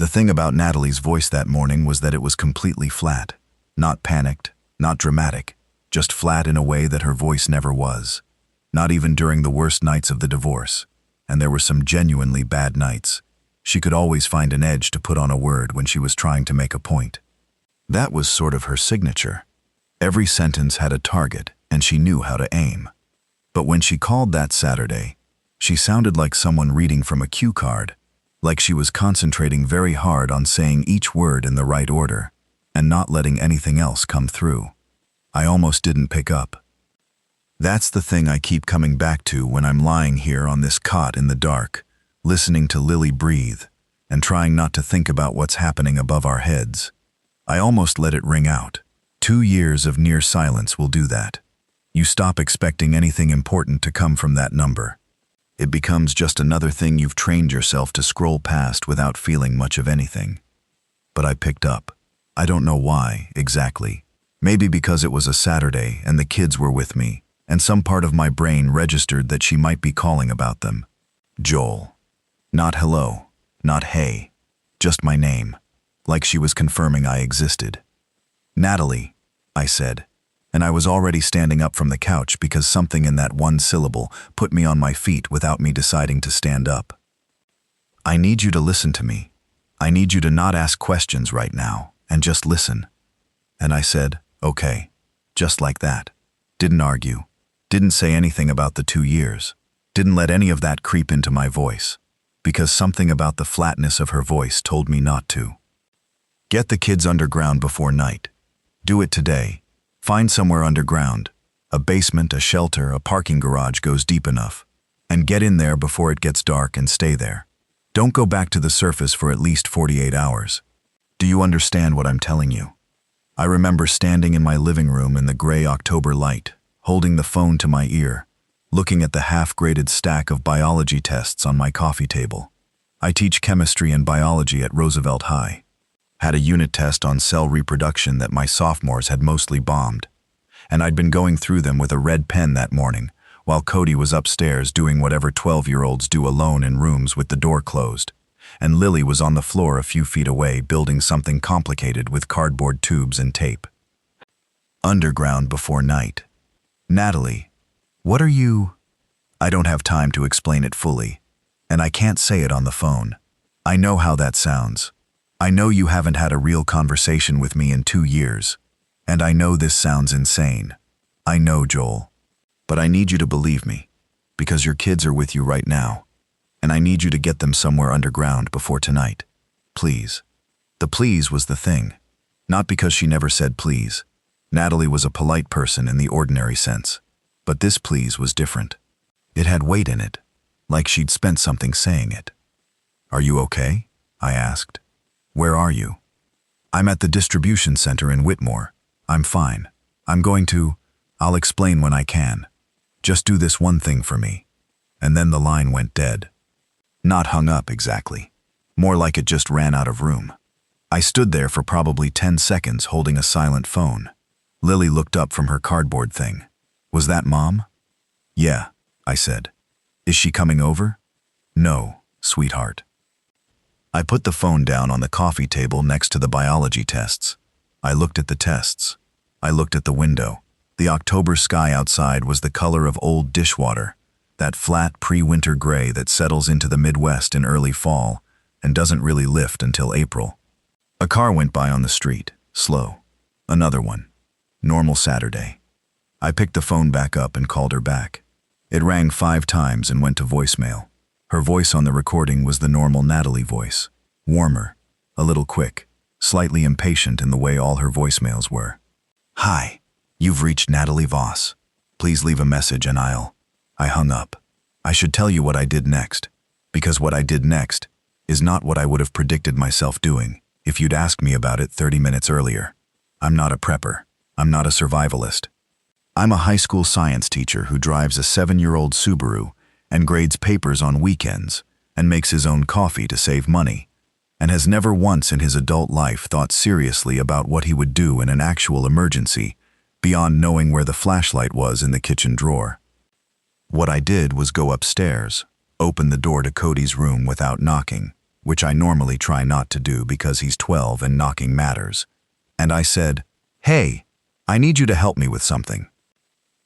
The thing about Natalie's voice that morning was that it was completely flat. Not panicked, not dramatic, just flat in a way that her voice never was. Not even during the worst nights of the divorce. And there were some genuinely bad nights. She could always find an edge to put on a word when she was trying to make a point. That was sort of her signature. Every sentence had a target, and she knew how to aim. But when she called that Saturday, she sounded like someone reading from a cue card, like she was concentrating very hard on saying each word in the right order, and not letting anything else come through. I almost didn't pick up. That's the thing I keep coming back to when I'm lying here on this cot in the dark, listening to Lily breathe, and trying not to think about what's happening above our heads. I almost let it ring out. 2 years of near silence will do that. You stop expecting anything important to come from that number. It becomes just another thing you've trained yourself to scroll past without feeling much of anything. But I picked up. I don't know why, exactly. Maybe because it was a Saturday and the kids were with me, and some part of my brain registered that she might be calling about them. Joel. Not hello, not hey, just my name, like she was confirming I existed. Natalie, I said, and I was already standing up from the couch because something in that one syllable put me on my feet without me deciding to stand up. I need you to listen to me. I need you to not ask questions right now, and just listen. And I said, okay, just like that. Didn't argue. Didn't say anything about the 2 years. Didn't let any of that creep into my voice, because something about the flatness of her voice told me not to. Get the kids underground before night. Do it today. Find somewhere underground. A basement, a shelter, a parking garage goes deep enough. And get in there before it gets dark and stay there. Don't go back to the surface for at least 48 hours. Do you understand what I'm telling you? I remember standing in my living room in the gray October light, holding the phone to my ear, looking at the half-graded stack of biology tests on my coffee table. I teach chemistry and biology at Roosevelt High. Had a unit test on cell reproduction that my sophomores had mostly bombed, and I'd been going through them with a red pen that morning, while Cody was upstairs doing whatever 12-year-olds do alone in rooms with the door closed, and Lily was on the floor a few feet away building something complicated with cardboard tubes and tape. Underground before night. Natalie, what are you? I don't have time to explain it fully, and I can't say it on the phone. I know how that sounds. I know you haven't had a real conversation with me in 2 years, and I know this sounds insane. I know, Joel. But I need you to believe me, because your kids are with you right now, and I need you to get them somewhere underground before tonight. Please. The please was the thing, not because she never said please. Natalie was a polite person in the ordinary sense, but this please was different. It had weight in it, like she'd spent something saying it. Are you okay? I asked. Where are you? I'm at the distribution center in Whitmore. I'm fine. I'll explain when I can. Just do this one thing for me. And then the line went dead. Not hung up exactly. More like it just ran out of room. I stood there for probably 10 seconds holding a silent phone. Lily looked up from her cardboard thing. Was that Mom? Yeah, I said. Is she coming over? No, sweetheart. I put the phone down on the coffee table next to the biology tests. I looked at the tests. I looked at the window. The October sky outside was the color of old dishwater, that flat pre-winter gray that settles into the Midwest in early fall and doesn't really lift until April. A car went by on the street, slow. Another one. Normal Saturday. I picked the phone back up and called her back. It rang 5 times and went to voicemail. Her voice on the recording was the normal Natalie voice. Warmer, a little quick, slightly impatient in the way all her voicemails were. Hi, you've reached Natalie Voss. Please leave a message and I hung up. I should tell you what I did next, because what I did next is not what I would have predicted myself doing if you'd asked me about it 30 minutes earlier. I'm not a prepper. I'm not a survivalist. I'm a high school science teacher who drives a 7-year-old Subaru and grades papers on weekends and makes his own coffee to save money, and has never once in his adult life thought seriously about what he would do in an actual emergency beyond knowing where the flashlight was in the kitchen drawer. What I did was go upstairs, open the door to Cody's room without knocking, which I normally try not to do because he's 12 and knocking matters. And I said, "Hey, I need you to help me with something."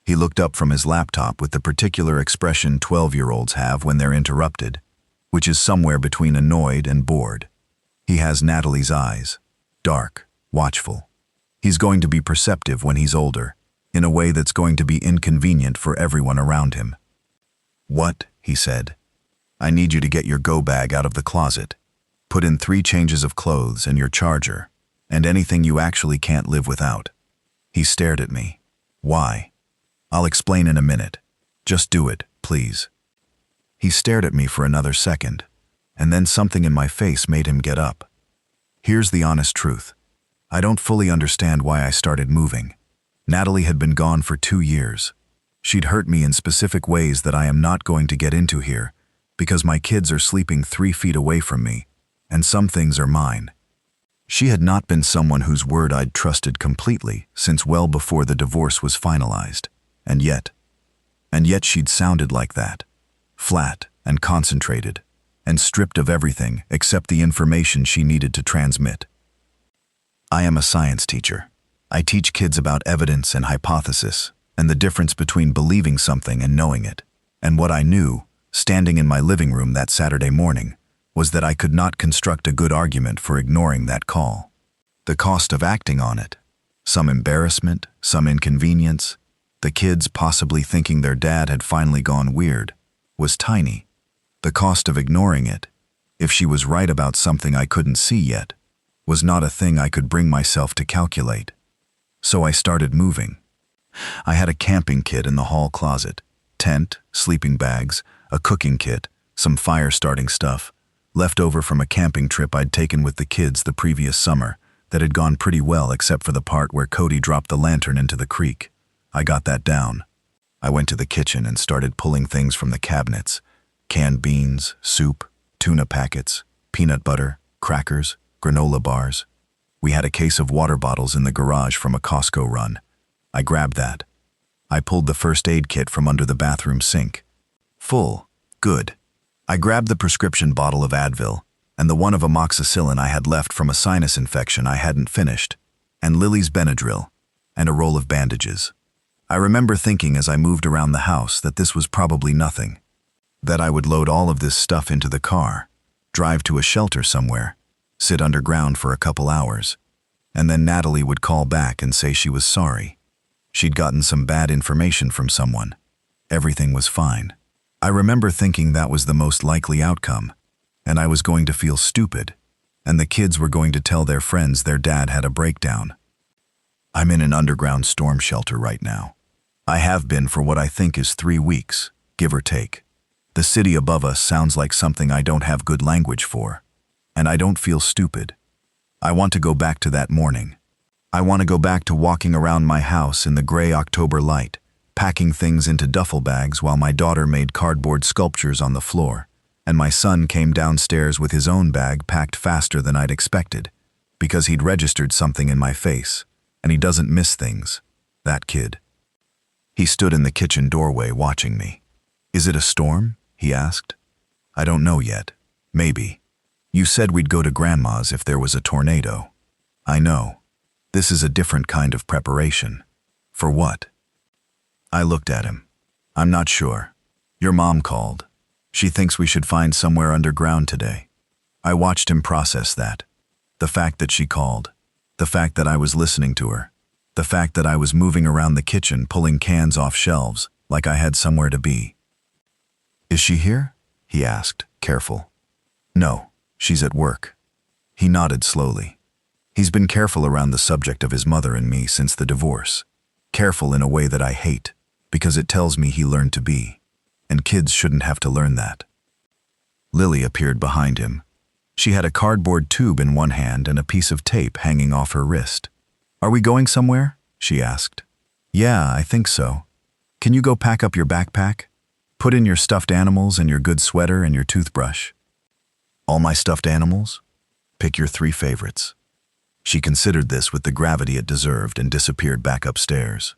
He looked up from his laptop with the particular expression 12-year-olds have when they're interrupted, which is somewhere between annoyed and bored. He has Natalie's eyes, dark, watchful. He's going to be perceptive when he's older, in a way that's going to be inconvenient for everyone around him. "What?" he said. "I need you to get your go bag out of the closet. Put in 3 changes of clothes and your charger, and anything you actually can't live without." He stared at me. "Why?" "I'll explain in a minute. Just do it, please." He stared at me for another second, and then something in my face made him get up. Here's the honest truth. I don't fully understand why I started moving. Natalie had been gone for 2 years. She'd hurt me in specific ways that I am not going to get into here, because my kids are sleeping 3 feet away from me, and some things are mine. She had not been someone whose word I'd trusted completely since well before the divorce was finalized. And yet she'd sounded like that, flat and concentrated, and stripped of everything except the information she needed to transmit. I am a science teacher. I teach kids about evidence and hypothesis, and the difference between believing something and knowing it. And what I knew, standing in my living room that Saturday morning, was that I could not construct a good argument for ignoring that call. The cost of acting on it, some embarrassment, some inconvenience, the kids possibly thinking their dad had finally gone weird, was tiny. The cost of ignoring it, if she was right about something I couldn't see yet, was not a thing I could bring myself to calculate. So I started moving. I had a camping kit in the hall closet, tent, sleeping bags, a cooking kit, some fire-starting stuff, left over from a camping trip I'd taken with the kids the previous summer that had gone pretty well except for the part where Cody dropped the lantern into the creek. I got that down. I went to the kitchen and started pulling things from the cabinets: canned beans, soup, tuna packets, peanut butter, crackers, granola bars. We had a case of water bottles in the garage from a Costco run. I grabbed that. I pulled the first aid kit from under the bathroom sink. Full. Good. I grabbed the prescription bottle of Advil and the one of amoxicillin I had left from a sinus infection I hadn't finished, and Lily's Benadryl, and a roll of bandages. I remember thinking as I moved around the house that this was probably nothing, that I would load all of this stuff into the car, drive to a shelter somewhere, sit underground for a couple hours, and then Natalie would call back and say she was sorry. She'd gotten some bad information from someone. Everything was fine. I remember thinking that was the most likely outcome, and I was going to feel stupid, and the kids were going to tell their friends their dad had a breakdown. I'm in an underground storm shelter right now. I have been for what I think is 3 weeks, give or take. The city above us sounds like something I don't have good language for, and I don't feel stupid. I want to go back to that morning. I want to go back to walking around my house in the gray October light, packing things into duffel bags while my daughter made cardboard sculptures on the floor, and my son came downstairs with his own bag packed faster than I'd expected, because he'd registered something in my face, and he doesn't miss things, that kid. He stood in the kitchen doorway watching me. "Is it a storm?" he asked. "I don't know yet. Maybe. You said we'd go to Grandma's if there was a tornado." "I know. This is a different kind of preparation." "For what?" I looked at him. "I'm not sure. Your mom called. She thinks we should find somewhere underground today." I watched him process that. The fact that she called. The fact that I was listening to her. The fact that I was moving around the kitchen pulling cans off shelves like I had somewhere to be. "Is she here?" he asked, careful. "No, she's at work." He nodded slowly. He's been careful around the subject of his mother and me since the divorce. Careful in a way that I hate, because it tells me he learned to be. And kids shouldn't have to learn that. Lily appeared behind him. She had a cardboard tube in one hand and a piece of tape hanging off her wrist. "Are we going somewhere?" she asked. "Yeah, I think so. Can you go pack up your backpack? Put in your stuffed animals and your good sweater and your toothbrush." "All my stuffed animals? Pick your 3 favorites." She considered this with the gravity it deserved and disappeared back upstairs.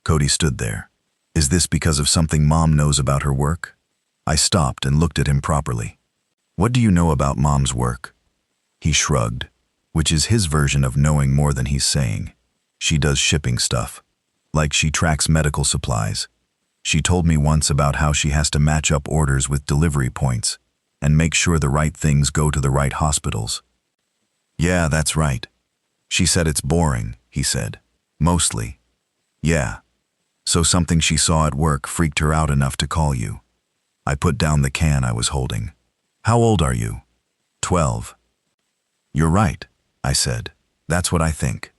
Cody stood there. Is this because of something Mom knows about her work? I stopped and looked at him properly. "What do you know about Mom's work?" He shrugged, which is his version of knowing more than he's saying. "She does shipping stuff. Like she tracks medical supplies. She told me once about how she has to match up orders with delivery points and make sure the right things go to the right hospitals." "Yeah, that's right. She said it's boring," he said. "Mostly." "Yeah. So something she saw at work freaked her out enough to call you." I put down the can I was holding. "How old are you?" 12. "You're right," I said. "That's what I think."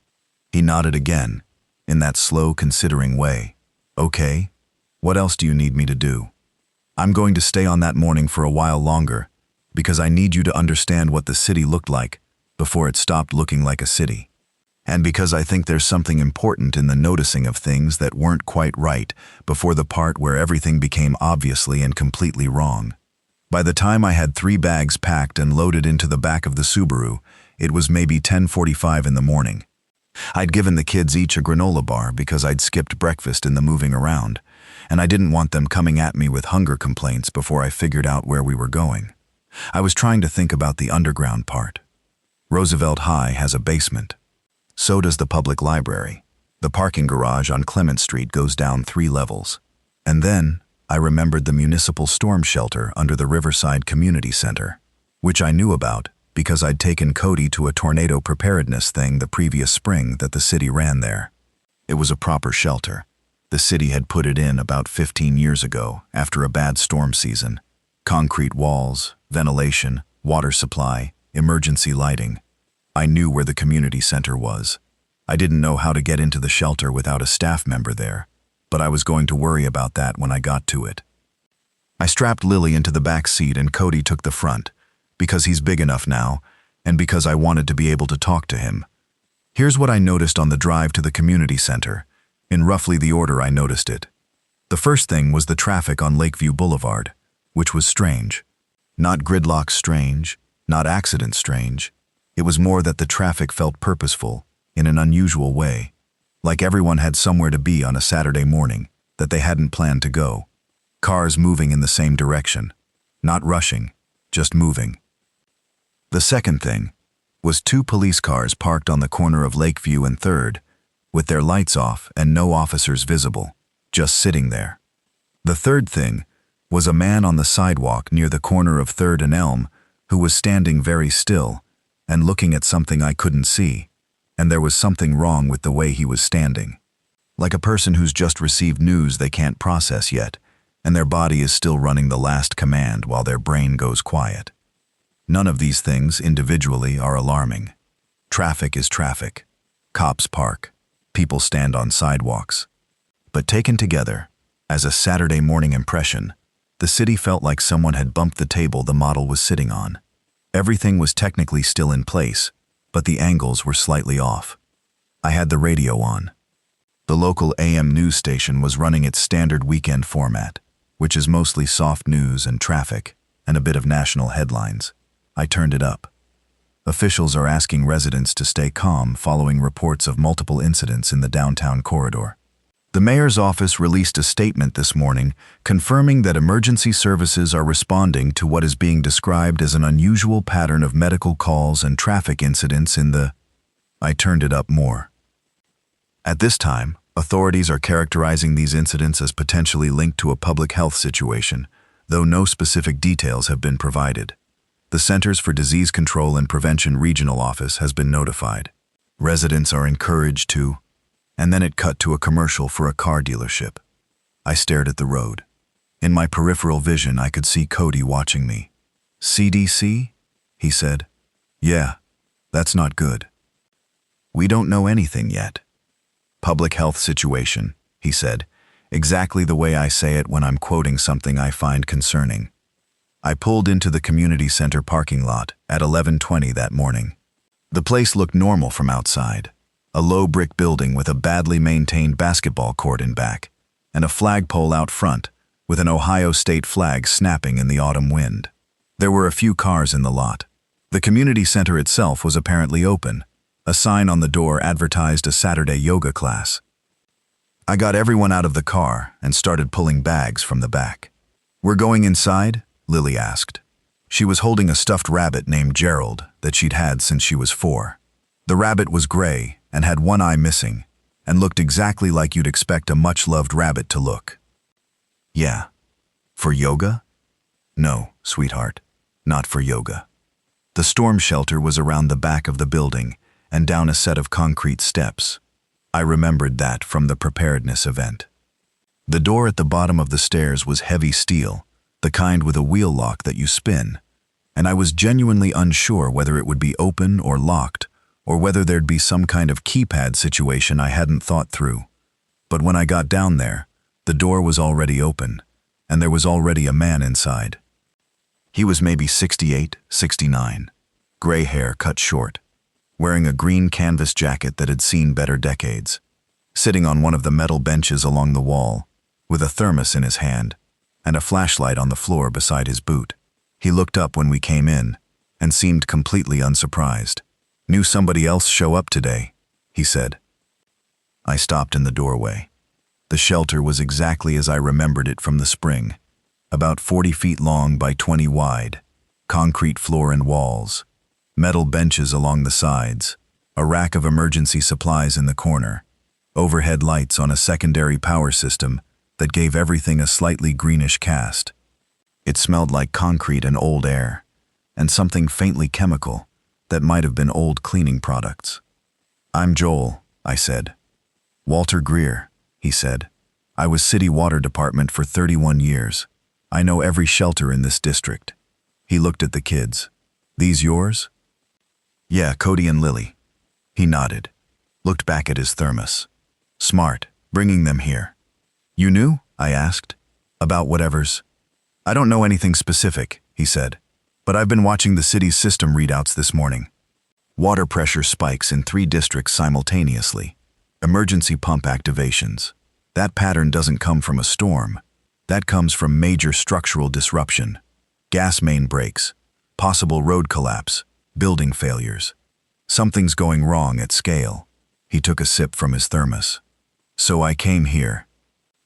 He nodded again, in that slow, considering way. "Okay, what else do you need me to do?" "I'm going to stay on that morning for a while longer, because I need you to understand what the city looked like before it stopped looking like a city. And because I think there's something important in the noticing of things that weren't quite right before the part where everything became obviously and completely wrong." By the time I had 3 bags packed and loaded into the back of the Subaru, it was maybe 10:45 in the morning. I'd given the kids each a granola bar because I'd skipped breakfast in the moving around, and I didn't want them coming at me with hunger complaints before I figured out where we were going. I was trying to think about the underground part. Roosevelt High has a basement. So does the public library. The parking garage on Clement Street goes down 3 levels. And then I remembered the municipal storm shelter under the Riverside Community Center, which I knew about because I'd taken Cody to a tornado preparedness thing the previous spring that the city ran there. It was a proper shelter. The city had put it in about 15 years ago after a bad storm season. Concrete walls, ventilation, water supply, emergency lighting. I knew where the community center was. I didn't know how to get into the shelter without a staff member there, but I was going to worry about that when I got to it. I strapped Lily into the back seat and Cody took the front, because he's big enough now, and because I wanted to be able to talk to him. Here's what I noticed on the drive to the community center, in roughly the order I noticed it. The first thing was the traffic on Lakeview Boulevard, which was strange. Not gridlock strange, not accident strange. It was more that the traffic felt purposeful, in an unusual way, like everyone had somewhere to be on a Saturday morning that they hadn't planned to go. Cars moving in the same direction, not rushing, just moving. The second thing was 2 police cars parked on the corner of Lakeview and 3rd, with their lights off and no officers visible, just sitting there. The third thing was a man on the sidewalk near the corner of 3rd and Elm who was standing very still and looking at something I couldn't see, and there was something wrong with the way he was standing. Like a person who's just received news they can't process yet, and their body is still running the last command while their brain goes quiet. None of these things individually are alarming. Traffic is traffic. Cops park. People stand on sidewalks. But taken together, as a Saturday morning impression, the city felt like someone had bumped the table the model was sitting on. Everything was technically still in place, but the angles were slightly off. I had the radio on. The local AM news station was running its standard weekend format, which is mostly soft news and traffic, and a bit of national headlines. I turned it up. Officials are asking residents to stay calm following reports of multiple incidents in the downtown corridor. The mayor's office released a statement this morning confirming that emergency services are responding to what is being described as an unusual pattern of medical calls and traffic incidents in the... I turned it up more. At this time, authorities are characterizing these incidents as potentially linked to a public health situation, though no specific details have been provided. The Centers for Disease Control and Prevention Regional Office has been notified. Residents are encouraged to... And then it cut to a commercial for a car dealership. I stared at the road. In my peripheral vision, I could see Cody watching me. "CDC?" he said. "Yeah, that's not good. We don't know anything yet." "Public health situation," he said, exactly the way I say it when I'm quoting something I find concerning. I pulled into the community center parking lot at 11:20 that morning. The place looked normal from outside. A low brick building with a badly maintained basketball court in back, and a flagpole out front with an Ohio State flag snapping in the autumn wind. There were a few cars in the lot. The community center itself was apparently open. A sign on the door advertised a Saturday yoga class. I got everyone out of the car and started pulling bags from the back. "We're going inside?" Lily asked. She was holding a stuffed rabbit named Gerald that she'd had since she was 4. The rabbit was gray and had one eye missing and looked exactly like you'd expect a much-loved rabbit to look. Yeah. For yoga? No, sweetheart, not for yoga. The storm shelter was around the back of the building and down a set of concrete steps. I remembered that from the preparedness event. The door at the bottom of the stairs was heavy steel, the kind with a wheel lock that you spin, and I was genuinely unsure whether it would be open or locked, or whether there'd be some kind of keypad situation I hadn't thought through. But when I got down there, the door was already open, and there was already a man inside. He was maybe 68, 69, gray hair cut short, wearing a green canvas jacket that had seen better decades, sitting on one of the metal benches along the wall, with a thermos in his hand and a flashlight on the floor beside his boot. He looked up when we came in and seemed completely unsurprised. "Knew somebody else show up today," he said. I stopped in the doorway. The shelter was exactly as I remembered it from the spring, about 40 feet long by 20 wide, concrete floor and walls, metal benches along the sides, a rack of emergency supplies in the corner, overhead lights on a secondary power system that gave everything a slightly greenish cast. It smelled like concrete and old air, and something faintly chemical that might have been old cleaning products. "I'm Joel," I said. "Walter Greer," he said. "I was city water department for 31 years. I know every shelter in this district." He looked at the kids. "These yours?" "Yeah, Cody and Lily." He nodded, looked back at his thermos. "Smart, bringing them here." "You knew?" I asked. "About whatever's." "I don't know anything specific," he said, "but I've been watching the city's system readouts this morning. Water pressure spikes in 3 districts simultaneously. Emergency pump activations. That pattern doesn't come from a storm. That comes from major structural disruption. Gas main breaks, possible road collapse, building failures. Something's going wrong at scale." He took a sip from his thermos. "So I came here.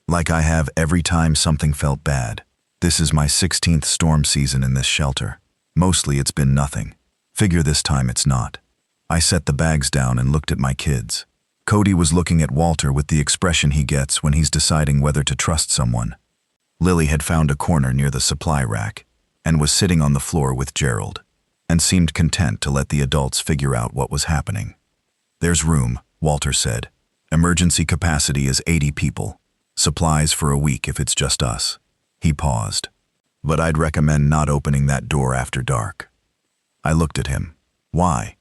Like I have every time something felt bad. This is my 16th storm season in this shelter. Mostly it's been nothing. Figure this time it's not." I set the bags down and looked at my kids. Cody was looking at Walter with the expression he gets when he's deciding whether to trust someone. Lily had found a corner near the supply rack and was sitting on the floor with Gerald, and seemed content to let the adults figure out what was happening. "There's room," Walter said. "Emergency capacity is 80 people. Supplies for a week if it's just us." He paused. "But I'd recommend not opening that door after dark." I looked at him. "Why?"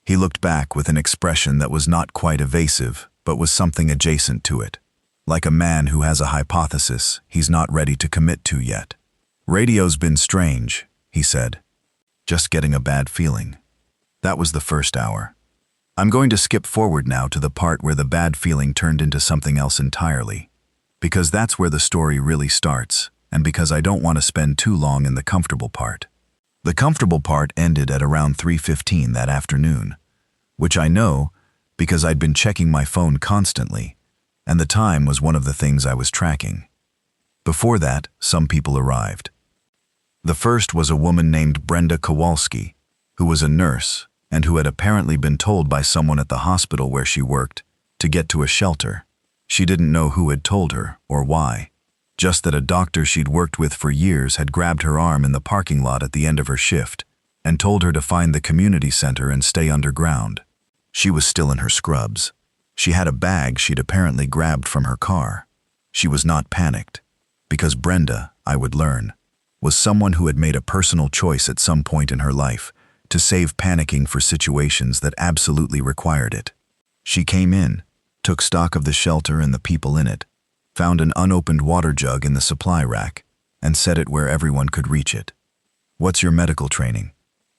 He looked back with an expression that was not quite evasive, but was something adjacent to it. Like a man who has a hypothesis he's not ready to commit to yet. "Radio's been strange," he said. "Just getting a bad feeling." That was the first hour. I'm going to skip forward now to the part where the bad feeling turned into something else entirely, because that's where the story really starts, and because I don't want to spend too long in the comfortable part. The comfortable part ended at around 3:15 that afternoon, which I know because I'd been checking my phone constantly, and the time was one of the things I was tracking. Before that, some people arrived. The first was a woman named Brenda Kowalski, who was a nurse and who had apparently been told by someone at the hospital where she worked to get to a shelter. She didn't know who had told her or why, just that a doctor she'd worked with for years had grabbed her arm in the parking lot at the end of her shift and told her to find the community center and stay underground. She was still in her scrubs. She had a bag she'd apparently grabbed from her car. She was not panicked, because Brenda, I would learn, was someone who had made a personal choice at some point in her life to save panicking for situations that absolutely required it. She came in, took stock of the shelter and the people in it, found an unopened water jug in the supply rack, and set it where everyone could reach it. "What's your medical training?"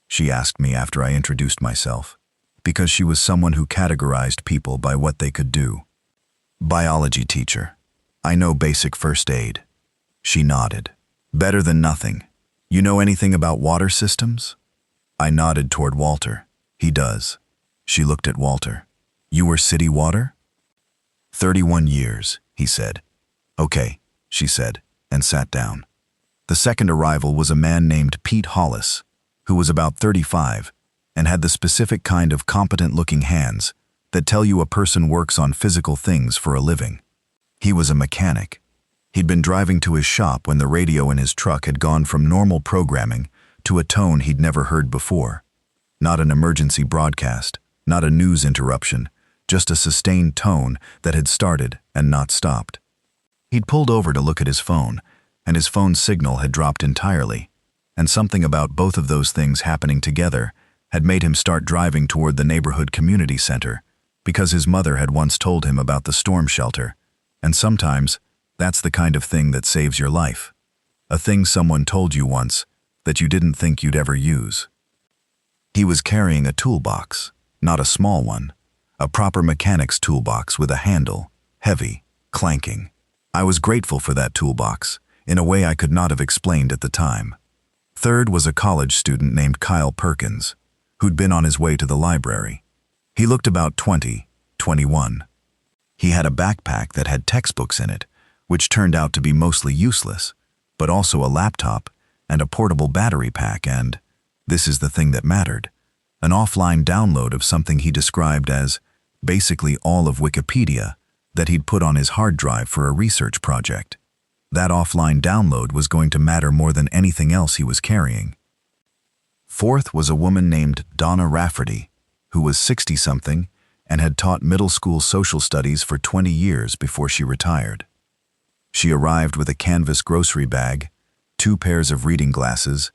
she asked me after I introduced myself, because she was someone who categorized people by what they could do. "Biology teacher. I know basic first aid." She nodded. "Better than nothing. You know anything about water systems?" I nodded toward Walter. "He does." She looked at Walter. "You were city water?" 31 years, he said. "Okay," she said, and sat down. The second arrival was a man named Pete Hollis, who was about 35 and had the specific kind of competent-looking hands that tell you a person works on physical things for a living. He was a mechanic. He'd been driving to his shop when the radio in his truck had gone from normal programming to a tone he'd never heard before. Not an emergency broadcast, not a news interruption, just a sustained tone that had started and not stopped. He'd pulled over to look at his phone, and his phone's signal had dropped entirely, and something about both of those things happening together had made him start driving toward the neighborhood community center because his mother had once told him about the storm shelter, and sometimes that's the kind of thing that saves your life. A thing someone told you once that you didn't think you'd ever use. He was carrying a toolbox, not a small one, a proper mechanic's toolbox with a handle, heavy, clanking. I was grateful for that toolbox, in a way I could not have explained at the time. Third was a college student named Kyle Perkins, who'd been on his way to the library. He looked about 20, 21. He had a backpack that had textbooks in it, which turned out to be mostly useless, but also a laptop and a portable battery pack and, this is the thing that mattered, an offline download of something he described as basically all of Wikipedia that he'd put on his hard drive for a research project. That offline download was going to matter more than anything else he was carrying. Fourth was a woman named Donna Rafferty, who was 60-something and had taught middle school social studies for 20 years before she retired. She arrived with a canvas grocery bag, 2 pairs of reading glasses,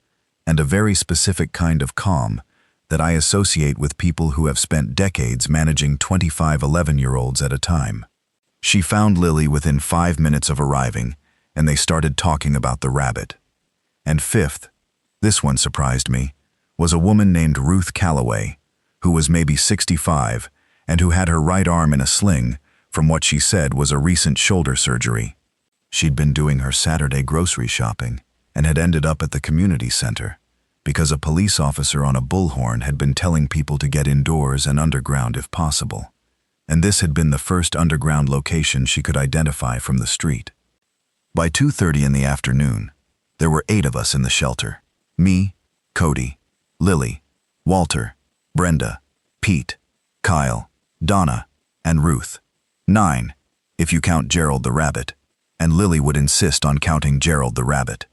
and a very specific kind of calm that I associate with people who have spent decades managing 25 11-year-olds at a time. She found Lily within 5 minutes of arriving, and they started talking about the rabbit. And fifth, this one surprised me, was a woman named Ruth Calloway, who was maybe 65 and who had her right arm in a sling from what she said was a recent shoulder surgery. She'd been doing her Saturday grocery shopping and had ended up at the community center because a police officer on a bullhorn had been telling people to get indoors and underground if possible. And this had been the first underground location she could identify from the street. By 2:30 in the afternoon, there were 8 of us in the shelter. Me, Cody, Lily, Walter, Brenda, Pete, Kyle, Donna, and Ruth. 9, if you count Gerald the rabbit, and Lily would insist on counting Gerald the rabbit.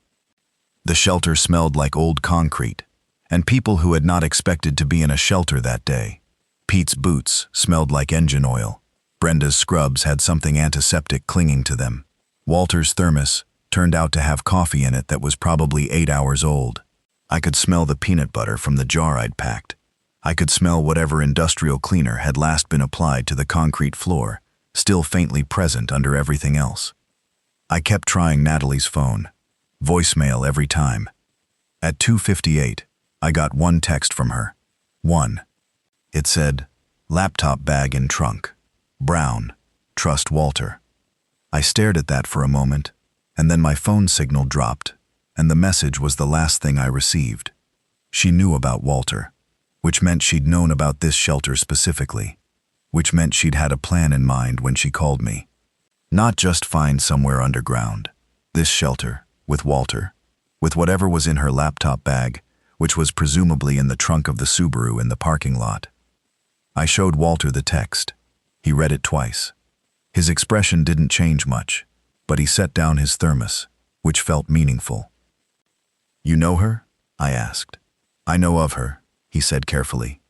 The shelter smelled like old concrete, and people who had not expected to be in a shelter that day. Pete's boots smelled like engine oil. Brenda's scrubs had something antiseptic clinging to them. Walter's thermos turned out to have coffee in it that was probably 8 hours old. I could smell the peanut butter from the jar I'd packed. I could smell whatever industrial cleaner had last been applied to the concrete floor, still faintly present under everything else. I kept trying Natalie's phone. Voicemail every time. At 2:58, I got one text from her. One. It said, "Laptop bag in trunk. Brown. Trust Walter." I stared at that for a moment, and then my phone signal dropped, and the message was the last thing I received. She knew about Walter, which meant she'd known about this shelter specifically, which meant she'd had a plan in mind when she called me. Not just find somewhere underground. This shelter, with Walter, with whatever was in her laptop bag, which was presumably in the trunk of the Subaru in the parking lot. I showed Walter the text. He read it twice. His expression didn't change much, but he set down his thermos, which felt meaningful. "You know her?" I asked. "I know of her," he said carefully.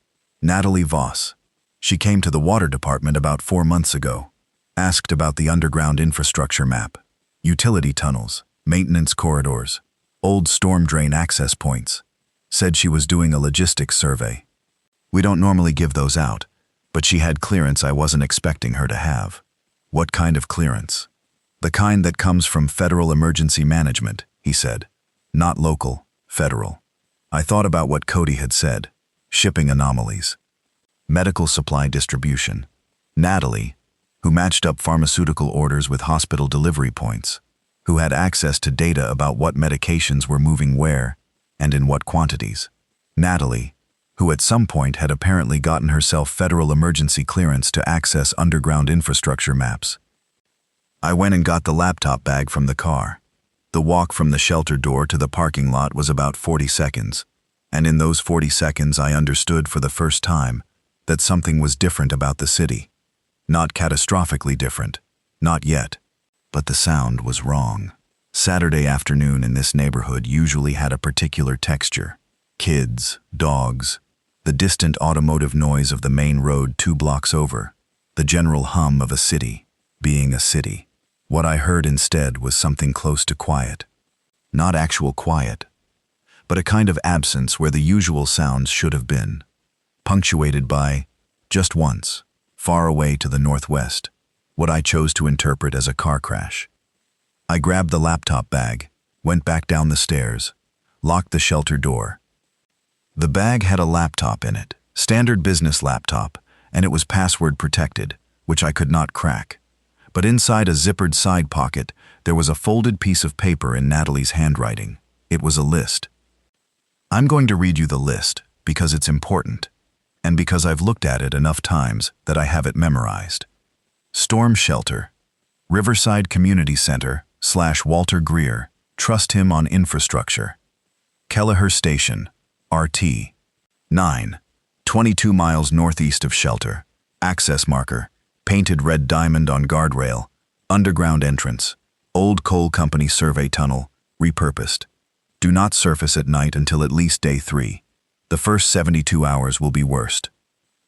"Natalie Voss. She came to the water department about 4 months ago. Asked about the underground infrastructure map, utility tunnels, maintenance corridors, old storm drain access points. Said she was doing a logistics survey. We don't normally give those out, but she had clearance I wasn't expecting her to have." "What kind of clearance?" "The kind that comes from Federal Emergency Management," he said. "Not local, federal." I thought about what Cody had said. Shipping anomalies. Medical supply distribution. Natalie, who matched up pharmaceutical orders with hospital delivery points, who had access to data about what medications were moving where and in what quantities. Natalie, who at some point had apparently gotten herself federal emergency clearance to access underground infrastructure maps. I went and got the laptop bag from the car. The walk from the shelter door to the parking lot was about 40 seconds, and in those 40 seconds I understood for the first time that something was different about the city. Not catastrophically different, not yet, but the sound was wrong. Saturday afternoon in this neighborhood usually had a particular texture. Kids, dogs, the distant automotive noise of the main road 2 blocks over, the general hum of a city, being a city. What I heard instead was something close to quiet. Not actual quiet, but a kind of absence where the usual sounds should have been, punctuated by, just once, far away to the northwest, what I chose to interpret as a car crash. I grabbed the laptop bag, went back down the stairs, locked the shelter door. The bag had a laptop in it, standard business laptop, and it was password protected, which I could not crack. But inside a zippered side pocket, there was a folded piece of paper in Natalie's handwriting. It was a list. I'm going to read you the list because it's important, and because I've looked at it enough times that I have it memorized. Storm Shelter, Riverside Community Center / Walter Greer, trust him on infrastructure. Kelleher Station, RT. 9, 22 miles northeast of shelter. Access marker, painted red diamond on guardrail, underground entrance, old coal company survey tunnel, repurposed. Do not surface at night until at least day 3. The first 72 hours will be worst.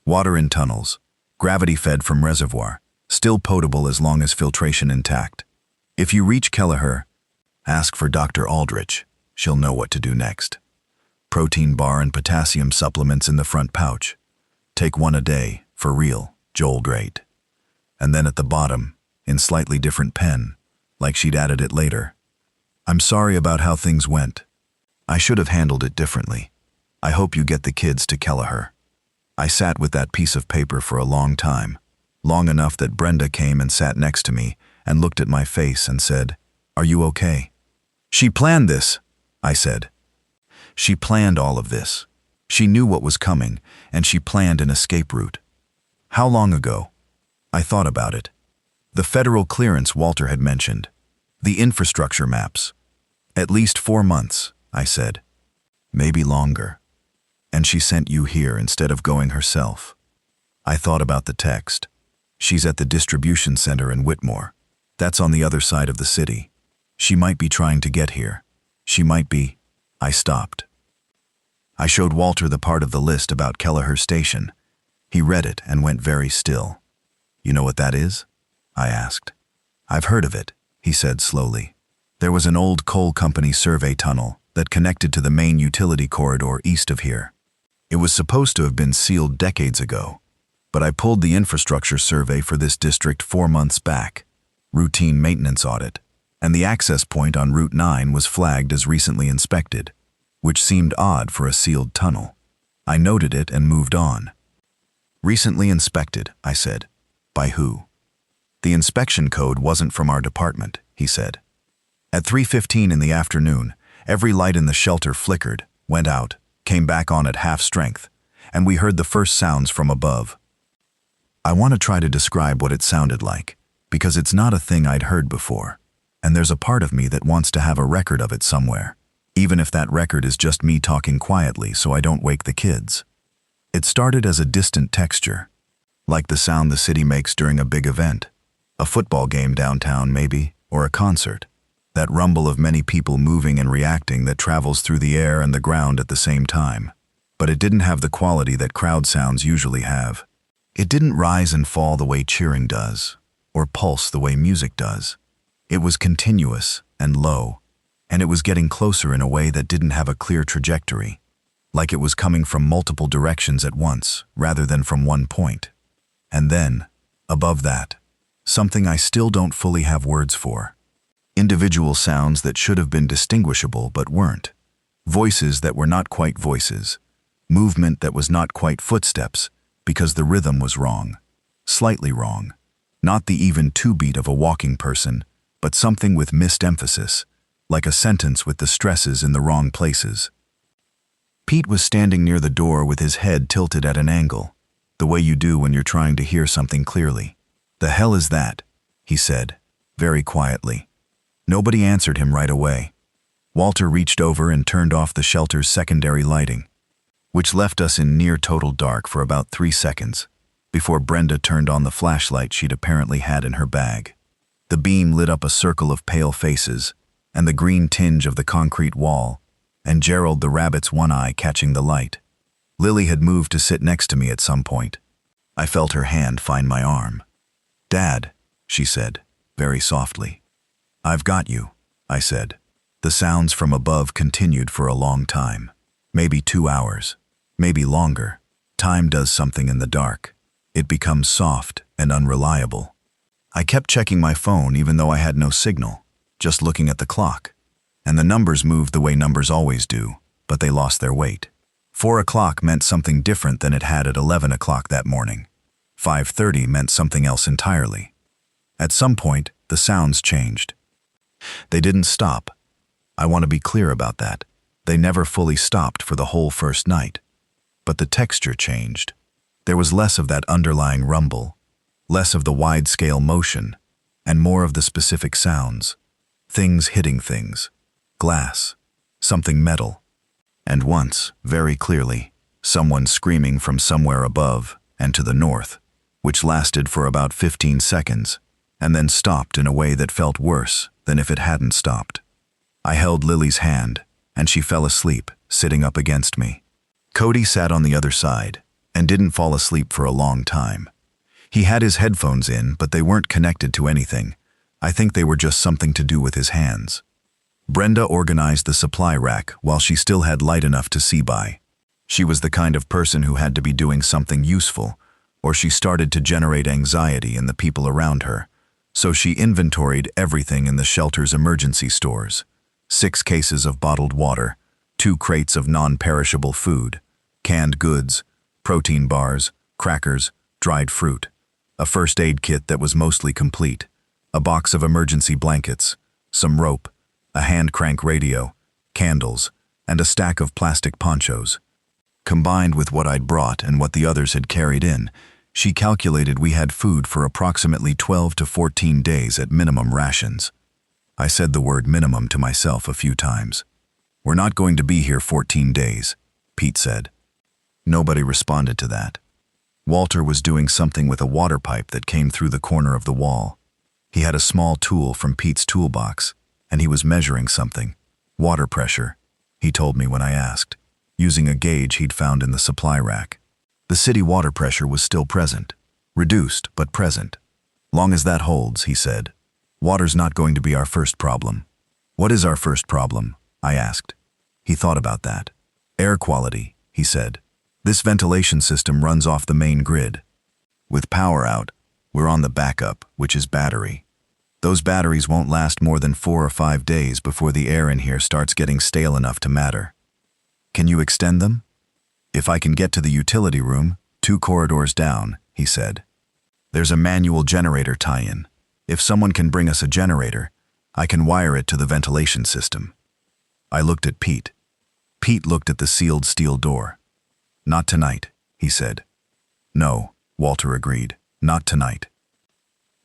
Water in tunnels, gravity fed from reservoir, still potable as long as filtration intact. If you reach Kelleher, ask for Dr. Aldrich. She'll know what to do next. Protein bar and potassium supplements in the front pouch. Take 1 a day, for real, Joel Great. And then at the bottom, in slightly different pen, like she'd added it later. I'm sorry about how things went. I should have handled it differently. I hope you get the kids to Kelleher. I sat with that piece of paper for a long time, long enough that Brenda came and sat next to me and looked at my face and said, "Are you okay?" "She planned this," I said. She planned all of this. She knew what was coming, and she planned an escape route. How long ago? I thought about it. The federal clearance Walter had mentioned. The infrastructure maps. At least 4 months, I said. Maybe longer. And she sent you here instead of going herself. I thought about the text. She's at the distribution center in Whitmore. That's on the other side of the city. She might be trying to get here. She might be. I stopped. I showed Walter the part of the list about Kelleher Station. He read it and went very still. You know what that is? I asked. I've heard of it, he said slowly. There was an old coal company survey tunnel that connected to the main utility corridor east of here. It was supposed to have been sealed decades ago, but I pulled the infrastructure survey for this district 4 months back, routine maintenance audit, and the access point on Route 9 was flagged as recently inspected, which seemed odd for a sealed tunnel. I noted it and moved on. Recently inspected, I said. By who? The inspection code wasn't from our department, he said. At 3:15 in the afternoon, every light in the shelter flickered, went out, came back on at half strength, and we heard the first sounds from above. I want to try to describe what it sounded like, because it's not a thing I'd heard before, and there's a part of me that wants to have a record of it somewhere, even if that record is just me talking quietly so I don't wake the kids. It started as a distant texture, like the sound the city makes during a big event, a football game downtown maybe, or a concert. That rumble of many people moving and reacting that travels through the air and the ground at the same time. But it didn't have the quality that crowd sounds usually have. It didn't rise and fall the way cheering does, or pulse the way music does. It was continuous and low, and it was getting closer in a way that didn't have a clear trajectory, like it was coming from multiple directions at once rather than from one point. And then, above that, something I still don't fully have words for. Individual sounds that should have been distinguishable but weren't. Voices that were not quite voices. Movement that was not quite footsteps because the rhythm was wrong. Slightly wrong. Not the even 2 beat of a walking person, but something with missed emphasis, like a sentence with the stresses in the wrong places. Pete was standing near the door with his head tilted at an angle, the way you do when you're trying to hear something clearly. "The hell is that?" he said, very quietly. Nobody answered him right away. Walter reached over and turned off the shelter's secondary lighting, which left us in near total dark for about 3 seconds, before Brenda turned on the flashlight she'd apparently had in her bag. The beam lit up a circle of pale faces, and the green tinge of the concrete wall, and Gerald the rabbit's one eye catching the light. Lily had moved to sit next to me at some point. I felt her hand find my arm. "Dad," she said, very softly. "I've got you," I said. The sounds from above continued for a long time. Maybe 2 hours, maybe longer. Time does something in the dark. It becomes soft and unreliable. I kept checking my phone even though I had no signal, just looking at the clock. And the numbers moved the way numbers always do, but they lost their weight. 4 o'clock meant something different than it had at 11 o'clock that morning. 5:30 meant something else entirely. At some point, the sounds changed. They didn't stop. I want to be clear about that. They never fully stopped for the whole first night. But the texture changed. There was less of that underlying rumble, less of the wide-scale motion, and more of the specific sounds. Things hitting things. Glass. Something metal. And once, very clearly, someone screaming from somewhere above and to the north, which lasted for about 15 seconds, and then stopped in a way that felt worse than if it hadn't stopped. I held Lily's hand, and she fell asleep, sitting up against me. Cody sat on the other side, and didn't fall asleep for a long time. He had his headphones in, but they weren't connected to anything. I think they were just something to do with his hands. Brenda organized the supply rack while she still had light enough to see by. She was the kind of person who had to be doing something useful, or she started to generate anxiety in the people around her, so she inventoried everything in the shelter's emergency stores. 6 cases of bottled water, 2 crates of non-perishable food, canned goods, protein bars, crackers, dried fruit, a first aid kit that was mostly complete, a box of emergency blankets, some rope, a hand crank radio, candles, and a stack of plastic ponchos. Combined with what I'd brought and what the others had carried in, she calculated we had food for approximately 12 to 14 days at minimum rations. I said the word minimum to myself a few times. "We're not going to be here 14 days, Pete said. Nobody responded to that. Walter was doing something with a water pipe that came through the corner of the wall. He had a small tool from Pete's toolbox, and he was measuring something. Water pressure, he told me when I asked, using a gauge he'd found in the supply rack. The city water pressure was still present. Reduced, but present. "Long as that holds," he said. "Water's not going to be our first problem." "What is our first problem?" I asked. He thought about that. "Air quality," he said. "This ventilation system runs off the main grid. With power out, we're on the backup, which is battery. Those batteries won't last more than 4 or 5 days before the air in here starts getting stale enough to matter. Can you extend them?" "If I can get to the utility room, 2 corridors down," he said. "There's a manual generator tie-in. If someone can bring us a generator, I can wire it to the ventilation system." I looked at Pete. Pete looked at the sealed steel door. "Not tonight," he said. "No," Walter agreed, "not tonight."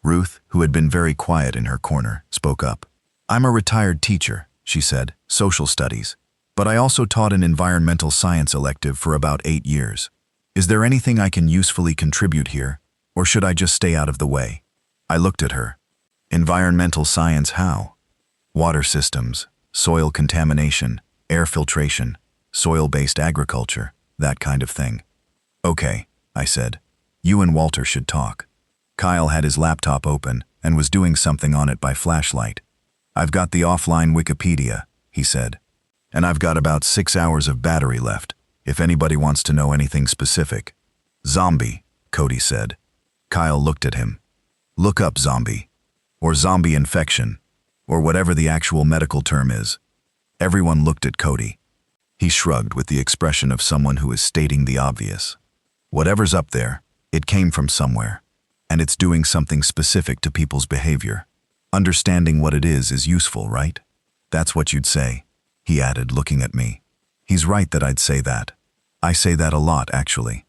Ruth, who had been very quiet in her corner, spoke up. "I'm a retired teacher," she said, "social studies, but I also taught an environmental science elective for about 8 years. Is there anything I can usefully contribute here, or should I just stay out of the way?" I looked at her. "Environmental science how?" "Water systems, soil contamination, air filtration, soil-based agriculture, that kind of thing." "Okay," I said. "You and Walter should talk." Kyle had his laptop open and was doing something on it by flashlight. "I've got the offline Wikipedia," he said. "And I've got about 6 hours of battery left, if anybody wants to know anything specific." "Zombie," Cody said. Kyle looked at him. "Look up zombie, or zombie infection, or whatever the actual medical term is." Everyone looked at Cody. He shrugged with the expression of someone who is stating the obvious. "Whatever's up there, it came from somewhere, and it's doing something specific to people's behavior. Understanding what it is useful, right? That's what you'd say," he added, looking at me. He's right that I'd say that. I say that a lot, actually.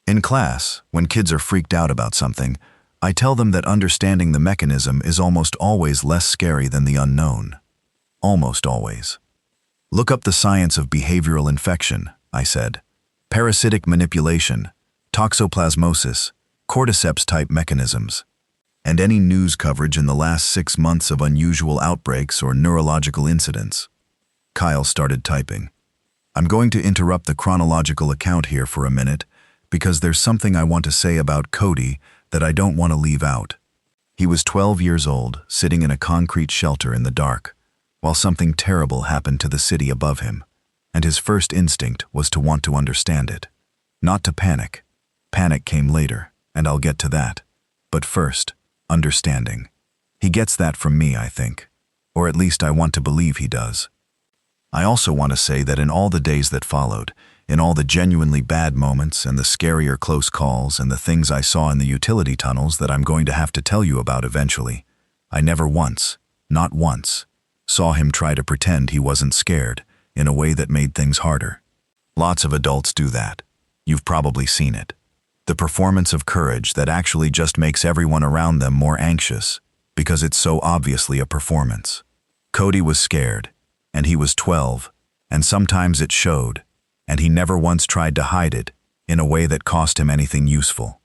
In class, when kids are freaked out about something, I tell them that understanding the mechanism is almost always less scary than the unknown. Almost always. Look up the science of behavioral infection, I said. Parasitic manipulation, toxoplasmosis, cordyceps-type mechanisms, and any news coverage in the last 6 months of unusual outbreaks or neurological incidents. Kyle started typing. I'm going to interrupt the chronological account here for a minute because there's something I want to say about Cody that I don't want to leave out. He was 12 years old, sitting in a concrete shelter in the dark, while something terrible happened to the city above him, and his first instinct was to want to understand it. Not to panic. Panic came later, and I'll get to that. But first, understanding. He gets that from me, I think. Or at least I want to believe he does. I also want to say that in all the days that followed, in all the genuinely bad moments and the scarier close calls and the things I saw in the utility tunnels that I'm going to have to tell you about eventually, I never once, not once, saw him try to pretend he wasn't scared in a way that made things harder. Lots of adults do that. You've probably seen it. The performance of courage that actually just makes everyone around them more anxious because it's so obviously a performance. Cody was scared, and he was 12, and sometimes it showed, and he never once tried to hide it in a way that cost him anything useful.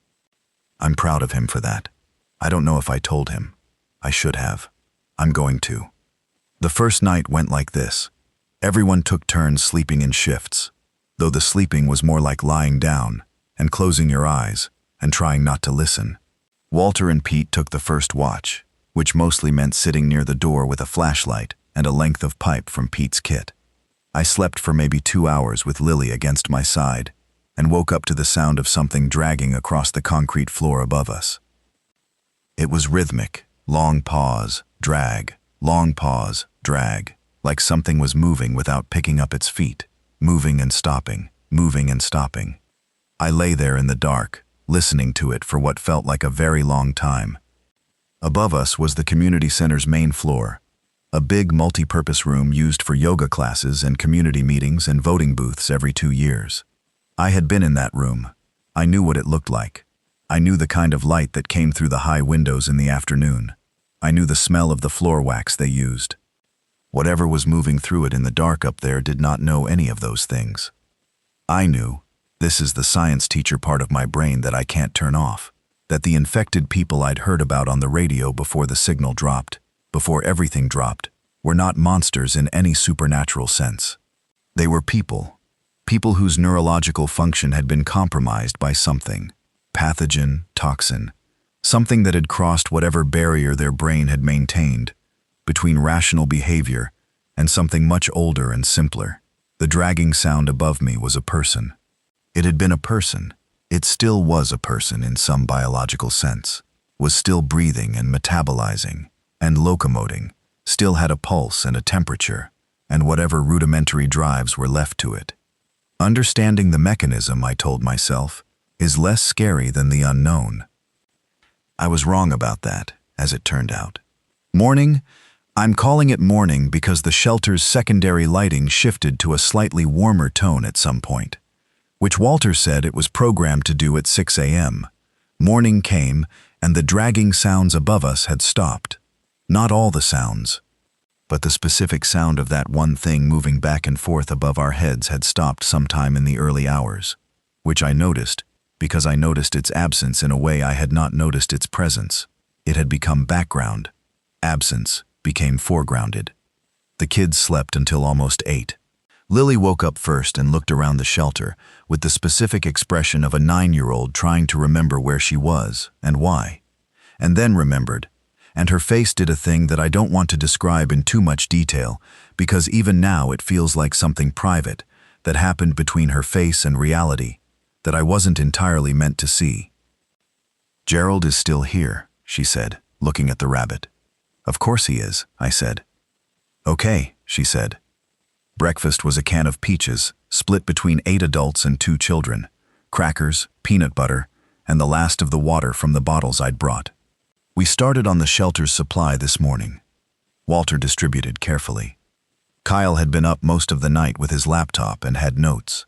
I'm proud of him for that. I don't know if I told him. I should have. I'm going to. The first night went like this. Everyone took turns sleeping in shifts, though the sleeping was more like lying down and closing your eyes and trying not to listen. Walter and Pete took the first watch, which mostly meant sitting near the door with a flashlight and a length of pipe from Pete's kit. I slept for maybe 2 hours with Lily against my side and woke up to the sound of something dragging across the concrete floor above us. It was rhythmic, long pause, drag, long pause, drag, like something was moving without picking up its feet, moving and stopping, moving and stopping. I lay there in the dark, listening to it for what felt like a very long time. Above us was the community center's main floor, a big multi-purpose room used for yoga classes and community meetings and voting booths every 2 years. I had been in that room. I knew what it looked like. I knew the kind of light that came through the high windows in the afternoon. I knew the smell of the floor wax they used. Whatever was moving through it in the dark up there did not know any of those things. I knew, this is the science teacher part of my brain that I can't turn off, that the infected people I'd heard about on the radio before the signal dropped, before everything dropped, were not monsters in any supernatural sense. They were people whose neurological function had been compromised by something, pathogen, toxin, something that had crossed whatever barrier their brain had maintained between rational behavior and something much older and simpler. The dragging sound above me was a person. It had been a person. It still was a person in some biological sense, was still breathing and metabolizing and locomoting, still had a pulse and a temperature, and whatever rudimentary drives were left to it. Understanding the mechanism, I told myself, is less scary than the unknown. I was wrong about that, as it turned out. Morning? I'm calling it morning because the shelter's secondary lighting shifted to a slightly warmer tone at some point, which Walter said it was programmed to do at 6 a.m. Morning came, and the dragging sounds above us had stopped. Not all the sounds, but the specific sound of that one thing moving back and forth above our heads had stopped sometime in the early hours, which I noticed because I noticed its absence in a way I had not noticed its presence. It had become background. Absence became foregrounded. The kids slept until almost 8. Lily woke up first and looked around the shelter with the specific expression of a 9-year-old trying to remember where she was and why, and then remembered. And her face did a thing that I don't want to describe in too much detail because even now it feels like something private that happened between her face and reality that I wasn't entirely meant to see. Gerald is still here, she said, looking at the rabbit. Of course he is, I said. Okay, she said. Breakfast was a can of peaches, split between 8 adults and 2 children, crackers, peanut butter, and the last of the water from the bottles I'd brought. We started on the shelter's supply this morning. Walter distributed carefully. Kyle had been up most of the night with his laptop and had notes.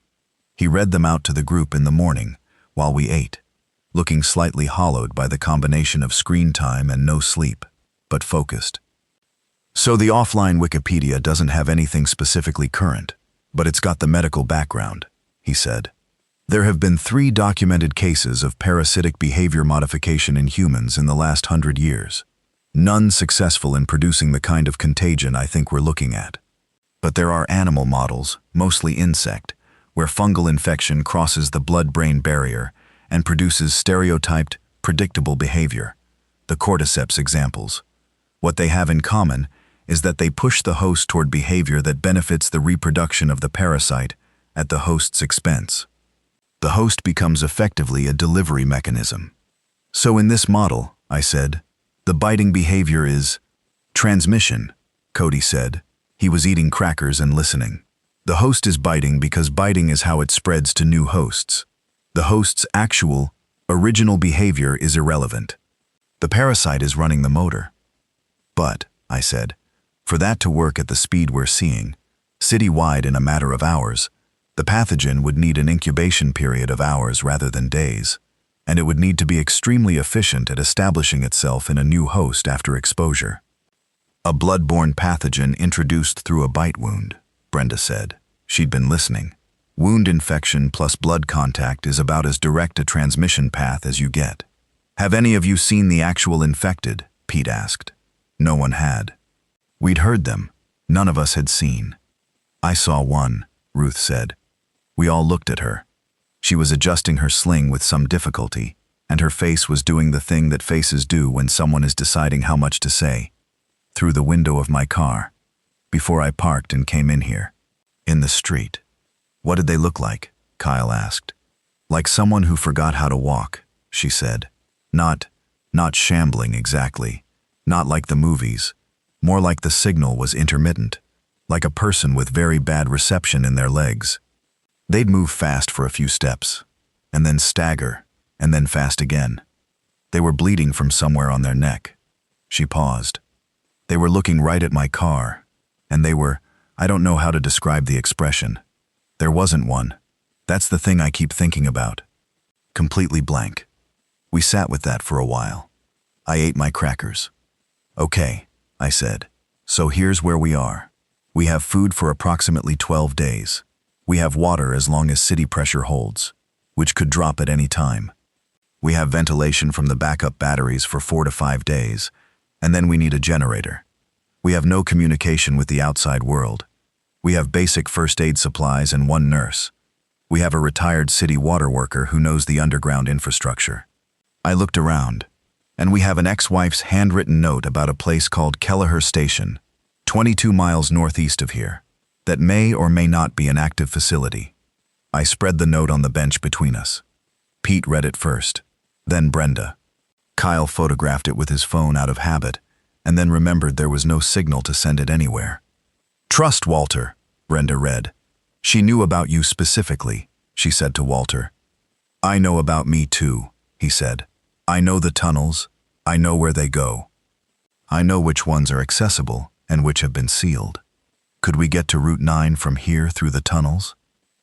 He read them out to the group in the morning while we ate. looking slightly hollowed by the combination of screen time and no sleep, but focused. So the offline Wikipedia doesn't have anything specifically current, but it's got the medical background, he said. There have been 3 documented cases of parasitic behavior modification in humans in the last 100 years. None successful in producing the kind of contagion I think we're looking at. But there are animal models, mostly insect, where fungal infection crosses the blood-brain barrier and produces stereotyped, predictable behavior. The cordyceps examples. What they have in common is that they push the host toward behavior that benefits the reproduction of the parasite at the host's expense. The host becomes effectively a delivery mechanism. So in this model, I said, the biting behavior is transmission, Cody said. He was eating crackers and listening. The host is biting because biting is how it spreads to new hosts. The host's actual, original behavior is irrelevant. The parasite is running the motor. But, I said, for that to work at the speed we're seeing, citywide in a matter of hours, the pathogen would need an incubation period of hours rather than days, and it would need to be extremely efficient at establishing itself in a new host after exposure. A blood-borne pathogen introduced through a bite wound, Brenda said. She'd been listening. Wound infection plus blood contact is about as direct a transmission path as you get. Have any of you seen the actual infected? Pete asked. No one had. We'd heard them. None of us had seen. I saw one, Ruth said. We all looked at her. She was adjusting her sling with some difficulty, and her face was doing the thing that faces do when someone is deciding how much to say. Through the window of my car, before I parked and came in here. In the street. What did they look like? Kyle asked. Like someone who forgot how to walk, she said. Not shambling exactly. Not like the movies. More like the signal was intermittent. Like a person with very bad reception in their legs. They'd move fast for a few steps, and then stagger, and then fast again. They were bleeding from somewhere on their neck. She paused. They were looking right at my car, and they were, I don't know how to describe the expression. There wasn't one. That's the thing I keep thinking about. Completely blank. We sat with that for a while. I ate my crackers. Okay, I said. So here's where we are. We have food for approximately 12 days. We have water as long as city pressure holds, which could drop at any time. We have ventilation from the backup batteries for 4 to 5 days, and then we need a generator. We have no communication with the outside world. We have basic first aid supplies and 1 nurse. We have a retired city water worker who knows the underground infrastructure. I looked around, and we have an ex-wife's handwritten note about a place called Kelleher Station, 22 miles northeast of here, that may or may not be an active facility. I spread the note on the bench between us. Pete read it first, then Brenda. Kyle photographed it with his phone out of habit, and then remembered there was no signal to send it anywhere. Trust Walter, Brenda read. She knew about you specifically, she said to Walter. I know about me too, he said. I know the tunnels. I know where they go. I know which ones are accessible and which have been sealed. Could we get to Route 9 from here through the tunnels?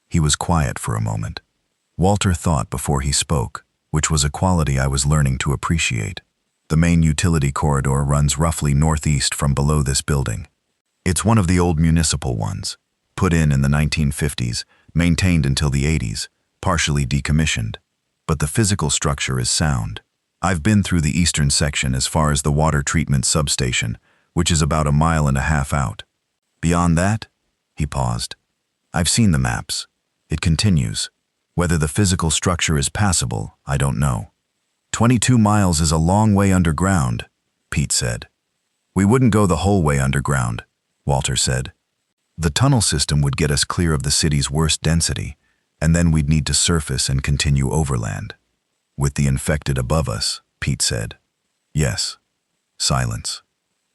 He was quiet for a moment. Walter thought before he spoke, which was a quality I was learning to appreciate. The main utility corridor runs roughly northeast from below this building. It's one of the old municipal ones, put in the 1950s, maintained until the 80s, partially decommissioned. But the physical structure is sound. I've been through the eastern section as far as the water treatment substation, which is about 1.5 miles out. Beyond that, he paused. I've seen the maps. It continues. Whether the physical structure is passable, I don't know. 22 miles is a long way underground, Pete said. We wouldn't go the whole way underground, Walter said. The tunnel system would get us clear of the city's worst density, and then we'd need to surface and continue overland. With the infected above us, Pete said. Yes. Silence.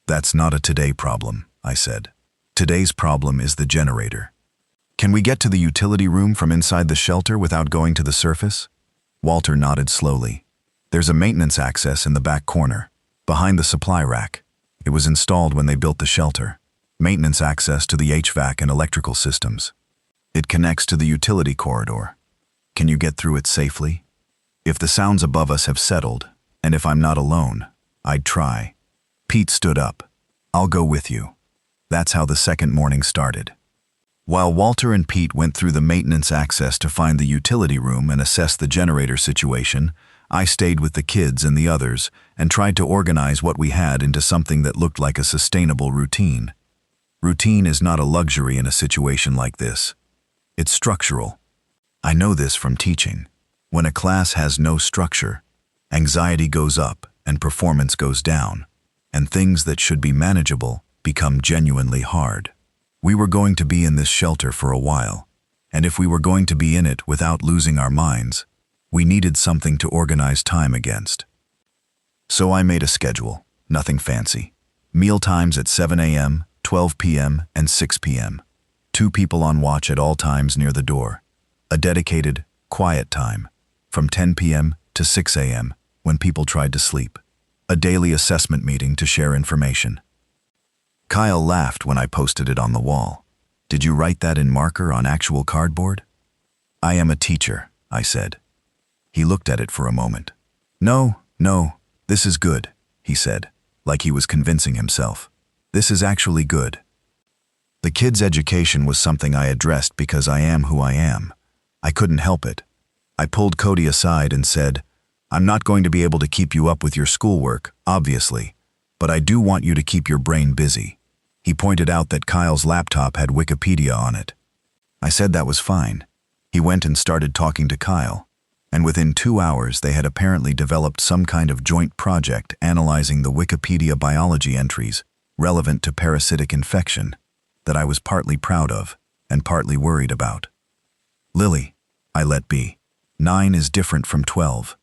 That's not a today problem, I said. Today's problem is the generator. Can we get to the utility room from inside the shelter without going to the surface? Walter nodded slowly. There's a maintenance access in the back corner, behind the supply rack. It was installed when they built the shelter. Maintenance access to the HVAC and electrical systems. It connects to the utility corridor. Can you get through it safely? If the sounds above us have settled, and if I'm not alone, I'd try. Pete stood up. I'll go with you. That's how the second morning started. While Walter and Pete went through the maintenance access to find the utility room and assess the generator situation, I stayed with the kids and the others and tried to organize what we had into something that looked like a sustainable routine. Routine is not a luxury in a situation like this. It's structural. I know this from teaching. When a class has no structure, anxiety goes up and performance goes down, and things that should be manageable become genuinely hard. We were going to be in this shelter for a while, and if we were going to be in it without losing our minds, we needed something to organize time against. So I made a schedule, nothing fancy. Meal times at 7 a.m., 12 p.m., and 6 p.m. 2 people on watch at all times near the door. A dedicated, quiet time, from 10 p.m. to 6 a.m. when people tried to sleep. A daily assessment meeting to share information. Kyle laughed when I posted it on the wall. Did you write that in marker on actual cardboard? I am a teacher, I said. He looked at it for a moment. No, this is good, he said, like he was convincing himself. This is actually good. The kids' education was something I addressed because I am who I am. I couldn't help it. I pulled Cody aside and said, I'm not going to be able to keep you up with your schoolwork, obviously, but I do want you to keep your brain busy. He pointed out that Kyle's laptop had Wikipedia on it. I said that was fine. He went and started talking to Kyle, and within 2 hours they had apparently developed some kind of joint project analyzing the Wikipedia biology entries relevant to parasitic infection that I was partly proud of and partly worried about. Lily, I let be. 9 is different from 12.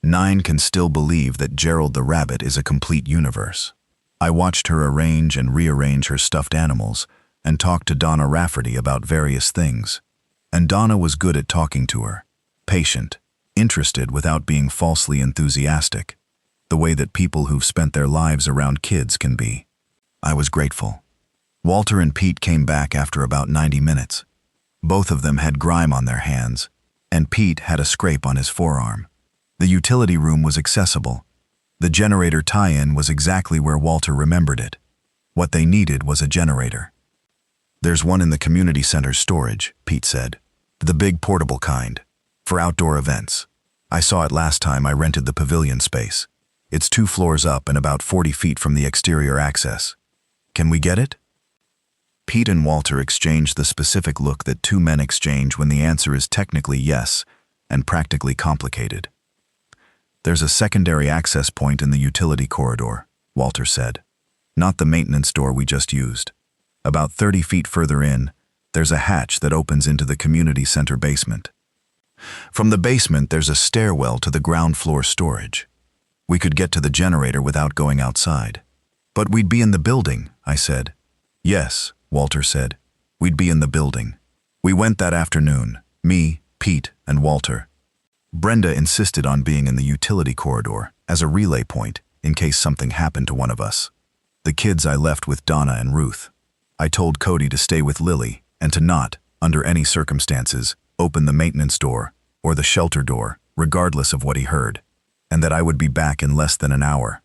9 can still believe that Gerald the rabbit is a complete universe. I watched her arrange and rearrange her stuffed animals and talk to Donna Rafferty about various things. And Donna was good at talking to her, patient, interested without being falsely enthusiastic, the way that people who've spent their lives around kids can be. I was grateful. Walter and Pete came back after about 90 minutes. Both of them had grime on their hands, and Pete had a scrape on his forearm. The utility room was accessible. The generator tie-in was exactly where Walter remembered it. What they needed was a generator. There's one in the community center storage, Pete said. The big portable kind, for outdoor events. I saw it last time I rented the pavilion space. It's 2 floors up and about 40 feet from the exterior access. Can we get it? Pete and Walter exchanged the specific look that 2 men exchange when the answer is technically yes and practically complicated. There's a secondary access point in the utility corridor, Walter said. Not the maintenance door we just used. About 30 feet further in, there's a hatch that opens into the community center basement. From the basement, there's a stairwell to the ground floor storage. We could get to the generator without going outside. But we'd be in the building, I said. Yes, Walter said. We'd be in the building. We went that afternoon, me, Pete, and Walter. Brenda insisted on being in the utility corridor as a relay point in case something happened to one of us. The kids I left with Donna and Ruth. I told Cody to stay with Lily and to not, under any circumstances, open the maintenance door or the shelter door, regardless of what he heard, and that I would be back in less than an hour.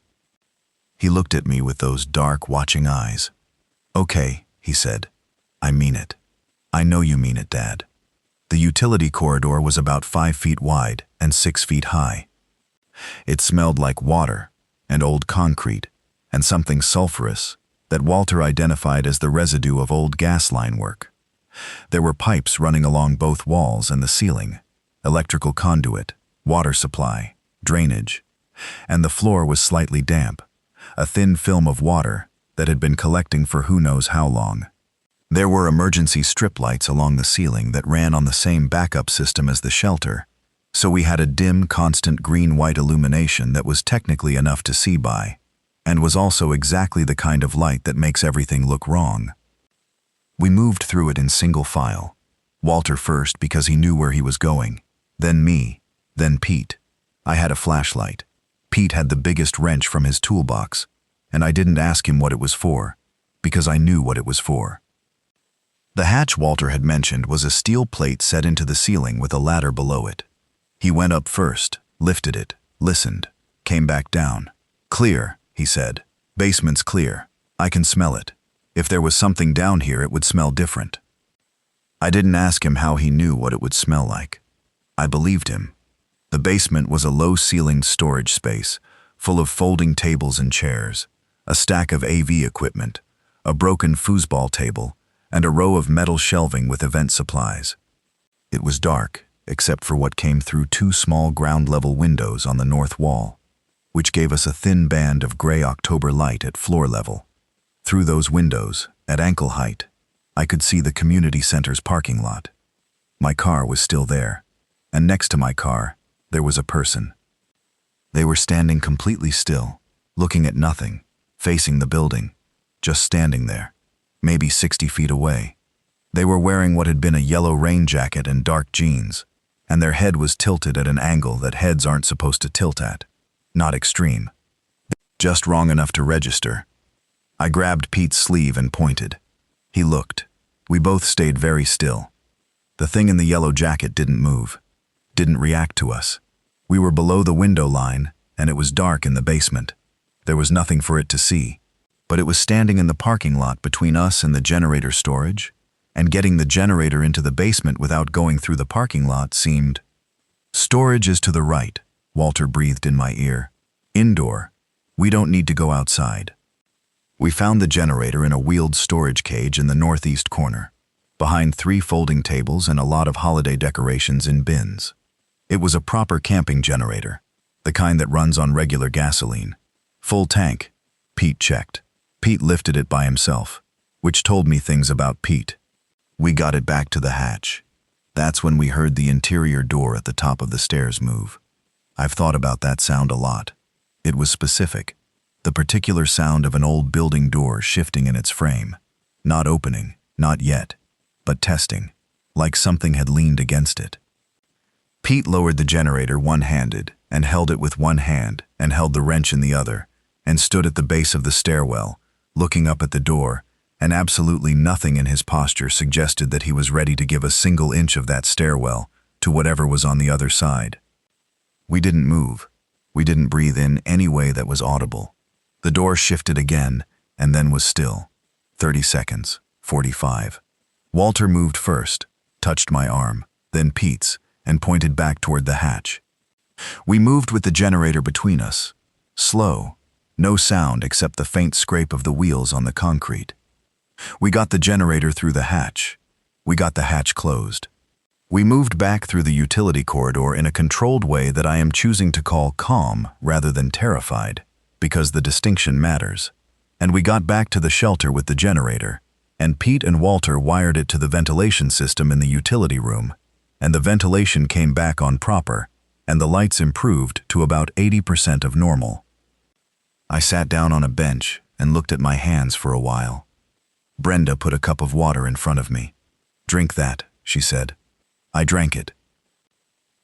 He looked at me with those dark, watching eyes. Okay, he said. I mean it. I know you mean it, Dad. The utility corridor was about 5 feet wide and 6 feet high. It smelled like water and old concrete and something sulfurous that Walter identified as the residue of old gas line work. There were pipes running along both walls and the ceiling, electrical conduit, water supply, drainage, and the floor was slightly damp, a thin film of water that had been collecting for who knows how long. There were emergency strip lights along the ceiling that ran on the same backup system as the shelter, so we had a dim, constant green-white illumination that was technically enough to see by, and was also exactly the kind of light that makes everything look wrong. We moved through it in single file. Walter first because he knew where he was going, then me, then Pete. I had a flashlight. Pete had the biggest wrench from his toolbox, and I didn't ask him what it was for, because I knew what it was for. The hatch Walter had mentioned was a steel plate set into the ceiling with a ladder below it. He went up first, lifted it, listened, came back down. "Clear," he said. "Basement's clear. I can smell it. If there was something down here, it would smell different." I didn't ask him how he knew what it would smell like. I believed him. The basement was a low-ceilinged storage space, full of folding tables and chairs, a stack of AV equipment, a broken foosball table, and a row of metal shelving with event supplies. It was dark, except for what came through two small ground-level windows on the north wall, which gave us a thin band of gray October light at floor level. Through those windows, at ankle height, I could see the community center's parking lot. My car was still there, and next to my car, there was a person. They were standing completely still, looking at nothing, facing the building, just standing there, maybe 60 feet away. They were wearing what had been a yellow rain jacket and dark jeans, and their head was tilted at an angle that heads aren't supposed to tilt at. Not extreme. Just wrong enough to register. I grabbed Pete's sleeve and pointed. He looked. We both stayed very still. The thing in the yellow jacket didn't move, didn't react to us. We were below the window line, and it was dark in the basement. There was nothing for it to see, but it was standing in the parking lot between us and the generator storage, and getting the generator into the basement without going through the parking lot seemed... "Storage is to the right," Walter breathed in my ear. "Indoor. We don't need to go outside." We found the generator in a wheeled storage cage in the northeast corner, behind 3 folding tables and a lot of holiday decorations in bins. It was a proper camping generator, the kind that runs on regular gasoline. Full tank, Pete checked. Pete lifted it by himself, which told me things about Pete. We got it back to the hatch. That's when we heard the interior door at the top of the stairs move. I've thought about that sound a lot. It was specific. The particular sound of an old building door shifting in its frame. Not opening, not yet, but testing, like something had leaned against it. Pete lowered the generator one-handed and held it with one hand and held the wrench in the other and stood at the base of the stairwell, looking up at the door, and absolutely nothing in his posture suggested that he was ready to give a single inch of that stairwell to whatever was on the other side. We didn't move. We didn't breathe in any way that was audible. The door shifted again and then was still. 30 seconds, 45. Walter moved first, touched my arm, then Pete's, and pointed back toward the hatch. We moved with the generator between us. Slow, no sound except the faint scrape of the wheels on the concrete. We got the generator through the hatch. We got the hatch closed. We moved back through the utility corridor in a controlled way that I am choosing to call calm rather than terrified, because the distinction matters. And we got back to the shelter with the generator, and Pete and Walter wired it to the ventilation system in the utility room, and the ventilation came back on proper, and the lights improved to about 80% of normal. I sat down on a bench and looked at my hands for a while. Brenda put a cup of water in front of me. "Drink that," she said. I drank it.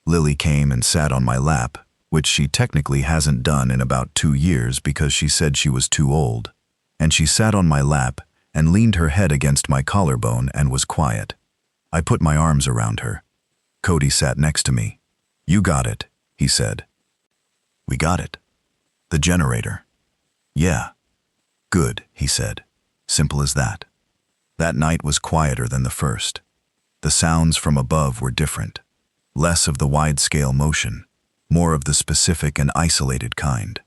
Lily came and sat on my lap, which she technically hasn't done in about 2 years because she said she was too old, and she sat on my lap and leaned her head against my collarbone and was quiet. I put my arms around her. Cody sat next to me. "You got it," he said. "We got it. The generator." "Yeah." "Good," he said. Simple as that. That night was quieter than the first. The sounds from above were different. Less of the wide-scale motion, more of the specific and isolated kind.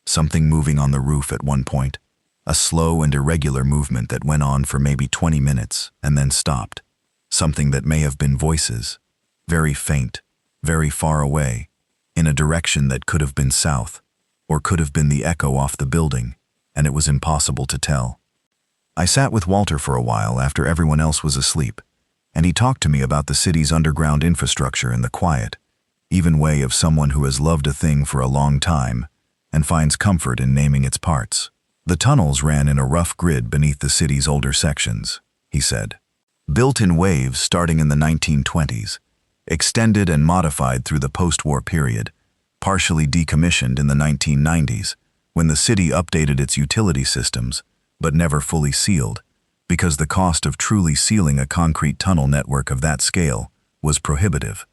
Something moving on the roof at one point, a slow and irregular movement that went on for maybe 20 minutes and then stopped. Something that may have been voices, very faint, very far away, in a direction that could have been south, or could have been the echo off the building, and it was impossible to tell. I sat with Walter for a while after everyone else was asleep, and he talked to me about the city's underground infrastructure and the quiet, even way of someone who has loved a thing for a long time and finds comfort in naming its parts. The tunnels ran in a rough grid beneath the city's older sections, he said. Built in waves starting in the 1920s, extended and modified through the post-war period, partially decommissioned in the 1990s, when the city updated its utility systems, but never fully sealed, because the cost of truly sealing a concrete tunnel network of that scale was prohibitive.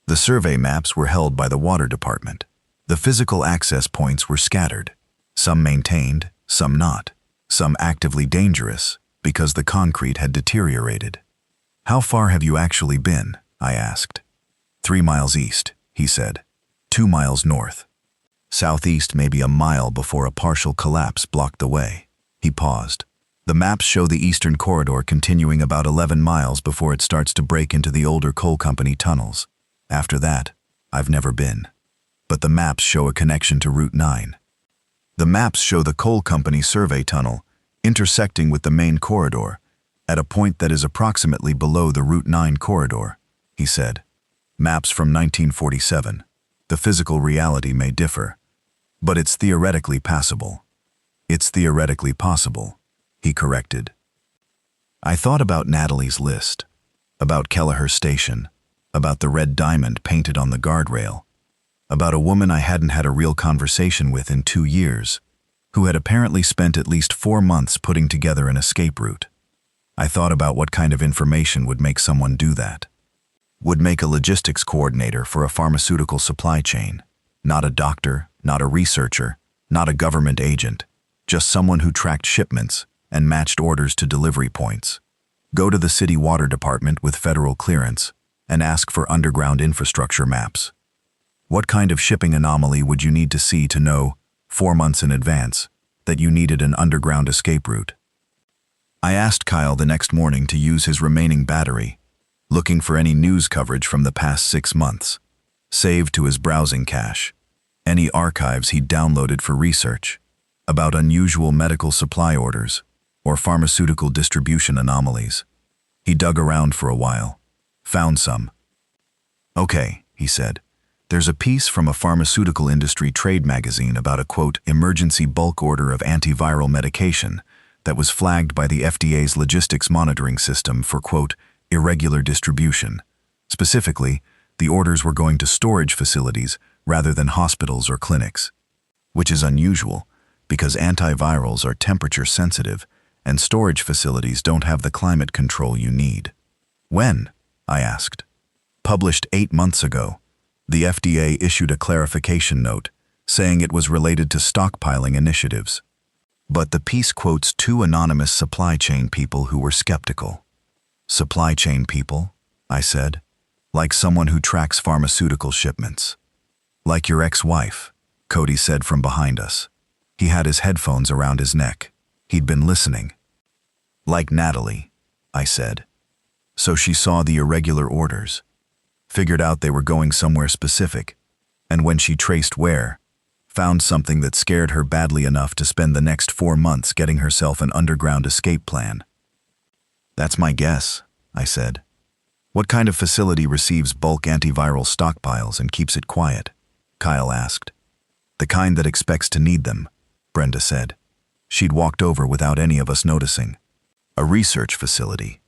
The survey maps were held by the water department. The physical access points were scattered, some maintained, some not, some actively dangerous because the concrete had deteriorated. "How far have you actually been?" I asked. 3 miles east, he said. 2 miles north. Southeast maybe a mile before a partial collapse blocked the way. He paused. The maps show the eastern corridor continuing about 11 miles before it starts to break into the older coal company tunnels. After that, I've never been. But the maps show a connection to Route 9. The maps show the coal company survey tunnel intersecting with the main corridor at a point that is approximately below the Route 9 corridor, he said. Maps from 1947. The physical reality may differ, but it's theoretically passable. It's theoretically possible, he corrected. I thought about Natalie's list, about Kelleher Station, about the red diamond painted on the guardrail, about a woman I hadn't had a real conversation with in 2 years, who had apparently spent at least 4 months putting together an escape route. I thought about what kind of information would make someone do that. Would make a logistics coordinator for a pharmaceutical supply chain. Not a doctor, not a researcher, not a government agent, just someone who tracked shipments and matched orders to delivery points. Go to the city water department with federal clearance and ask for underground infrastructure maps. What kind of shipping anomaly would you need to see to know, 4 months in advance, that you needed an underground escape route? I asked Kyle the next morning to use his remaining battery, looking for any news coverage from the past 6 months, saved to his browsing cache, any archives he'd downloaded for research, about unusual medical supply orders or pharmaceutical distribution anomalies. He dug around for a while, found some. "Okay," he said. "There's a piece from a pharmaceutical industry trade magazine about a, quote, emergency bulk order of antiviral medication that was flagged by the FDA's logistics monitoring system for, quote, irregular distribution. Specifically, the orders were going to storage facilities rather than hospitals or clinics, which is unusual because antivirals are temperature sensitive and storage facilities don't have the climate control you need." "When?" I asked. "Published 8 months ago. The FDA issued a clarification note saying it was related to stockpiling initiatives. But the piece quotes 2 anonymous supply chain people who were skeptical." "Supply chain people?" I said. "Like someone who tracks pharmaceutical shipments." "Like your ex-wife," Cody said from behind us. He had his headphones around his neck. He'd been listening. "Like Natalie," I said. "So she saw the irregular orders, figured out they were going somewhere specific, and when she traced where, found something that scared her badly enough to spend the next 4 months getting herself an underground escape plan." "That's my guess," I said. "What kind of facility receives bulk antiviral stockpiles and keeps it quiet?" Kyle asked. "The kind that expects to need them," Brenda said. She'd walked over without any of us noticing. "A research facility,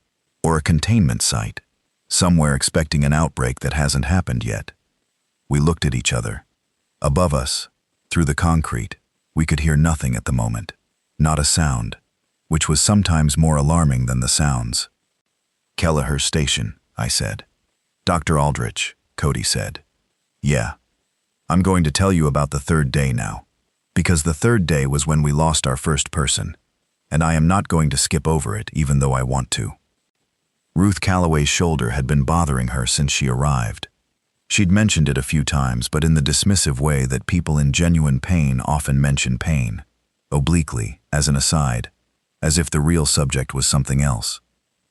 or a containment site, somewhere expecting an outbreak that hasn't happened yet." We looked at each other. Above us, through the concrete, we could hear nothing at the moment. Not a sound, which was sometimes more alarming than the sounds. "Kelleher Station," I said. "Dr. Aldrich," Cody said. "Yeah. I'm going to tell you about the 3rd day now, because the 3rd day was when we lost our first person, and I am not going to skip over it even though I want to." Ruth Calloway's shoulder had been bothering her since she arrived. She'd mentioned it a few times, but in the dismissive way that people in genuine pain often mention pain, obliquely, as an aside, as if the real subject was something else.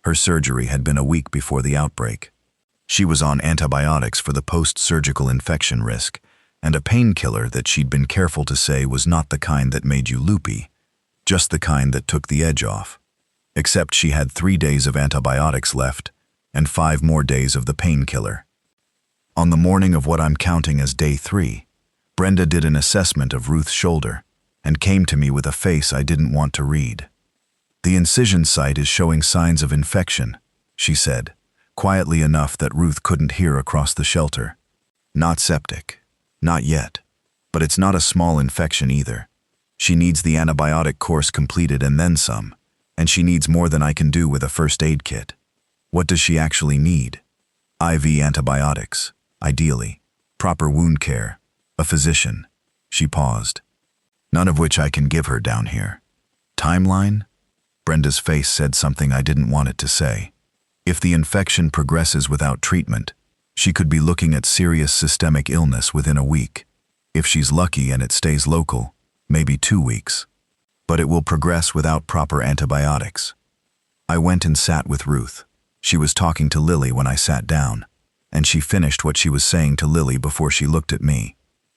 Her surgery had been a week before the outbreak. She was on antibiotics for the post-surgical infection risk, and a painkiller that she'd been careful to say was not the kind that made you loopy, just the kind that took the edge off. Except she had 3 days of antibiotics left, and 5 more days of the painkiller. On the morning of what I'm counting as day 3, Brenda did an assessment of Ruth's shoulder and came to me with a face I didn't want to read. "The incision site is showing signs of infection," she said, quietly enough that Ruth couldn't hear across the shelter. "Not septic. Not yet. But it's not a small infection either. She needs the antibiotic course completed and then some, and she needs more than I can do with a first aid kit." "What does she actually need?" "IV antibiotics. ideally. Proper wound care, a physician. She paused. None of which I can give her down here. Timeline? Brenda's face said something I didn't want it to say. If the infection progresses without treatment, she could be looking at serious systemic illness within a week. If she's lucky and it stays local, maybe 2 weeks. But it will progress without proper antibiotics. I went and sat with Ruth. She was talking to Lily when I sat down, and she finished what she was saying to Lily before she looked at me.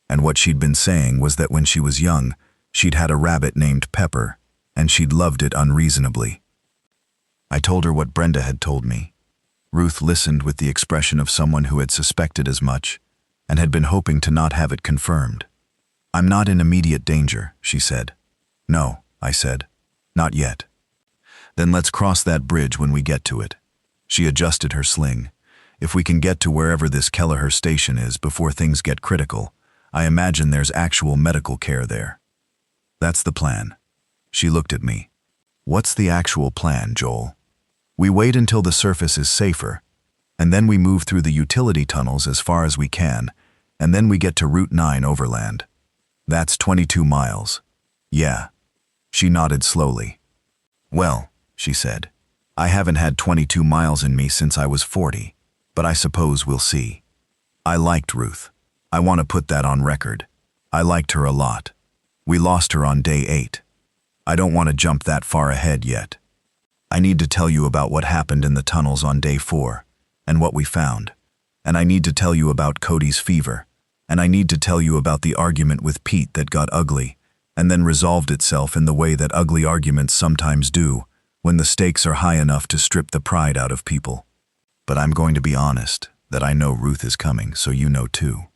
And what she'd been saying was that when she was young, she'd had a rabbit named Pepper, and she'd loved it unreasonably. I told her what Brenda had told me. Ruth listened with the expression of someone who had suspected as much, and had been hoping to not have it confirmed. I'm not in immediate danger, she said. No, I said. Not yet. Then let's cross that bridge when we get to it. She adjusted her sling. If we can get to wherever this Kelleher station is before things get critical, I imagine there's actual medical care there. That's the plan. She looked at me. What's the actual plan, Joel? We wait until the surface is safer, and then we move through the utility tunnels as far as we can, and then we get to Route 9 overland. That's 22 miles. Yeah. She nodded slowly. Well, she said, I haven't had 22 miles in me since I was 40, but I suppose we'll see. I liked Ruth. I want to put that on record. I liked her a lot. We lost her on day 8. I don't want to jump that far ahead yet. I need to tell you about what happened in the tunnels on day 4, and what we found. And I need to tell you about Cody's fever. And I need to tell you about the argument with Pete that got ugly, and then resolved itself in the way that ugly arguments sometimes do, when the stakes are high enough to strip the pride out of people. But I'm going to be honest, that I know Ruth is coming, so you know too.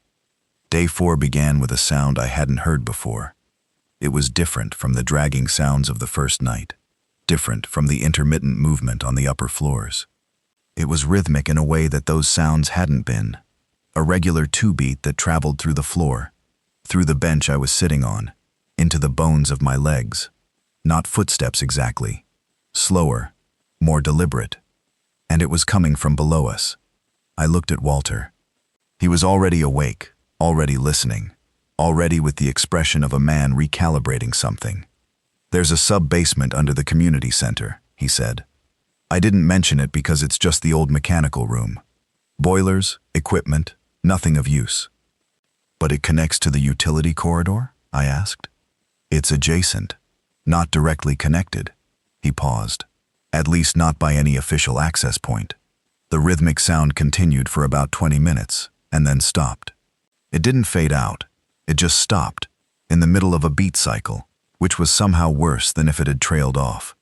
Day 4 began with a sound I hadn't heard before. It was different from the dragging sounds of the first night, different from the intermittent movement on the upper floors. It was rhythmic in a way that those sounds hadn't been, a regular 2-beat that traveled through the floor, through the bench I was sitting on, into the bones of my legs. Not footsteps exactly, slower, more deliberate. And it was coming from below us. I looked at Walter. He was already awake, already listening, already with the expression of a man recalibrating something. There's a sub-basement under the community center, he said. I didn't mention it because it's just the old mechanical room. Boilers, equipment, nothing of use. But it connects to the utility corridor? I asked. It's adjacent, not directly connected. He paused. At least not by any official access point. The rhythmic sound continued for about 20 minutes, and then stopped. It didn't fade out. It just stopped, in the middle of a beat cycle, which was somehow worse than if it had trailed off.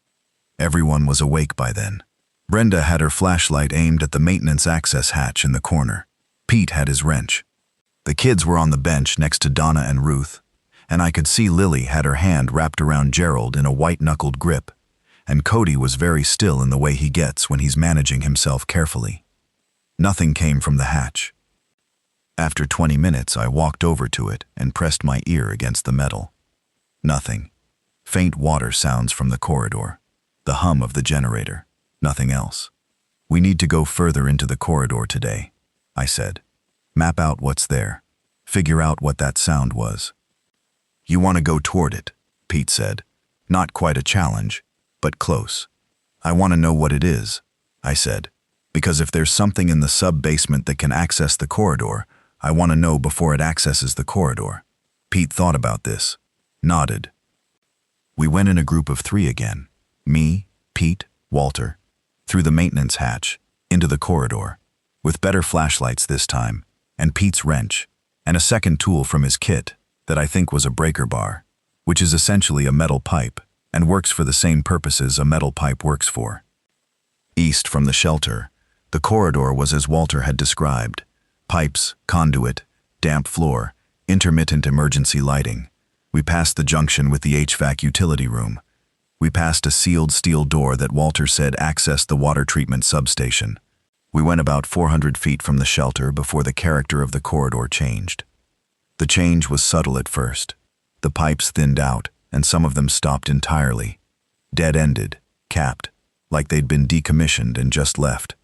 Everyone was awake by then. Brenda had her flashlight aimed at the maintenance access hatch in the corner. Pete had his wrench. The kids were on the bench next to Donna and Ruth, and I could see Lily had her hand wrapped around Gerald in a white-knuckled grip, and Cody was very still in the way he gets when he's managing himself carefully. Nothing came from the hatch. After 20 minutes, I walked over to it and pressed my ear against the metal. Nothing. Faint water sounds from the corridor. The hum of the generator. Nothing else. We need to go further into the corridor today, I said. Map out what's there. Figure out what that sound was. You want to go toward it, Pete said. Not quite a challenge, but close. I want to know what it is, I said, because if there's something in the sub-basement that can access the corridor, I want to know before it accesses the corridor. Pete thought about this, nodded. We went in a group of 3 again. Me, Pete, Walter, through the maintenance hatch, into the corridor, with better flashlights this time, and Pete's wrench, and a second tool from his kit that I think was a breaker bar, which is essentially a metal pipe and works for the same purposes a metal pipe works for. East from the shelter, the corridor was as Walter had described. Pipes, conduit, damp floor, intermittent emergency lighting. We passed the junction with the HVAC utility room. We passed a sealed steel door that Walter said accessed the water treatment substation. We went about 400 feet from the shelter before the character of the corridor changed. The change was subtle at first. The pipes thinned out, and some of them stopped entirely. Dead-ended, capped, like they'd been decommissioned and just left.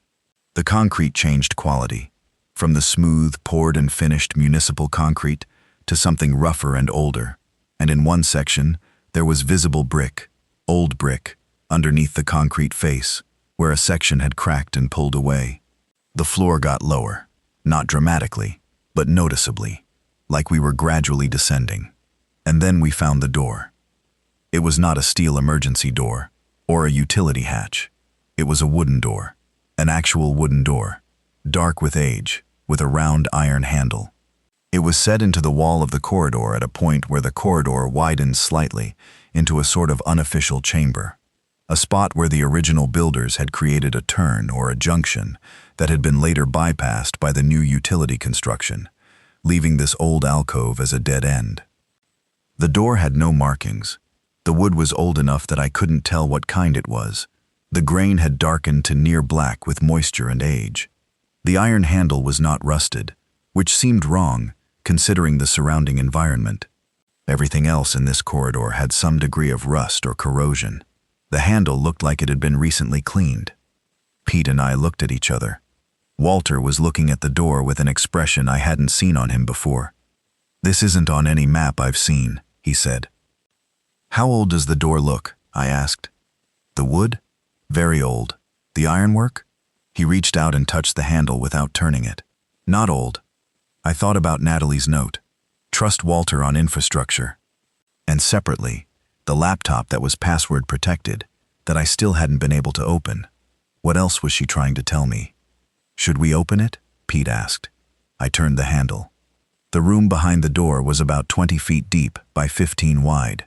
The concrete changed quality. from the smooth, poured and finished municipal concrete to something rougher and older. And in one section, there was visible brick, old brick, underneath the concrete face, where a section had cracked and pulled away. The floor got lower, not dramatically, but noticeably, like we were gradually descending. And then we found the door. It was not a steel emergency door or a utility hatch. It was a wooden door, an actual wooden door, dark with age, with a round iron handle. It was set into the wall of the corridor at a point where the corridor widened slightly into a sort of unofficial chamber, a spot where the original builders had created a turn or a junction that had been later bypassed by the new utility construction, leaving this old alcove as a dead end. The door had no markings. The wood was old enough that I couldn't tell what kind it was. The grain had darkened to near black with moisture and age. The iron handle was not rusted, which seemed wrong, considering the surrounding environment. Everything else in this corridor had some degree of rust or corrosion. The handle looked like it had been recently cleaned. Pete and I looked at each other. Walter was looking at the door with an expression I hadn't seen on him before. "This isn't on any map I've seen," he said. "How old does the door look?" I asked. "The wood? Very old. The ironwork?" He reached out and touched the handle without turning it. "Not old." I thought about Natalie's note. Trust Walter on infrastructure. And separately, the laptop that was password protected, that I still hadn't been able to open. What else was she trying to tell me? "Should we open it?" Pete asked. I turned the handle. The room behind the door was about 20 feet deep by 15 wide.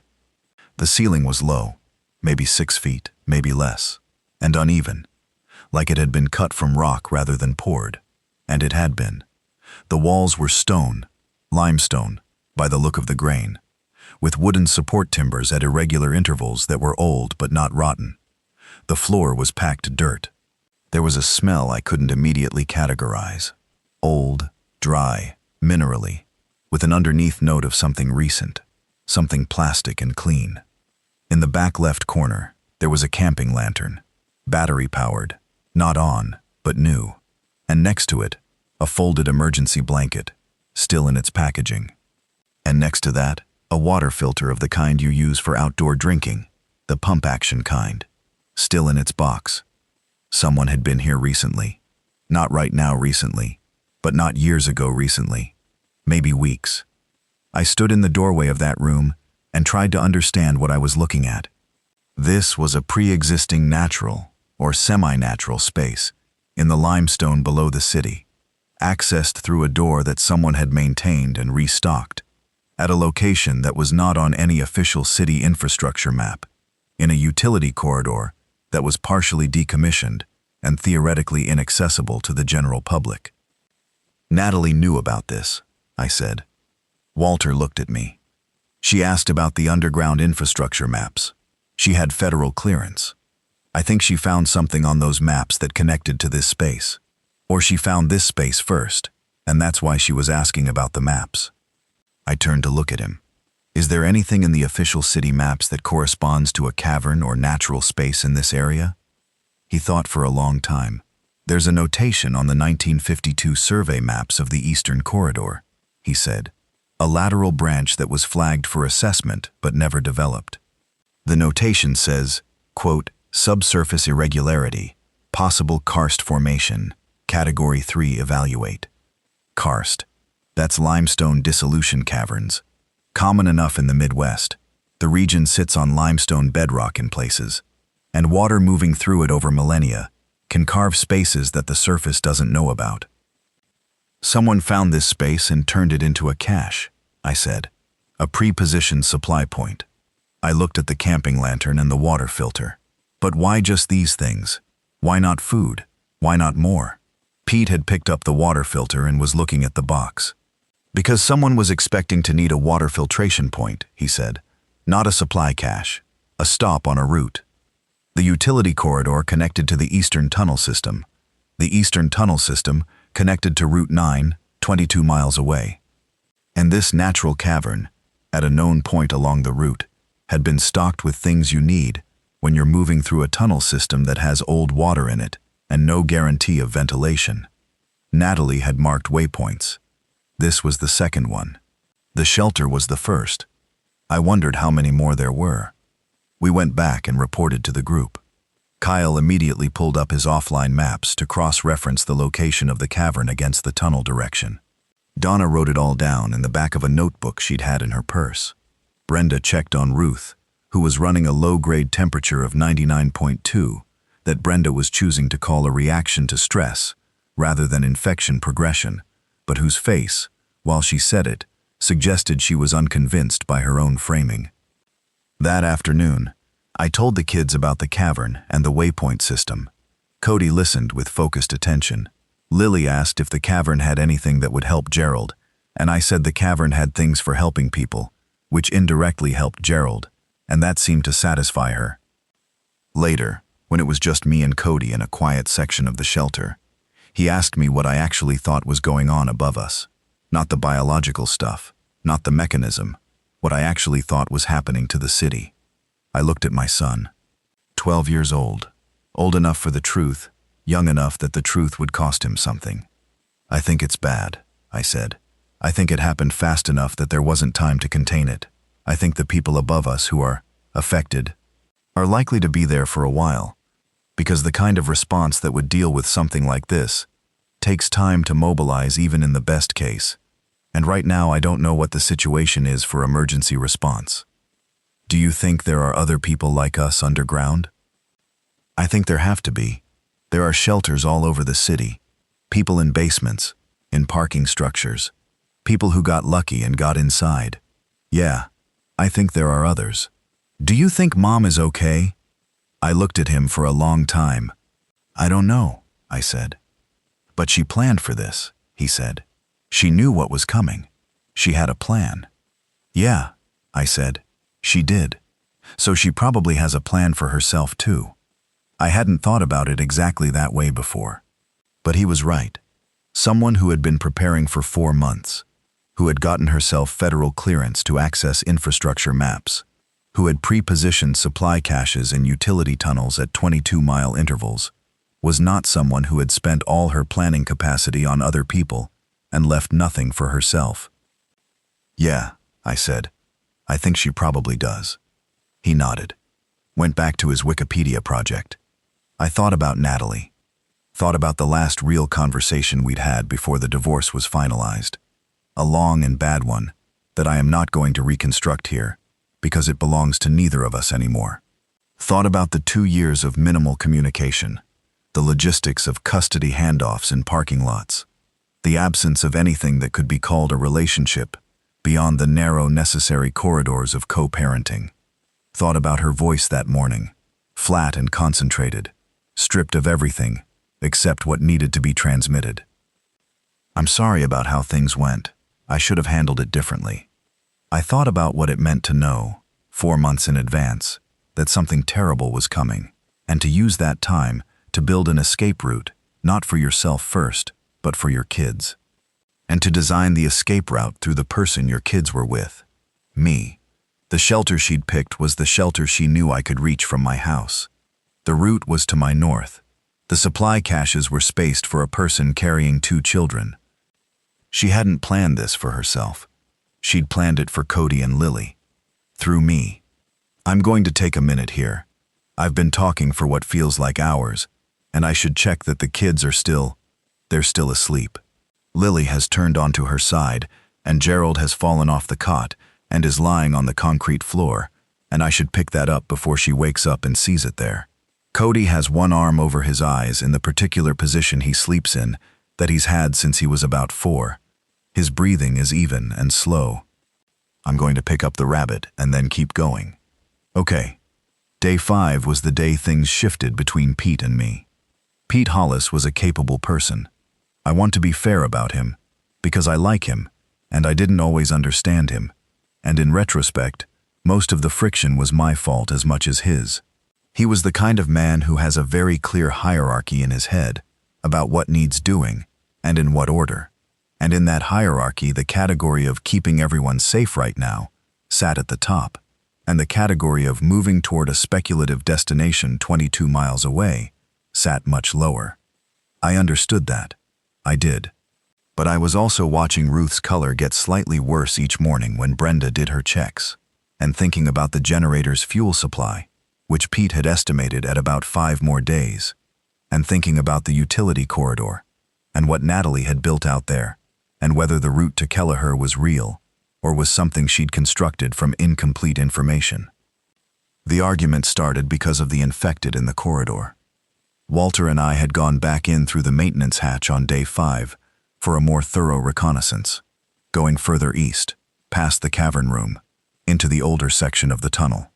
The ceiling was low, maybe 6 feet, maybe less, and uneven, like it had been cut from rock rather than poured. And it had been. The walls were stone, limestone, by the look of the grain, with wooden support timbers at irregular intervals that were old but not rotten. The floor was packed dirt. There was a smell I couldn't immediately categorize. Old, dry, minerally, with an underneath note of something recent, something plastic and clean. In the back left corner, there was a camping lantern, battery-powered, not on, but new. And next to it, a folded emergency blanket, still in its packaging. And next to that, a water filter of the kind you use for outdoor drinking, the pump-action kind, still in its box. Someone had been here recently. Not right now recently, but not years ago recently. Maybe weeks. I stood in the doorway of that room and tried to understand what I was looking at. This was a pre-existing natural or semi-natural space in the limestone below the city, accessed through a door that someone had maintained and restocked, at a location that was not on any official city infrastructure map, in a utility corridor that was partially decommissioned and theoretically inaccessible to the general public. "Natalie knew about this," I said. Walter looked at me. "She asked about the underground infrastructure maps. She had federal clearance. I think she found something on those maps that connected to this space. Or she found this space first, and that's why she was asking about the maps." I turned to look at him. "Is there anything in the official city maps that corresponds to a cavern or natural space in this area?" He thought for a long time. "There's a notation on the 1952 survey maps of the Eastern Corridor," he said. "A lateral branch that was flagged for assessment but never developed. The notation says, quote, subsurface irregularity, possible karst formation, Category 3 evaluate. Karst. That's limestone dissolution caverns. Common enough in the Midwest. The region sits on limestone bedrock in places, and water moving through it over millennia can carve spaces that the surface doesn't know about. Someone found this space and turned it into a cache," I said. "A pre-positioned supply point." I looked at the camping lantern and the water filter. But why just these things? Why not food? Why not more? Pete had picked up the water filter and was looking at the box. "Because someone was expecting to need a water filtration point," he said. "Not a supply cache. A stop on a route. The utility corridor connected to the Eastern Tunnel System. The Eastern Tunnel System connected to Route 9, 22 miles away. And this natural cavern, at a known point along the route, had been stocked with things you need when you're moving through a tunnel system that has old water in it and no guarantee of ventilation. Natalie had marked waypoints. This was the second one. The shelter was the first. I wondered how many more there were. We went back and reported to the group. Kyle immediately pulled up his offline maps to cross-reference the location of the cavern against the tunnel direction. Donna wrote it all down in the back of a notebook she'd had in her purse. Brenda checked on Ruth, who was running a low-grade temperature of 99.2 that Brenda was choosing to call a reaction to stress rather than infection progression, but whose face, while she said it, suggested she was unconvinced by her own framing. That afternoon, I told the kids about the cavern and the waypoint system. Cody listened with focused attention. Lily asked if the cavern had anything that would help Gerald, and I said the cavern had things for helping people, which indirectly helped Gerald, and that seemed to satisfy her. Later, when it was just me and Cody in a quiet section of the shelter, he asked me what I actually thought was going on above us. Not the biological stuff, not the mechanism, what I actually thought was happening to the city. I looked at my son. 12 years old enough for the truth, young enough that the truth would cost him something. I think it's bad, I said. I think it happened fast enough that there wasn't time to contain it. I think the people above us who are affected are likely to be there for a while, because the kind of response that would deal with something like this takes time to mobilize even in the best case. And right now I don't know what the situation is for emergency response. Do you think there are other people like us underground? I think there have to be. There are shelters all over the city, people in basements, in parking structures, people who got lucky and got inside. Yeah, I think there are others. Do you think Mom is okay? I looked at him for a long time. I don't know, I said. But she planned for this, he said. She knew what was coming. She had a plan. Yeah, I said. She did. So she probably has a plan for herself too. I hadn't thought about it exactly that way before. But he was right. Someone who had been preparing for 4 months, who had gotten herself federal clearance to access infrastructure maps, who had pre-positioned supply caches and utility tunnels at 22-mile intervals, was not someone who had spent all her planning capacity on other people and left nothing for herself. Yeah, I said. I think she probably does. He nodded, went back to his Wikipedia project. I thought about Natalie, thought about the last real conversation we'd had before the divorce was finalized. A long and bad one that I am not going to reconstruct here because it belongs to neither of us anymore. Thought about the 2 years of minimal communication, the logistics of custody handoffs in parking lots, the absence of anything that could be called a relationship beyond the narrow necessary corridors of co-parenting. Thought about her voice that morning, flat and concentrated, stripped of everything except what needed to be transmitted. I'm sorry about how things went. I should have handled it differently. I thought about what it meant to know, 4 months in advance, that something terrible was coming, and to use that time to build an escape route, not for yourself first, but for your kids. And to design the escape route through the person your kids were with, me. The shelter she'd picked was the shelter she knew I could reach from my house. The route was to my north. The supply caches were spaced for a person carrying 2 children. She hadn't planned this for herself. She'd planned it for Cody and Lily. Through me. I'm going to take a minute here. I've been talking for what feels like hours, and I should check that the kids are they're still asleep. Lily has turned onto her side, and Gerald has fallen off the cot and is lying on the concrete floor, and I should pick that up before she wakes up and sees it there. Cody has one arm over his eyes in the particular position he sleeps in that he's had since he was about 4. His breathing is even and slow. I'm going to pick up the rabbit and then keep going. Okay. Day 5 was the day things shifted between Pete and me. Pete Hollis was a capable person. I want to be fair about him, because I like him, and I didn't always understand him. And in retrospect, most of the friction was my fault as much as his. He was the kind of man who has a very clear hierarchy in his head about what needs doing and in what order. And in that hierarchy, the category of keeping everyone safe right now sat at the top, and the category of moving toward a speculative destination 22 miles away sat much lower. I understood that. I did. But I was also watching Ruth's color get slightly worse each morning when Brenda did her checks, and thinking about the generator's fuel supply, which Pete had estimated at about 5 more days, and thinking about the utility corridor, and what Natalie had built out there, and whether the route to Kelleher was real, or was something she'd constructed from incomplete information. The argument started because of the infected in the corridor. Walter and I had gone back in through the maintenance hatch on day 5 for a more thorough reconnaissance, going further east, past the cavern room, into the older section of the tunnel.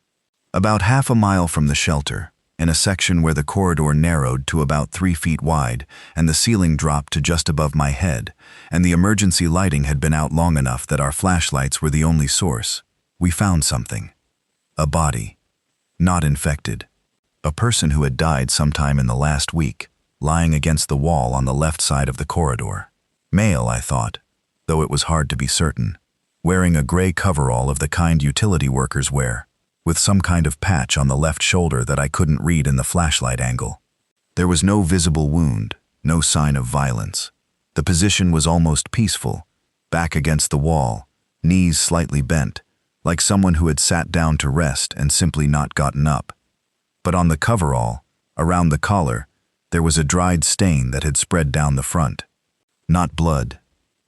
About half a mile from the shelter, in a section where the corridor narrowed to about 3 feet wide and the ceiling dropped to just above my head, and the emergency lighting had been out long enough that our flashlights were the only source, we found something. A body. Not infected. A person who had died sometime in the last week, lying against the wall on the left side of the corridor. Male, I thought, though it was hard to be certain. Wearing a gray coverall of the kind utility workers wear, with some kind of patch on the left shoulder that I couldn't read in the flashlight angle. There was no visible wound, no sign of violence. The position was almost peaceful, back against the wall, knees slightly bent, like someone who had sat down to rest and simply not gotten up. But on the coverall, around the collar, there was a dried stain that had spread down the front. Not blood.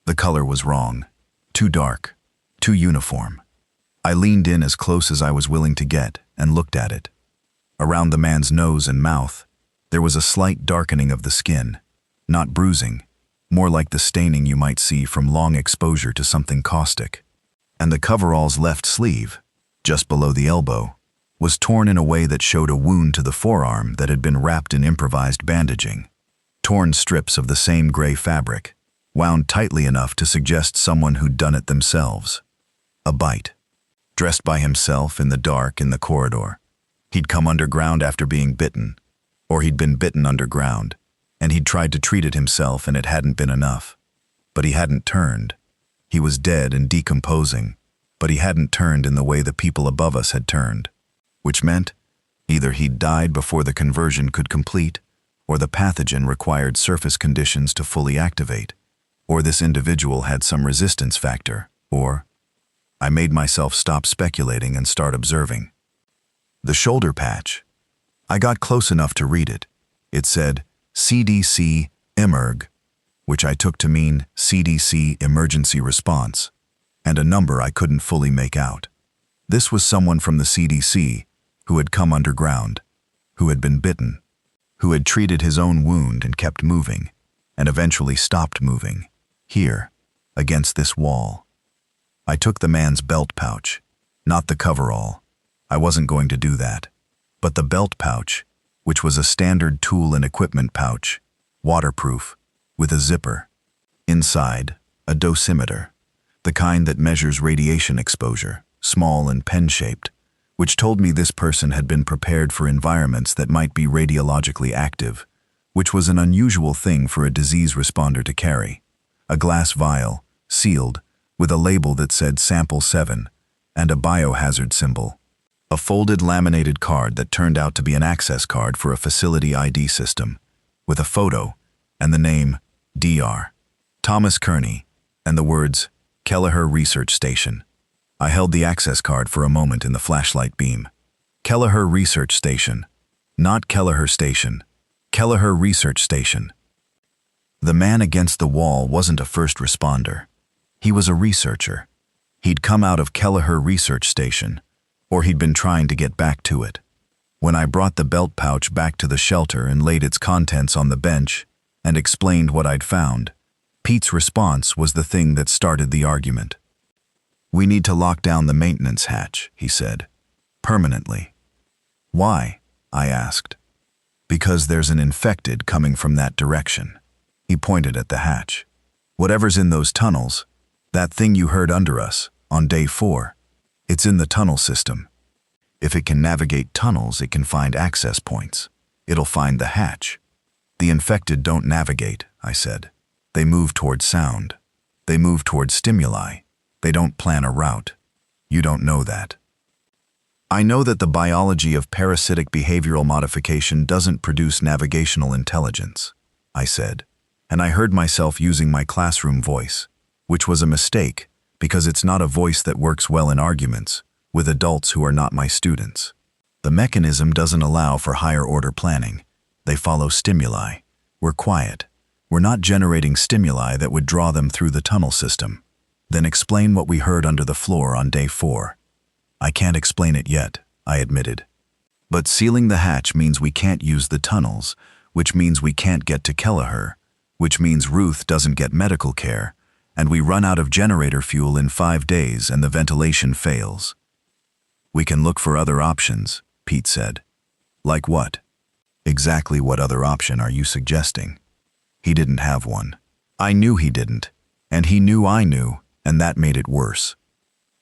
The color was wrong. Too dark. Too uniform. I leaned in as close as I was willing to get and looked at it. Around the man's nose and mouth, there was a slight darkening of the skin. Not bruising, more like the staining you might see from long exposure to something caustic. And the coverall's left sleeve, just below the elbow, was torn in a way that showed a wound to the forearm that had been wrapped in improvised bandaging. Torn strips of the same gray fabric, wound tightly enough to suggest someone who'd done it themselves. A bite. Dressed by himself in the dark in the corridor. He'd come underground after being bitten, or he'd been bitten underground, and he'd tried to treat it himself and it hadn't been enough. But he hadn't turned. He was dead and decomposing, but he hadn't turned in the way the people above us had turned, which meant either he'd died before the conversion could complete, or the pathogen required surface conditions to fully activate, or this individual had some resistance factor, or... I made myself stop speculating and start observing. The shoulder patch. I got close enough to read it. It said CDC Emerg, which I took to mean CDC Emergency Response, and a number I couldn't fully make out. This was someone from the CDC who had come underground, who had been bitten, who had treated his own wound and kept moving, and eventually stopped moving, here, against this wall. I took the man's belt pouch, not the coverall. I wasn't going to do that. But the belt pouch, which was a standard tool and equipment pouch, waterproof, with a zipper. Inside, a dosimeter, the kind that measures radiation exposure, small and pen-shaped, which told me this person had been prepared for environments that might be radiologically active, which was an unusual thing for a disease responder to carry. A glass vial, sealed, with a label that said Sample 7, and a biohazard symbol. A folded laminated card that turned out to be an access card for a facility ID system, with a photo and the name Dr. Thomas Kearney, and the words Kelleher Research Station. I held the access card for a moment in the flashlight beam. Kelleher Research Station. Not Kelleher Station. Kelleher Research Station. The man against the wall wasn't a first responder. He was a researcher. He'd come out of Kelleher Research Station, or he'd been trying to get back to it. When I brought the belt pouch back to the shelter and laid its contents on the bench and explained what I'd found, Pete's response was the thing that started the argument. "We need to lock down the maintenance hatch," he said. "Permanently." "Why?" I asked. "Because there's an infected coming from that direction." He pointed at the hatch. "Whatever's in those tunnels, that thing you heard under us, on day 4, it's in the tunnel system. If it can navigate tunnels, it can find access points. It'll find the hatch." "The infected don't navigate," I said. "They move toward sound. They move toward stimuli. They don't plan a route. You don't know that." "I know that the biology of parasitic behavioral modification doesn't produce navigational intelligence," I said. and I heard myself using my classroom voice, which was a mistake because it's not a voice that works well in arguments with adults who are not my students. The mechanism doesn't allow for higher-order planning. They follow stimuli. We're quiet. We're not generating stimuli that would draw them through the tunnel system. Then explain what we heard under the floor on day 4. I can't explain it yet, I admitted. But sealing the hatch means we can't use the tunnels, which means we can't get to Kelleher, which means Ruth doesn't get medical care, and we run out of generator fuel in 5 days and the ventilation fails. We can look for other options, Pete said. Like what? Exactly what other option are you suggesting? He didn't have one. I knew he didn't, and he knew I knew, and that made it worse.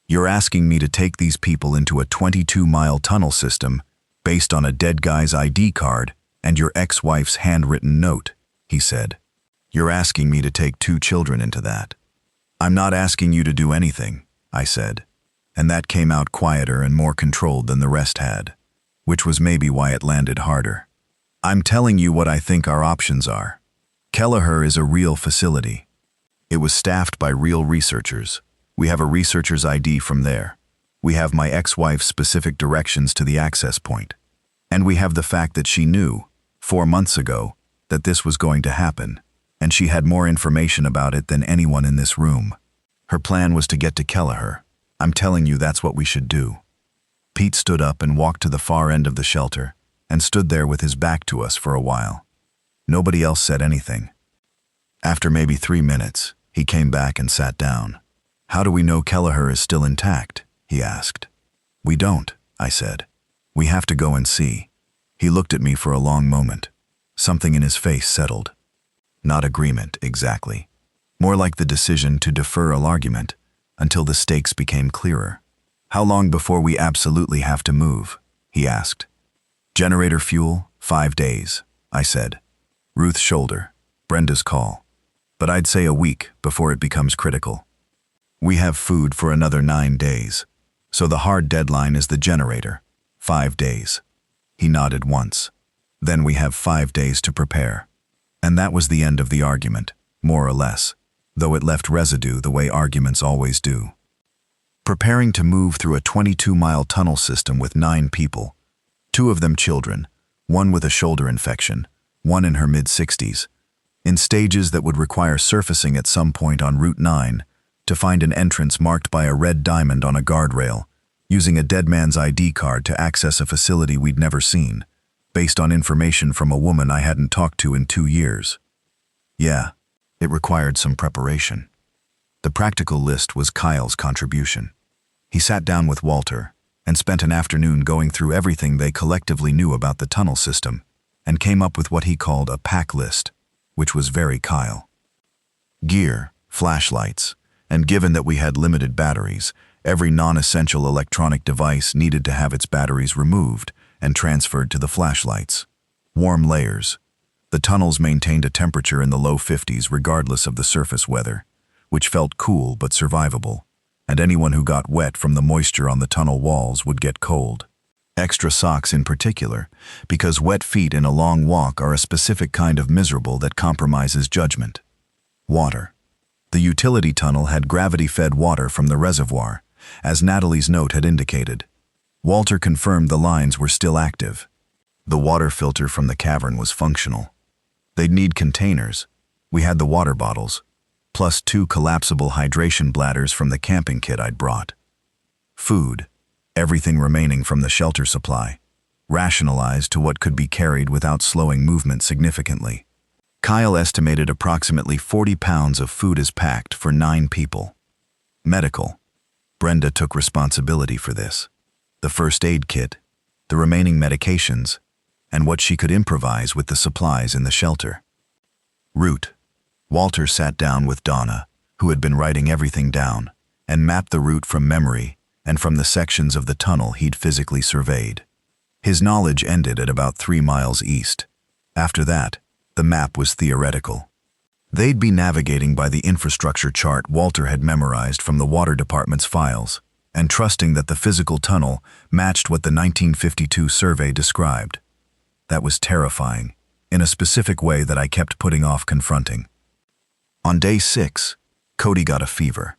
You're asking me to take these people into a 22-mile tunnel system based on a dead guy's ID card and your ex-wife's handwritten note, he said. You're asking me to take 2 children into that. I'm not asking you to do anything, I said, and that came out quieter and more controlled than the rest had, which was maybe why it landed harder. I'm telling you what I think our options are. Kelleher is a real facility. It was staffed by real researchers. We have a researcher's ID from there. We have my ex-wife's specific directions to the access point. And we have the fact that she knew, 4 months ago, that this was going to happen, and she had more information about it than anyone in this room. Her plan was to get to Kelleher. I'm telling you that's what we should do. Pete stood up and walked to the far end of the shelter and stood there with his back to us for a while. Nobody else said anything. After maybe 3 minutes, he came back and sat down. How do we know Kelleher is still intact? He asked. We don't, I said. We have to go and see. He looked at me for a long moment. Something in his face settled. Not agreement, exactly. More like the decision to defer an argument until the stakes became clearer. How long before we absolutely have to move? He asked. Generator fuel, 5 days, I said. Ruth's shoulder, Brenda's call. But I'd say a week before it becomes critical. We have food for another 9 days, so the hard deadline is the generator, 5 days. He nodded once. Then we have 5 days to prepare. And that was the end of the argument, more or less, though it left residue the way arguments always do. Preparing to move through a 22-mile tunnel system with 9 people, 2 of them children, 1 with a shoulder infection, 1 in her mid-60s, in stages that would require surfacing at some point on Route 9 to find an entrance marked by a red diamond on a guardrail, using a dead man's ID card to access a facility we'd never seen, based on information from a woman I hadn't talked to in 2 years. Yeah, it required some preparation. The practical list was Kyle's contribution. He sat down with Walter and spent an afternoon going through everything they collectively knew about the tunnel system and came up with what he called a pack list, which was very Kyle. Gear, flashlights, and given that we had limited batteries, every non-essential electronic device needed to have its batteries removed and transferred to the flashlights. Warm layers. The tunnels maintained a temperature in the low 50s regardless of the surface weather, which felt cool but survivable, and anyone who got wet from the moisture on the tunnel walls would get cold. Extra socks in particular, because wet feet in a long walk are a specific kind of miserable that compromises judgment. Water. The utility tunnel had gravity-fed water from the reservoir, as Natalie's note had indicated. Walter confirmed the lines were still active. The water filter from the cavern was functional. They'd need containers. We had the water bottles, plus 2 collapsible hydration bladders from the camping kit I'd brought. Food. Everything remaining from the shelter supply, rationalized to what could be carried without slowing movement significantly. Kyle estimated approximately 40 pounds of food is packed for 9 people. Medical. Brenda took responsibility for this. The first aid kit, the remaining medications, and what she could improvise with the supplies in the shelter. Route. Walter sat down with Donna, who had been writing everything down, and mapped the route from memory and from the sections of the tunnel he'd physically surveyed. His knowledge ended at about 3 miles east. After that, the map was theoretical. They'd be navigating by the infrastructure chart Walter had memorized from the water department's files, and trusting that the physical tunnel matched what the 1952 survey described. That was terrifying, in a specific way that I kept putting off confronting. On day 6, Cody got a fever.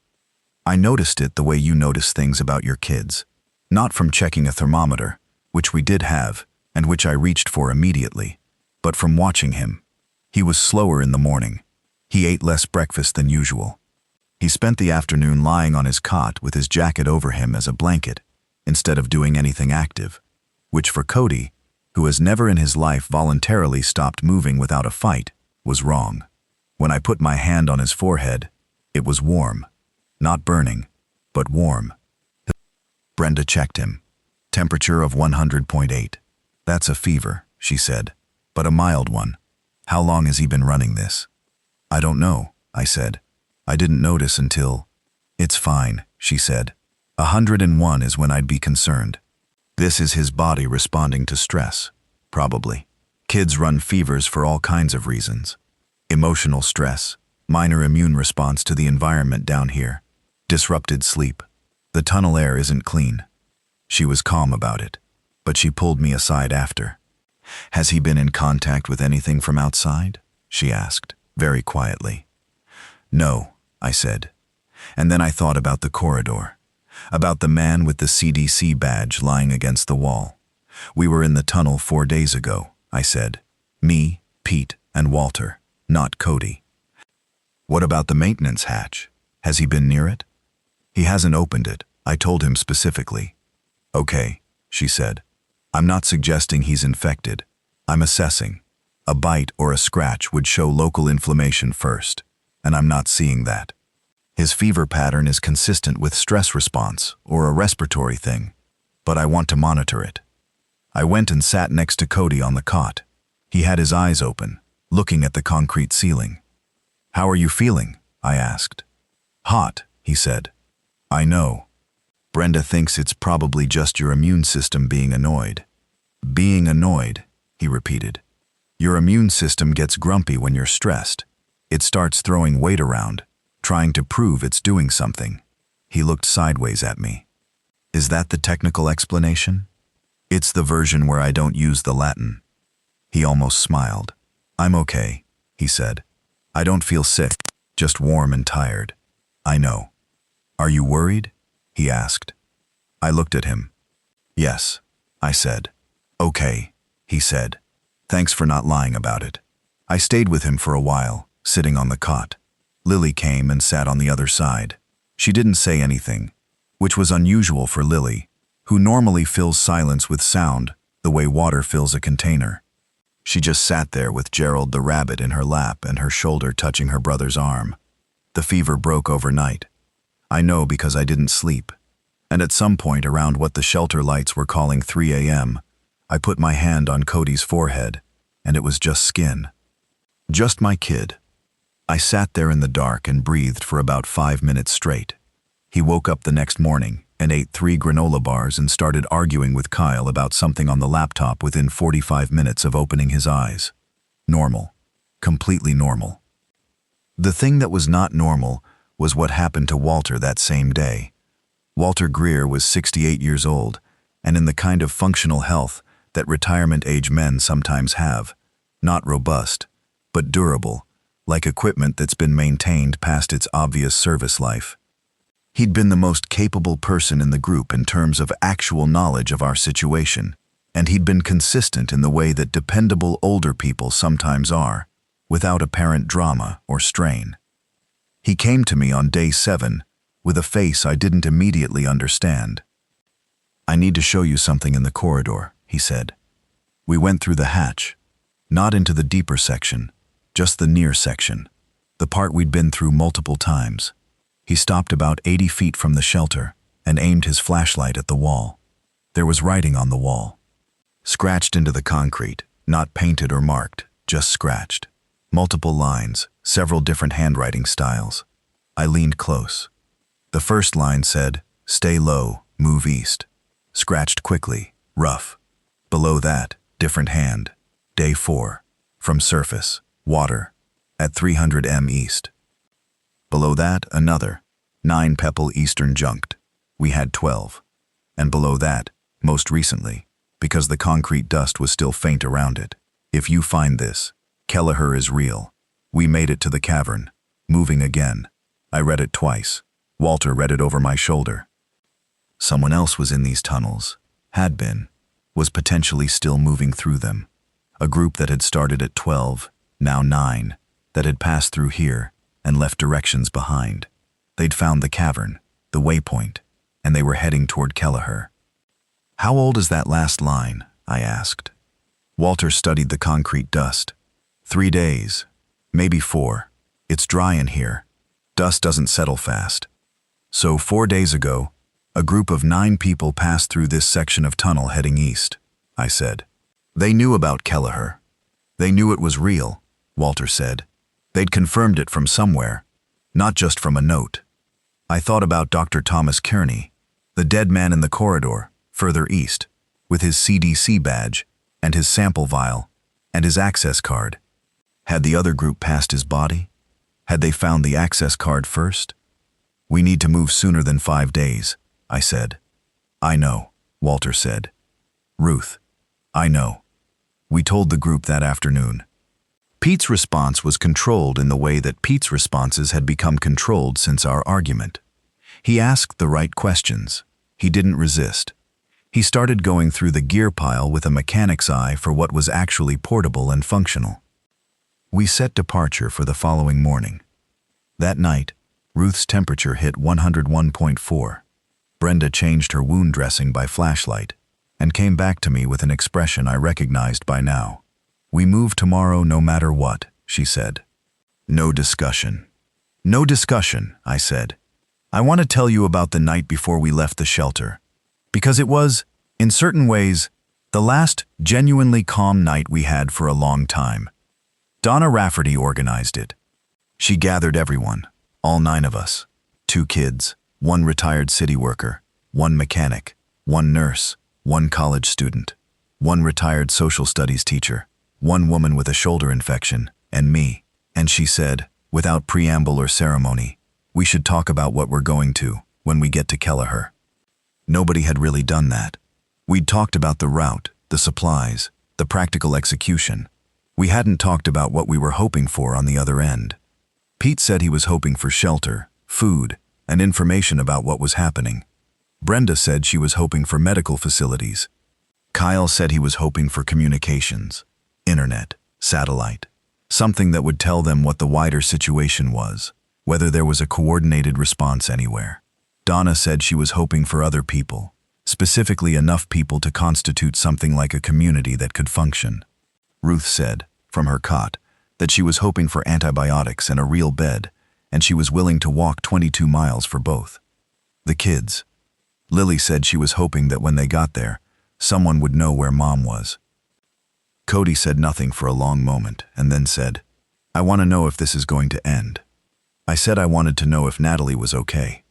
I noticed it the way you notice things about your kids. Not from checking a thermometer, which we did have, and which I reached for immediately, but from watching him. He was slower in the morning. He ate less breakfast than usual. He spent the afternoon lying on his cot with his jacket over him as a blanket, instead of doing anything active, which for Cody, who has never in his life voluntarily stopped moving without a fight, was wrong. When I put my hand on his forehead, it was warm. Not burning, but warm. Brenda checked him. Temperature of 100.8. That's a fever, she said, but a mild one. How long has he been running this? I don't know, I said. I didn't notice until... It's fine, she said. 101 is when I'd be concerned. This is his body responding to stress, probably. Kids run fevers for all kinds of reasons. Emotional stress, minor immune response to the environment down here, disrupted sleep. The tunnel air isn't clean. She was calm about it, but she pulled me aside after. Has he been in contact with anything from outside? She asked, very quietly. No, I said. And then I thought about the corridor, about the man with the CDC badge lying against the wall. We were in the tunnel 4 days ago, I said. Me, Pete, and Walter, not Cody. What about the maintenance hatch? Has he been near it? He hasn't opened it, I told him specifically. Okay, she said. I'm not suggesting he's infected. I'm assessing. A bite or a scratch would show local inflammation first, and I'm not seeing that. His fever pattern is consistent with stress response or a respiratory thing, but I want to monitor it. I went and sat next to Cody on the cot. He had his eyes open, looking at the concrete ceiling. How are you feeling? I asked. Hot, he said. I know. Brenda thinks it's probably just your immune system being annoyed. Being annoyed, he repeated. Your immune system gets grumpy when you're stressed. It starts throwing weight around, trying to prove it's doing something. He looked sideways at me. Is that the technical explanation? It's the version where I don't use the Latin. He almost smiled. I'm okay, he said. I don't feel sick, just warm and tired. I know. Are you worried? He asked. I looked at him. Yes, I said. Okay, he said. Thanks for not lying about it. I stayed with him for a while, sitting on the cot. Lily came and sat on the other side. She didn't say anything, which was unusual for Lily, who normally fills silence with sound the way water fills a container. She just sat there with Gerald the rabbit in her lap and her shoulder touching her brother's arm. The fever broke overnight. I know because I didn't sleep. And at some point around what the shelter lights were calling 3 a.m., I put my hand on Cody's forehead, and it was just skin. Just my kid. I sat there in the dark and breathed for about 5 minutes straight. He woke up the next morning and ate 3 granola bars and started arguing with Kyle about something on the laptop within 45 minutes of opening his eyes. Normal. Completely normal. The thing that was not normal was what happened to Walter that same day. Walter Greer was 68 years old and in the kind of functional health that retirement-age men sometimes have. Not robust, but durable, like equipment that's been maintained past its obvious service life. He'd been the most capable person in the group in terms of actual knowledge of our situation, and he'd been consistent in the way that dependable older people sometimes are, without apparent drama or strain. He came to me on day 7 with a face I didn't immediately understand. I need to show you something in the corridor, he said. We went through the hatch, not into the deeper section, just the near section, the part we'd been through multiple times. He stopped about 80 feet from the shelter and aimed his flashlight at the wall. There was writing on the wall. Scratched into the concrete, not painted or marked, just scratched. Multiple lines, several different handwriting styles. I leaned close. The first line said, "Stay low, move east." Scratched quickly, rough. Below that, different hand. Day 4. From surface, water, at 300 m east. Below that, another. 9 Pepple Eastern junked. We had 12. And below that, most recently, because the concrete dust was still faint around it. If you find this, Kelleher is real. We made it to the cavern. Moving again. I read it twice. Walter read it over my shoulder. Someone else was in these tunnels, had been, was potentially still moving through them. A group that had started at 12, now 9, that had passed through here and left directions behind. They'd found the cavern, the waypoint, and they were heading toward Kelleher. How old is that last line? I asked. Walter studied the concrete dust. 3 days, maybe 4. It's dry in here. Dust doesn't settle fast. So 4 days ago, a group of 9 people passed through this section of tunnel heading east, I said. They knew about Kelleher. They knew it was real, Walter said. They'd confirmed it from somewhere, not just from a note. I thought about Dr. Thomas Kearney, the dead man in the corridor, further east, with his CDC badge and his sample vial and his access card. Had the other group passed his body? Had they found the access card first? We need to move sooner than 5 days, I said. I know, Walter said. Ruth, I know. We told the group that afternoon. Pete's response was controlled in the way that Pete's responses had become controlled since our argument. He asked the right questions. He didn't resist. He started going through the gear pile with a mechanic's eye for what was actually portable and functional. We set departure for the following morning. That night, Ruth's temperature hit 101.4. Brenda changed her wound dressing by flashlight and came back to me with an expression I recognized by now. We move tomorrow no matter what, she said. No discussion. No discussion, I said. I want to tell you about the night before we left the shelter, because it was, in certain ways, the last genuinely calm night we had for a long time. Donna Rafferty organized it. She gathered everyone, all 9 of us, 2 kids, 1 retired city worker, 1 mechanic, 1 nurse, 1 college student, 1 retired social studies teacher, 1 woman with a shoulder infection, and me. And she said, without preamble or ceremony, we should talk about what we're going to when we get to Kelleher. Nobody had really done that. We'd talked about the route, the supplies, the practical execution. We hadn't talked about what we were hoping for on the other end. Pete said he was hoping for shelter, food, and information about what was happening. Brenda said she was hoping for medical facilities. Kyle said he was hoping for communications, internet, satellite, something that would tell them what the wider situation was, whether there was a coordinated response anywhere. Donna said she was hoping for other people, specifically enough people to constitute something like a community that could function. Ruth said, from her cot, that she was hoping for antibiotics and a real bed, and she was willing to walk 22 miles for both. The kids. Lily said she was hoping that when they got there, someone would know where Mom was. Cody said nothing for a long moment, and then said, I want to know if this is going to end. I said I wanted to know if Natalie was okay.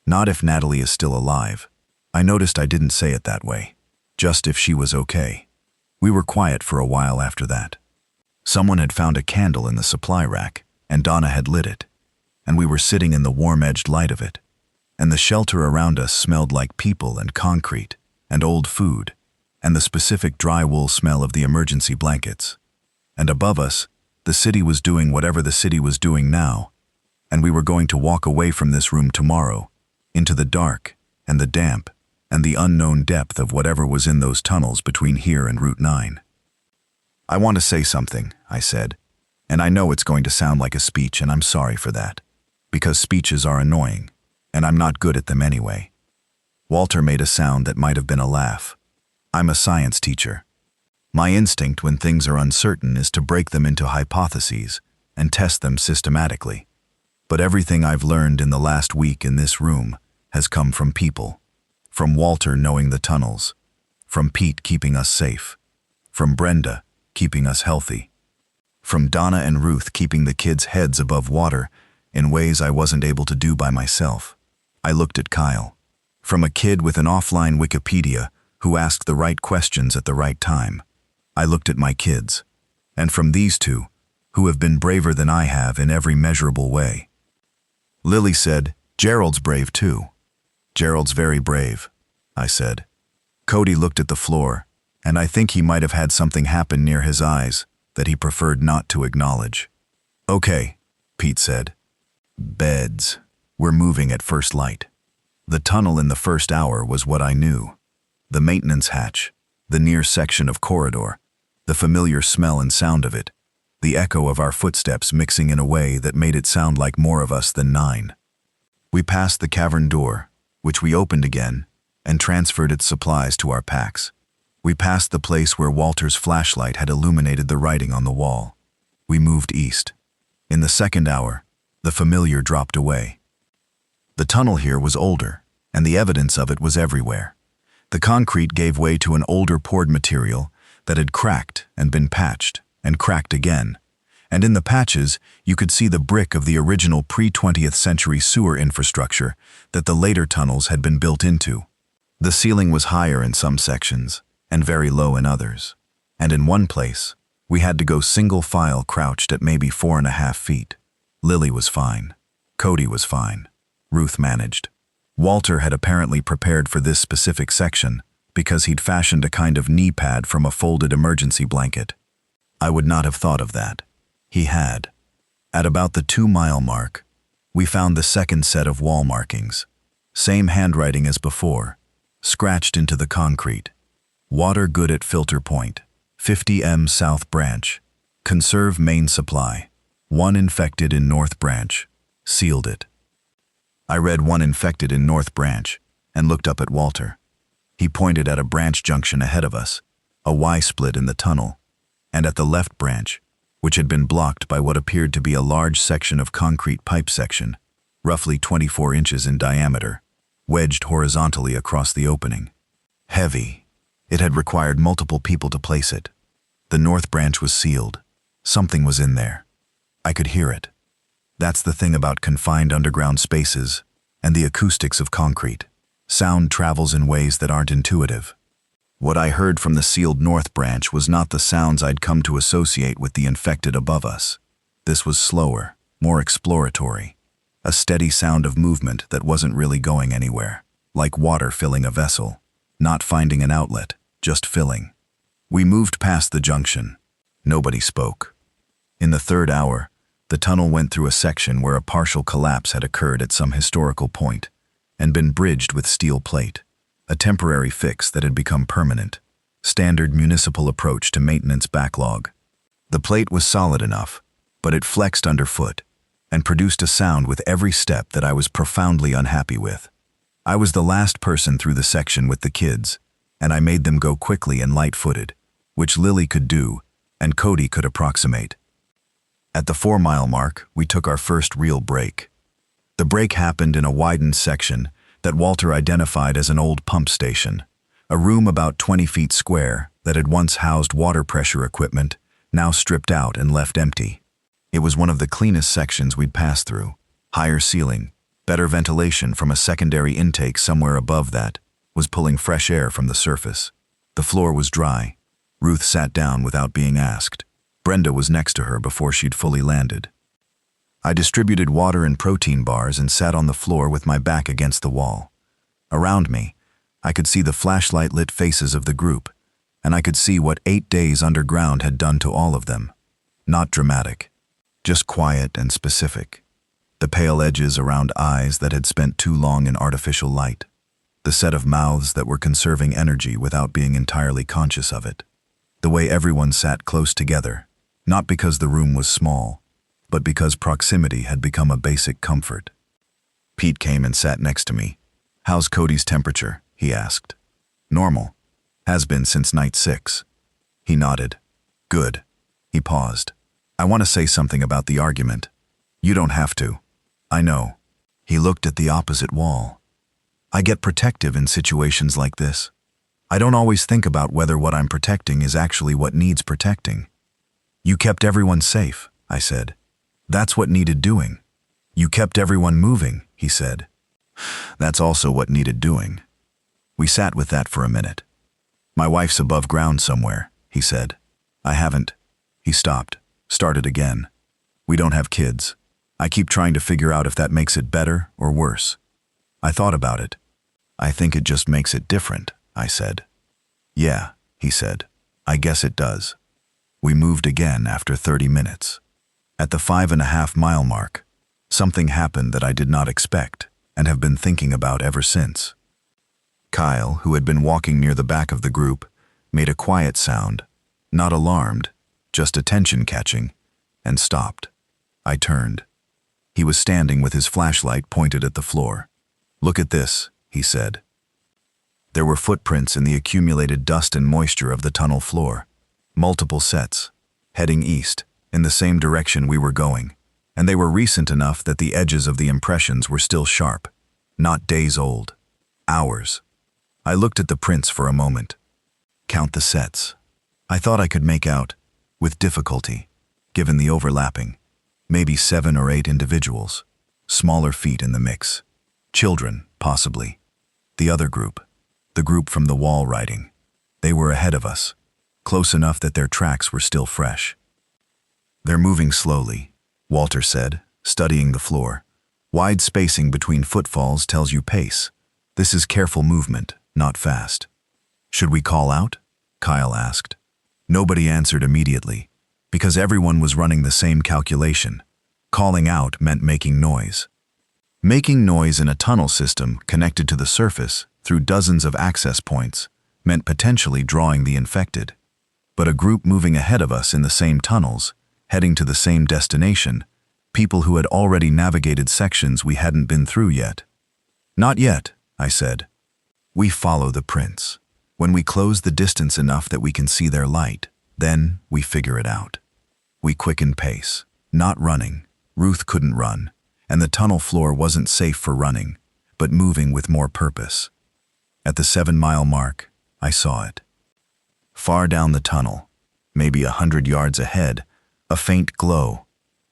Not if Natalie is still alive. I noticed I didn't say it that way. Just if she was okay. We were quiet for a while after that. Someone had found a candle in the supply rack, and Donna had lit it. And we were sitting in the warm-edged light of it. And the shelter around us smelled like people and concrete, and old food, and the specific dry wool smell of the emergency blankets. And above us, the city was doing whatever the city was doing now, and we were going to walk away from this room tomorrow, into the dark, and the damp, and the unknown depth of whatever was in those tunnels between here and Route 9. I want to say something, I said, and I know it's going to sound like a speech, and I'm sorry for that, because speeches are annoying, and I'm not good at them anyway. Walter made a sound that might have been a laugh. I'm a science teacher. My instinct when things are uncertain is to break them into hypotheses and test them systematically. But everything I've learned in the last week in this room has come from people. From Walter knowing the tunnels. From Pete keeping us safe. From Brenda keeping us healthy. From Donna and Ruth keeping the kids' heads above water in ways I wasn't able to do by myself. I looked at Kyle. From a kid with an offline Wikipedia who asked the right questions at the right time. I looked at my kids. And from these 2, who have been braver than I have in every measurable way. Lily said, Gerald's brave too. Gerald's very brave, I said. Cody looked at the floor, and I think he might have had something happen near his eyes that he preferred not to acknowledge. Okay, Pete said. Beds. We're moving at first light. The tunnel in the first hour was what I knew. The maintenance hatch, the near section of corridor, the familiar smell and sound of it, the echo of our footsteps mixing in a way that made it sound like more of us than 9. We passed the cavern door, which we opened again, and transferred its supplies to our packs. We passed the place where Walter's flashlight had illuminated the writing on the wall. We moved east. In the second hour, the familiar dropped away. The tunnel here was older, and the evidence of it was everywhere. The concrete gave way to an older poured material that had cracked and been patched, and cracked again. And in the patches, you could see the brick of the original pre-20th century sewer infrastructure that the later tunnels had been built into. The ceiling was higher in some sections, and very low in others. And in one place, we had to go single file crouched at maybe 4.5 feet. Lily was fine. Cody was fine. Ruth managed. Walter had apparently prepared for this specific section because he'd fashioned a kind of knee pad from a folded emergency blanket. I would not have thought of that. He had. At about the 2-mile mark, we found the second set of wall markings. Same handwriting as before, scratched into the concrete. Water good at filter point, 50M South Branch. Conserve main supply. 1 infected in North Branch. Sealed it. I read 1 infected in North Branch and looked up at Walter. He pointed at a branch junction ahead of us, a Y-split in the tunnel, and at the left branch, which had been blocked by what appeared to be a large section of concrete pipe section, roughly 24 inches in diameter, wedged horizontally across the opening. Heavy. It had required multiple people to place it. The North Branch was sealed. Something was in there. I could hear it. That's the thing about confined underground spaces and the acoustics of concrete. Sound travels in ways that aren't intuitive. What I heard from the sealed North Branch was not the sounds I'd come to associate with the infected above us. This was slower, more exploratory. A steady sound of movement that wasn't really going anywhere, like water filling a vessel, not finding an outlet, just filling. We moved past the junction. Nobody spoke. In the third hour, the tunnel went through a section where a partial collapse had occurred at some historical point and been bridged with steel plate, a temporary fix that had become permanent, standard municipal approach to maintenance backlog. The plate was solid enough, but it flexed underfoot and produced a sound with every step that I was profoundly unhappy with. I was the last person through the section with the kids, and I made them go quickly and light-footed, which Lily could do and Cody could approximate. At the 4-mile mark, we took our first real break. The break happened in a widened section that Walter identified as an old pump station, a room about 20 feet square that had once housed water pressure equipment, now stripped out and left empty. It was one of the cleanest sections we'd passed through. Higher ceiling, better ventilation from a secondary intake somewhere above that was pulling fresh air from the surface. The floor was dry. Ruth sat down without being asked. Brenda was next to her before she'd fully landed. I distributed water and protein bars and sat on the floor with my back against the wall. Around me, I could see the flashlight-lit faces of the group, and I could see what 8 days underground had done to all of them. Not dramatic, just quiet and specific. The pale edges around eyes that had spent too long in artificial light. The set of mouths that were conserving energy without being entirely conscious of it. The way everyone sat close together, not because the room was small, but because proximity had become a basic comfort. Pete came and sat next to me. "How's Cody's temperature?" he asked. "Normal. Has been since night 6. He nodded. "Good." He paused. "I want to say something about the argument." "You don't have to." "I know." He looked at the opposite wall. "I get protective in situations like this. I don't always think about whether what I'm protecting is actually what needs protecting." "You kept everyone safe," I said. "That's what needed doing." "You kept everyone moving," he said. "That's also what needed doing." We sat with that for a minute. "My wife's above ground somewhere," he said. "I haven't." He stopped, started again. "We don't have kids. I keep trying to figure out if that makes it better or worse." I thought about it. "I think it just makes it different," I said. "Yeah," he said. "I guess it does." We moved again after 30 minutes. At the 5.5-mile mark, Something happened that I did not expect and have been thinking about ever since. Kyle, who had been walking near the back of the group, made a quiet sound, not alarmed, just attention-catching, and stopped. I turned. He was standing with his flashlight pointed at the floor. "Look at this," he said. There were footprints in the accumulated dust and moisture of the tunnel floor. Multiple sets, heading east, in the same direction we were going, and they were recent enough that the edges of the impressions were still sharp, not days old, hours. I looked at the prints for a moment. Count the sets. I thought I could make out, with difficulty, given the overlapping, maybe 7 or 8 individuals, smaller feet in the mix. Children, possibly. The other group, the group from the wall writing, they were ahead of us, close enough that their tracks were still fresh. "They're moving slowly," Walter said, studying the floor. "Wide spacing between footfalls tells you pace. This is careful movement, not fast." "Should we call out?" Kyle asked. Nobody answered immediately, because everyone was running the same calculation. Calling out meant making noise. Making noise in a tunnel system connected to the surface through dozens of access points meant potentially drawing the infected. But a group moving ahead of us in the same tunnels, heading to the same destination, people who had already navigated sections we hadn't been through yet. "Not yet," I said. "We follow the prints. When we close the distance enough that we can see their light, then we figure it out." We quickened pace, not running. Ruth couldn't run, and the tunnel floor wasn't safe for running, but moving with more purpose. At the 7-mile mark, I saw it. Far down the tunnel, maybe 100 yards ahead, a faint glow,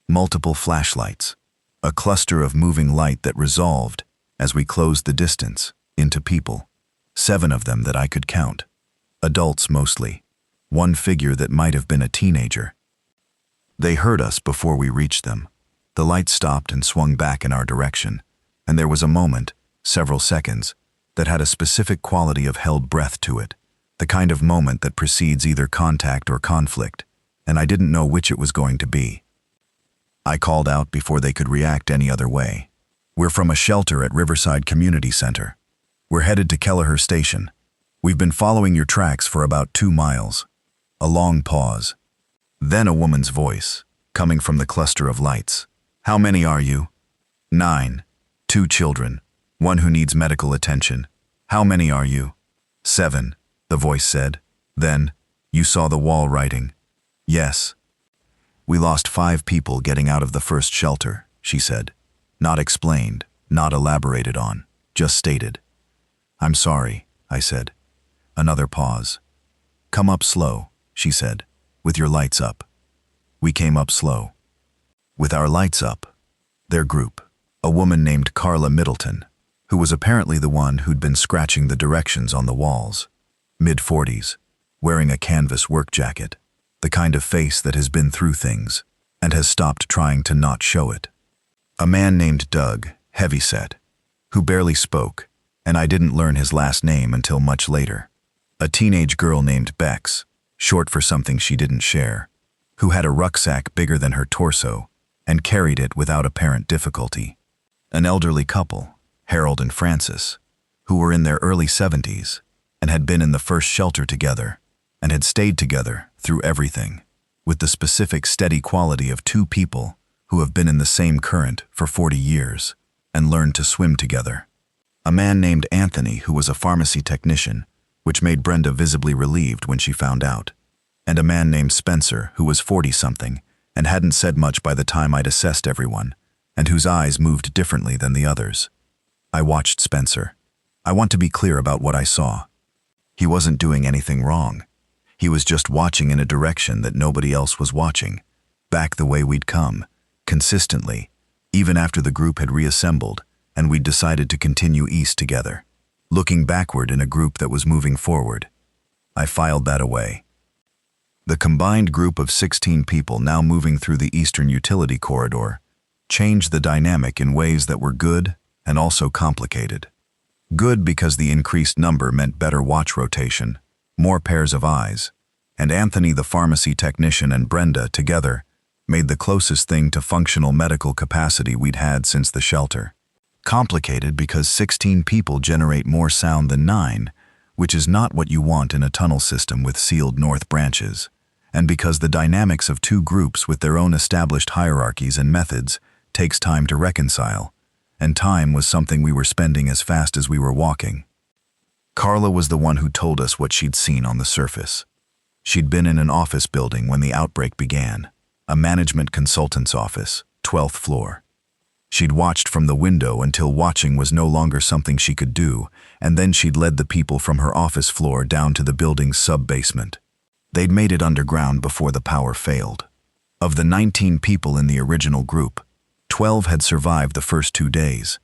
multiple flashlights, a cluster of moving light that resolved, as we closed the distance, into people. 7 of them that I could count. Adults mostly. One figure that might have been a teenager. They heard us before we reached them. The light stopped and swung back in our direction, and there was a moment, several seconds, that had a specific quality of held breath to it, the kind of moment that precedes either contact or conflict, and I didn't know which it was going to be. I called out before they could react any other way. "We're from a shelter at Riverside Community Center. We're headed to Kelleher Station. We've been following your tracks for about 2 miles. A long pause. Then a woman's voice, coming from the cluster of lights. "How many are you?" 9. 2 children. 1 who needs medical attention. "How many are you?" 7, the voice said. Then, "You saw the wall writing." "Yes." "We lost 5 people getting out of the first shelter," she said. Not explained, not elaborated on, just stated. "I'm sorry," I said. Another pause. "Come up slow," she said, "with your lights up." We came up slow. With our lights up. Their group, a woman named Carla Middleton, who was apparently the one who'd been scratching the directions on the walls. Mid-40s, wearing a canvas work jacket, the kind of face that has been through things and has stopped trying to not show it. A man named Doug, heavyset, who barely spoke, and I didn't learn his last name until much later. A teenage girl named Bex, short for something she didn't share, who had a rucksack bigger than her torso and carried it without apparent difficulty. An elderly couple, Harold and Frances, who were in their early 70s and had been in the first shelter together and had stayed together through everything, with the specific steady quality of 2 people who have been in the same current for 40 years and learned to swim together. A man named Anthony who was a pharmacy technician, which made Brenda visibly relieved when she found out, and a man named Spencer who was 40-something and hadn't said much by the time I'd assessed everyone, and whose eyes moved differently than the others. I watched Spencer. I want to be clear about what I saw. He wasn't doing anything wrong. He was just watching in a direction that nobody else was watching, back the way we'd come, consistently, even after the group had reassembled and we'd decided to continue east together, looking backward in a group that was moving forward. I filed that away. The combined group of 16 people now moving through the Eastern Utility Corridor changed the dynamic in ways that were good and also complicated. Good because the increased number meant better watch rotation, more pairs of eyes, and Anthony the pharmacy technician and Brenda together made the closest thing to functional medical capacity we'd had since the shelter. Complicated because 16 people generate more sound than 9, which is not what you want in a tunnel system with sealed north branches, and because the dynamics of two groups with their own established hierarchies and methods takes time to reconcile, and time was something we were spending as fast as we were walking. Carla was the one who told us what she'd seen on the surface. She'd been in an office building when the outbreak began, a management consultant's office, 12th floor. She'd watched from the window until watching was no longer something she could do, and then she'd led the people from her office floor down to the building's sub-basement. They'd made it underground before the power failed. Of the 19 people in the original group, 12 had survived the first 2 days.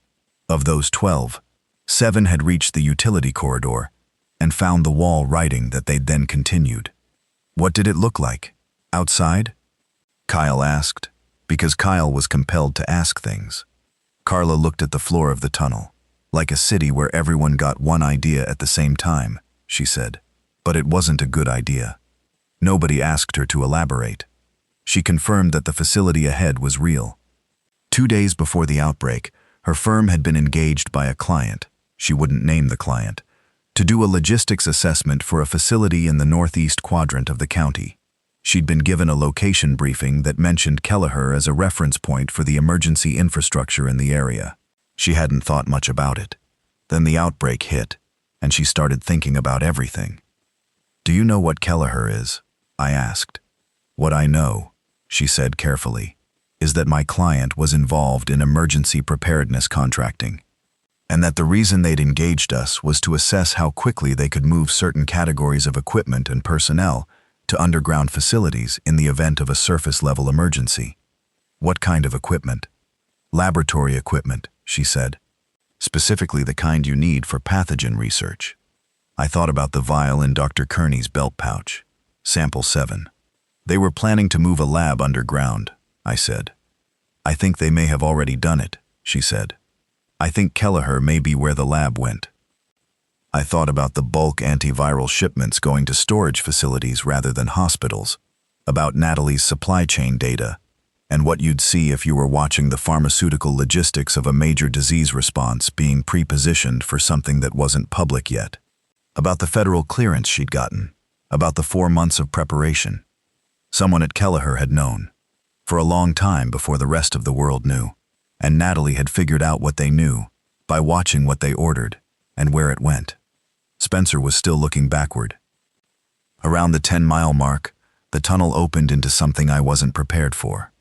Of those 12, 7 had reached the utility corridor and found the wall writing that they'd then continued. What did it look like? Outside? Kyle asked, because Kyle was compelled to ask things. Carla looked at the floor of the tunnel. Like a city where everyone got one idea at the same time, she said. But it wasn't a good idea. Nobody asked her to elaborate. She confirmed that the facility ahead was real. 2 days before the outbreak, her firm had been engaged by a client, she wouldn't name the client, to do a logistics assessment for a facility in the northeast quadrant of the county. She'd been given a location briefing that mentioned Kelleher as a reference point for the emergency infrastructure in the area. She hadn't thought much about it. Then the outbreak hit, and she started thinking about everything. "Do you know what Kelleher is?" I asked. "What I know," she said carefully, "is that my client was involved in emergency preparedness contracting, and that the reason they'd engaged us was to assess how quickly they could move certain categories of equipment and personnel to underground facilities in the event of a surface-level emergency." "What kind of equipment?" "Laboratory equipment," she said. "Specifically the kind you need for pathogen research." I thought about the vial in Dr. Kearney's belt pouch. Sample 7. "They were planning to move a lab underground," I said. "I think they may have already done it," she said. "I think Kelleher may be where the lab went." I thought about the bulk antiviral shipments going to storage facilities rather than hospitals, about Natalie's supply chain data, and what you'd see if you were watching the pharmaceutical logistics of a major disease response being pre-positioned for something that wasn't public yet, about the federal clearance she'd gotten, about the 4 months of preparation. Someone at Kelleher had known, for a long time before the rest of the world knew, and Natalie had figured out what they knew by watching what they ordered and where it went. Spencer was still looking backward. Around the 10-mile mark, the tunnel opened into something I wasn't prepared for.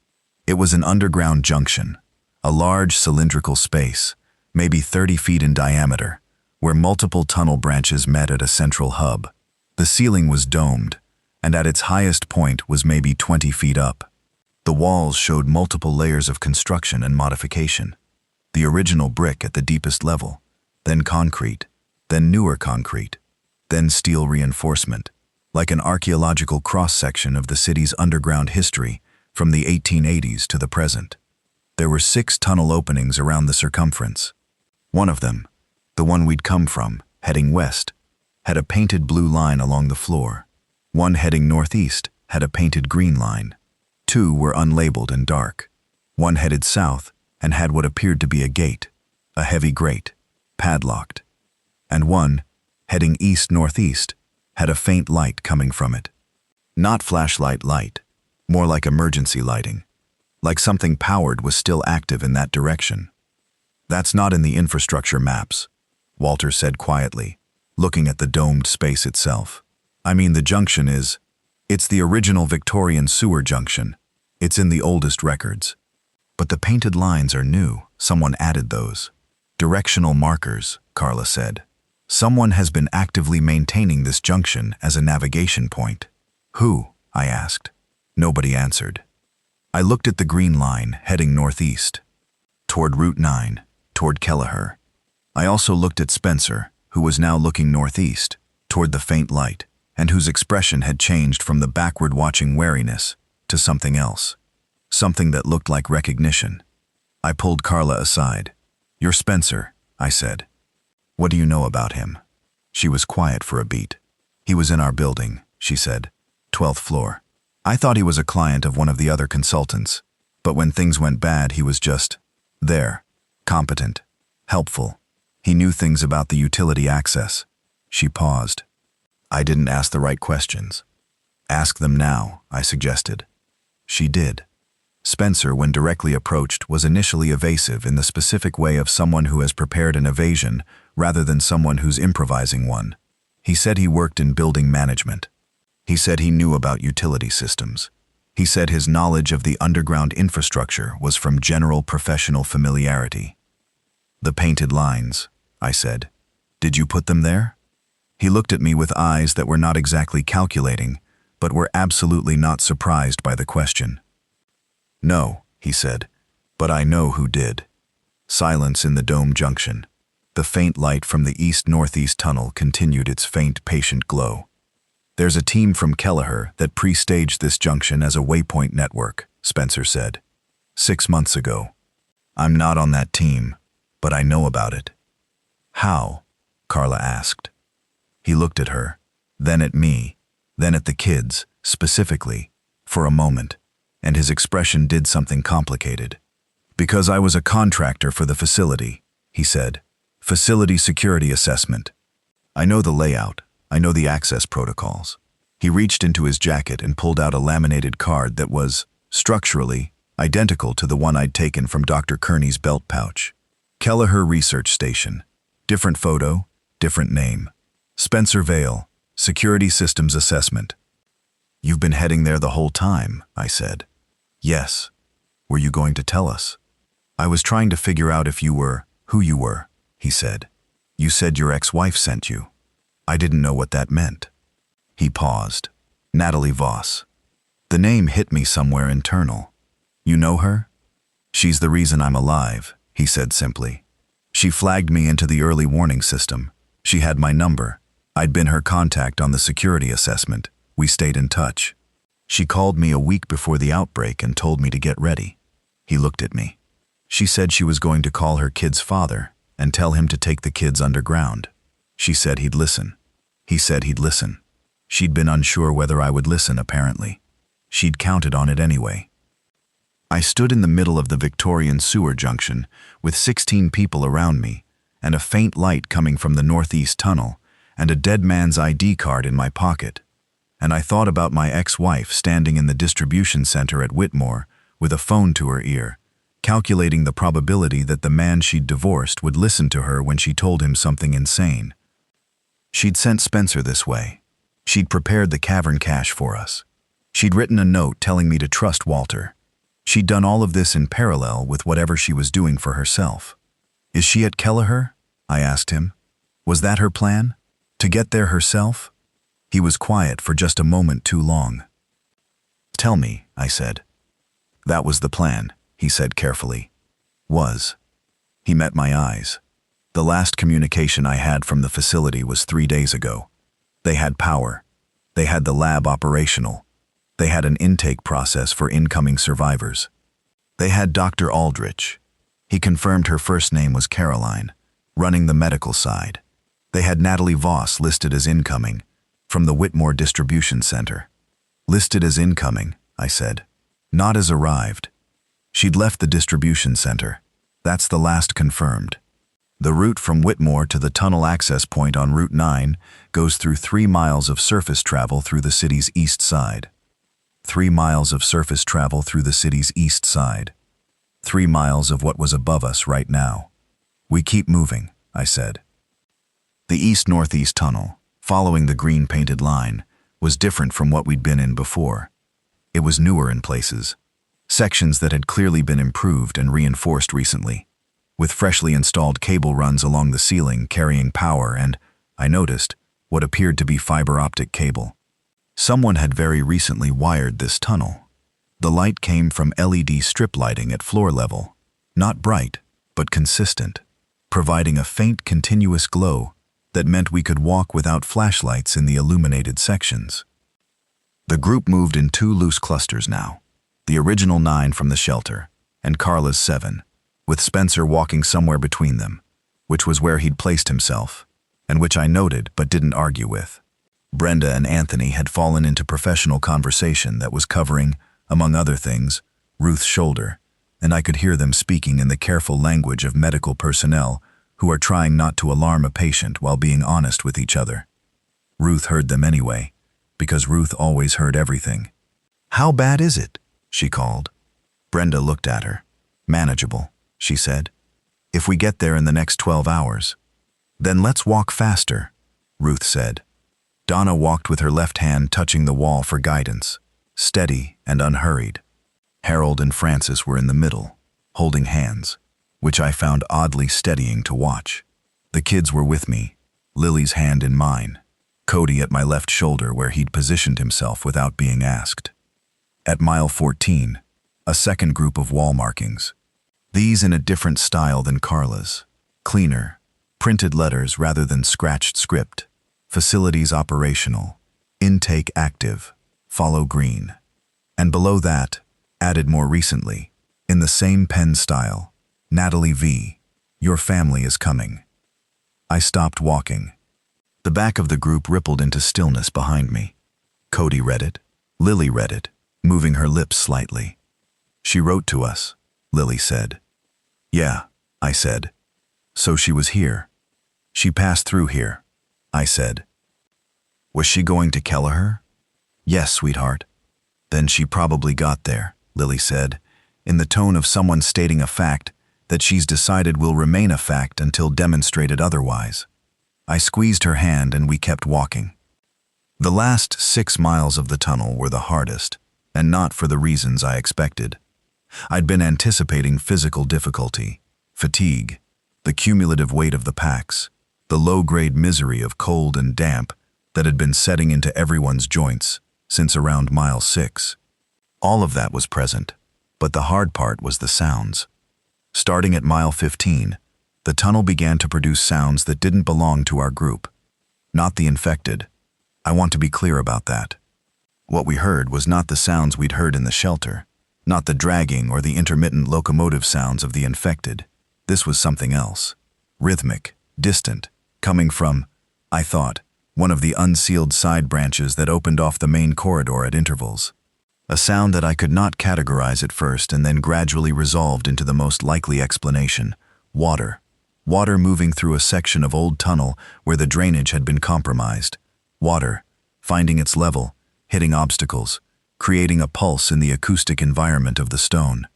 It was an underground junction, a large cylindrical space, maybe 30 feet in diameter, where multiple tunnel branches met at a central hub. The ceiling was domed, and at its highest point was maybe 20 feet up. The walls showed multiple layers of construction and modification. The original brick at the deepest level, then concrete, then newer concrete, then steel reinforcement, like an archaeological cross-section of the city's underground history from the 1880s to the present. There were 6 tunnel openings around the circumference. One of them, the one we'd come from, heading west, had a painted blue line along the floor. One heading northeast had a painted green line. 2 were unlabeled and dark. One headed south and had what appeared to be a gate, a heavy grate, padlocked. And one, heading east-northeast, had a faint light coming from it. Not flashlight light, more like emergency lighting, like something powered was still active in that direction. "That's not in the infrastructure maps," Walter said quietly, looking at the domed space itself. "I mean, the junction is. It's the original Victorian sewer junction. It's in the oldest records. But the painted lines are new. Someone added those. Directional markers," Carla said. "Someone has been actively maintaining this junction as a navigation point." "Who?" I asked. Nobody answered. I looked at the green line heading northeast, toward Route 9, toward Kelleher. I also looked at Spencer, who was now looking northeast, toward the faint light, and whose expression had changed from the backward-watching wariness to something else, something that looked like recognition. I pulled Carla aside. "You're Spencer," I said. "What do you know about him?" She was quiet for a beat. "He was in our building," she said. 12th floor. I thought he was a client of one of the other consultants, but when things went bad, he was just there, competent, helpful. He knew things about the utility access. She paused. I didn't ask the right questions. Ask them now, I suggested. She did. Spencer, when directly approached, was initially evasive in the specific way of someone who has prepared an evasion rather than someone who's improvising one. He said he worked in building management. He said he knew about utility systems. He said his knowledge of the underground infrastructure was from general professional familiarity. The painted lines, I said. Did you put them there? He looked at me with eyes that were not exactly calculating, but were absolutely not surprised by the question. No, he said, but I know who did. Silence in the dome junction. The faint light from the east-northeast tunnel continued its faint, patient glow. There's a team from Kelleher that pre-staged this junction as a waypoint network, Spencer said. 6 months ago. I'm not on that team, but I know about it. How? Carla asked. He looked at her, then at me, then at the kids, specifically, for a moment, and his expression did something complicated. Because I was a contractor for the facility, he said. Facility security assessment. I know the layout. I know the access protocols. He reached into his jacket and pulled out a laminated card that was, structurally, identical to the one I'd taken from Dr. Kearney's belt pouch. Kelleher Research Station. Different photo, different name. Spencer Vale, Security Systems Assessment. You've been heading there the whole time, I said. Yes. Were you going to tell us? I was trying to figure out if you were, who you were, he said. You said your ex-wife sent you. I didn't know what that meant. He paused. Natalie Voss. The name hit me somewhere internal. You know her? She's the reason I'm alive, he said simply. She flagged me into the early warning system. She had my number. I'd been her contact on the security assessment. We stayed in touch. She called me a week before the outbreak and told me to get ready. He looked at me. She said she was going to call her kid's father and tell him to take the kids underground. She said he'd listen. He said he'd listen. She'd been unsure whether I would listen, apparently. She'd counted on it anyway. I stood in the middle of the Victorian sewer junction with 16 people around me and a faint light coming from the northeast tunnel and a dead man's ID card in my pocket. And I thought about my ex-wife standing in the distribution center at Whitmore with a phone to her ear, calculating the probability that the man she'd divorced would listen to her when she told him something insane. She'd sent Spencer this way. She'd prepared the cavern cache for us. She'd written a note telling me to trust Walter. She'd done all of this in parallel with whatever she was doing for herself. Is she at Kelleher? I asked him. Was that her plan? To get there herself? He was quiet for just a moment too long. Tell me, I said. That was the plan, he said carefully. Was. He met my eyes. The last communication I had from the facility was 3 days ago. They had power. They had the lab operational. They had an intake process for incoming survivors. They had Dr. Aldrich. He confirmed her first name was Caroline, running the medical side. They had Natalie Voss listed as incoming, from the Whitmore Distribution Center. Listed as incoming, I said. Not as arrived. She'd left the distribution center. That's the last confirmed. The route from Whitmore to the tunnel access point on Route 9 goes through 3 miles of surface travel through the city's east side. 3 miles of surface travel through the city's east side. 3 miles of what was above us right now. We keep moving, I said. The east-northeast tunnel, following the green-painted line, was different from what we'd been in before. It was newer in places, sections that had clearly been improved and reinforced recently, with freshly installed cable runs along the ceiling carrying power and, I noticed, what appeared to be fiber optic cable. Someone had very recently wired this tunnel. The light came from LED strip lighting at floor level, not bright, but consistent, providing a faint continuous glow that meant we could walk without flashlights in the illuminated sections. The group moved in 2 loose clusters now, the original 9 from the shelter, and Carla's 7, with Spencer walking somewhere between them, which was where he'd placed himself, and which I noted but didn't argue with. Brenda and Anthony had fallen into professional conversation that was covering, among other things, Ruth's shoulder, and I could hear them speaking in the careful language of medical personnel who are trying not to alarm a patient while being honest with each other. Ruth heard them anyway, because Ruth always heard everything. "How bad is it?" she called. Brenda looked at her. "Manageable," she said. "If we get there in the next 12 hours. Then let's walk faster," Ruth said. Donna walked with her left hand touching the wall for guidance, steady and unhurried. Harold and Francis were in the middle, holding hands, which I found oddly steadying to watch. The kids were with me, Lily's hand in mine, Cody at my left shoulder where he'd positioned himself without being asked. At mile 14, a second group of wall markings. These in a different style than Carla's. Cleaner, printed letters rather than scratched script. Facilities operational. Intake active. Follow green. And below that, added more recently, in the same pen style, Natalie V., your family is coming. I stopped walking. The back of the group rippled into stillness behind me. Cody read it. Lily read it, moving her lips slightly. "She wrote to us," Lily said. "Yeah," I said. "So she was here. She passed through here," I said. "Was she going to Kelleher?" "Yes, sweetheart." "Then she probably got there," Lily said, in the tone of someone stating a fact that she's decided will remain a fact until demonstrated otherwise. I squeezed her hand and we kept walking. The last 6 miles of the tunnel were the hardest, and not for the reasons I expected. I'd been anticipating physical difficulty, fatigue, the cumulative weight of the packs, the low-grade misery of cold and damp that had been setting into everyone's joints since around mile 6. All of that was present, but the hard part was the sounds. Starting at mile 15, the tunnel began to produce sounds that didn't belong to our group. Not the infected. I want to be clear about that. What we heard was not the sounds we'd heard in the shelter, not the dragging or the intermittent locomotive sounds of the infected. This was something else. Rhythmic, distant, coming from, I thought, one of the unsealed side branches that opened off the main corridor at intervals. A sound that I could not categorize at first and then gradually resolved into the most likely explanation: water. Water moving through a section of old tunnel where the drainage had been compromised. Water, finding its level, hitting obstacles, creating a pulse in the acoustic environment of the stone.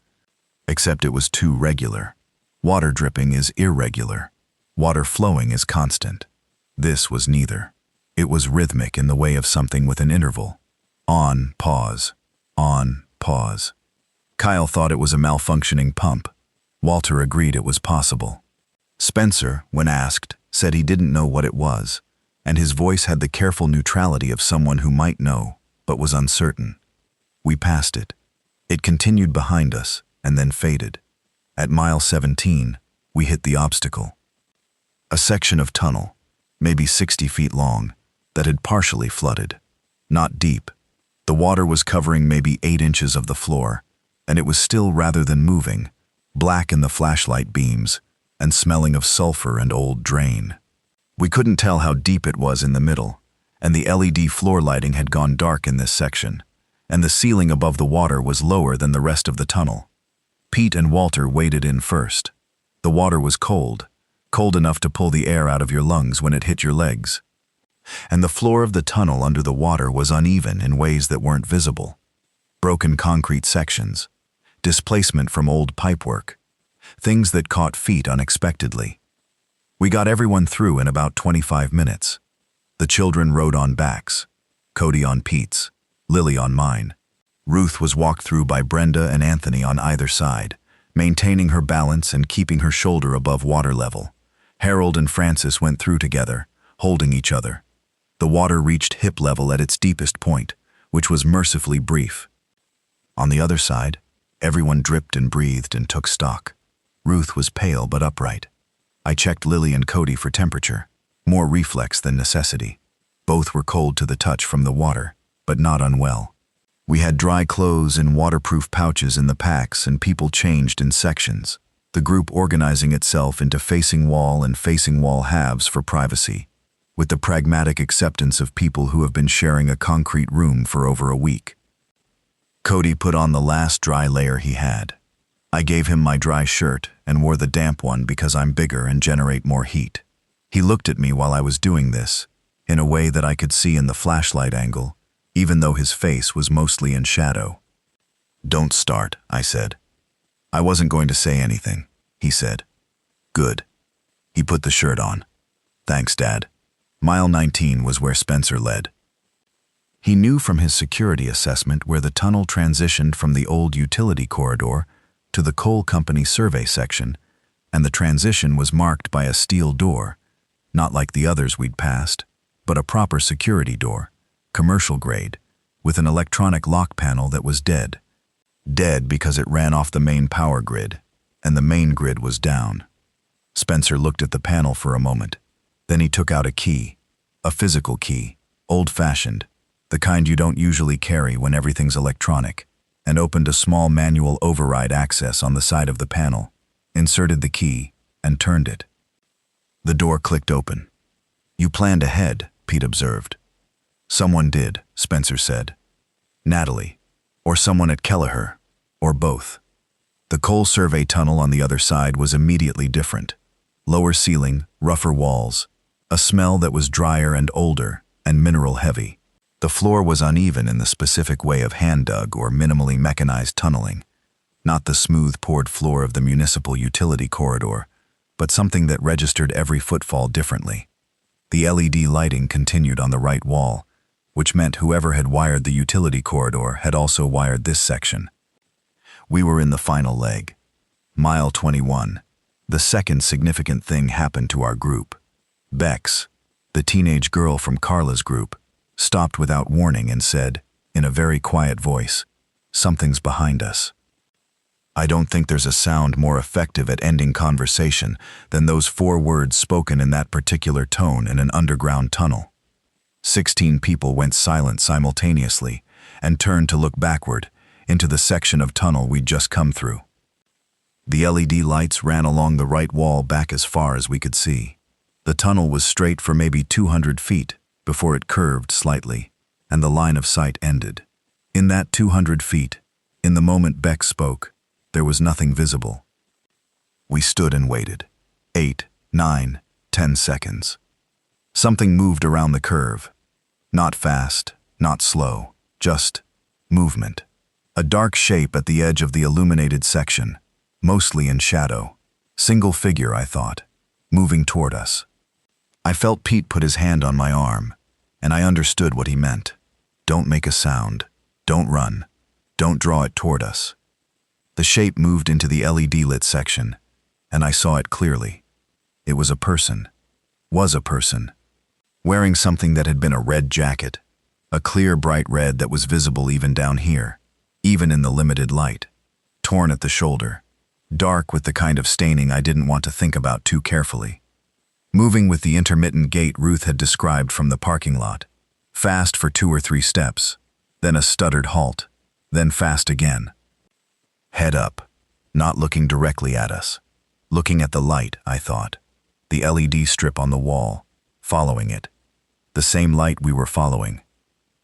Except it was too regular. Water dripping is irregular. Water flowing is constant. This was neither. It was rhythmic in the way of something with an interval. On, pause. On, pause. Kyle thought it was a malfunctioning pump. Walter agreed it was possible. Spencer, when asked, said he didn't know what it was, and his voice had the careful neutrality of someone who might know, but was uncertain. We passed it. It continued behind us, and then faded. At mile 17, we hit the obstacle. A section of tunnel, maybe 60 feet long, that had partially flooded. Not deep. The water was covering maybe 8 inches of the floor, and it was still rather than moving, black in the flashlight beams, and smelling of sulfur and old drain. We couldn't tell how deep it was in the middle, and the LED floor lighting had gone dark in this section, and the ceiling above the water was lower than the rest of the tunnel. Pete and Walter waded in first. The water was cold, cold enough to pull the air out of your lungs when it hit your legs. And the floor of the tunnel under the water was uneven in ways that weren't visible. Broken concrete sections, displacement from old pipework, things that caught feet unexpectedly. We got everyone through in about 25 minutes. The children rode on backs, Cody on Pete's, Lily on mine. Ruth was walked through by Brenda and Anthony on either side, maintaining her balance and keeping her shoulder above water level. Harold and Francis went through together, holding each other. The water reached hip level at its deepest point, which was mercifully brief. On the other side, everyone dripped and breathed and took stock. Ruth was pale but upright. I checked Lily and Cody for temperature, more reflex than necessity. Both were cold to the touch from the water, but not unwell. We had dry clothes in waterproof pouches in the packs, and people changed in sections, the group organizing itself into facing wall and facing wall halves for privacy. with the pragmatic acceptance of people who have been sharing a concrete room for over a week. Cody put on the last dry layer he had. I gave him my dry shirt and wore the damp one because I'm bigger and generate more heat. He looked at me while I was doing this, in a way that I could see in the flashlight angle, even though his face was mostly in shadow. "Don't start," I said. "I wasn't going to say anything," he said. "Good." He put the shirt on. "Thanks, Dad." Mile 19 was where Spencer led. He knew from his security assessment where the tunnel transitioned from the old utility corridor to the coal company survey section, and the transition was marked by a steel door, not like the others we'd passed, but a proper security door, commercial grade, with an electronic lock panel that was dead. Dead because it ran off the main power grid, and the main grid was down. Spencer looked at the panel for a moment. Then he took out a key, a physical key, old-fashioned, the kind you don't usually carry when everything's electronic, and opened a small manual override access on the side of the panel, inserted the key, and turned it. The door clicked open. "You planned ahead," Pete observed. "Someone did," Spencer said. "Natalie, or someone at Kelleher, or both." The coal survey tunnel on the other side was immediately different. Lower ceiling, rougher walls, a smell that was drier and older, and mineral-heavy. The floor was uneven in the specific way of hand-dug or minimally mechanized tunneling, not the smooth poured floor of the municipal utility corridor, but something that registered every footfall differently. The LED lighting continued on the right wall, which meant whoever had wired the utility corridor had also wired this section. We were in the final leg. Mile 21. The second significant thing happened to our group. Bex, the teenage girl from Carla's group, stopped without warning and said, in a very quiet voice, "Something's behind us." I don't think there's a sound more effective at ending conversation than those 4 words spoken in that particular tone in an underground tunnel. 16 people went silent simultaneously and turned to look backward into the section of tunnel we'd just come through. The LED lights ran along the right wall back as far as we could see. The tunnel was straight for maybe 200 feet before it curved slightly, and the line of sight ended. In that 200 feet, in the moment Beck spoke, there was nothing visible. We stood and waited. 8, 9, 10 seconds. Something moved around the curve. Not fast, not slow, just movement. A dark shape at the edge of the illuminated section, mostly in shadow. Single figure, I thought, moving toward us. I felt Pete put his hand on my arm, and I understood what he meant. Don't make a sound. Don't run. Don't draw it toward us. The shape moved into the LED-lit section, and I saw it clearly. It was a person. Was a person. Wearing something that had been a red jacket, a clear bright red that was visible even down here, even in the limited light. Torn at the shoulder. Dark with the kind of staining I didn't want to think about too carefully. Moving with the intermittent gait Ruth had described from the parking lot. Fast for 2 or 3 steps, then a stuttered halt, then fast again. Head up, not looking directly at us. Looking at the light, I thought. The LED strip on the wall, following it. The same light we were following.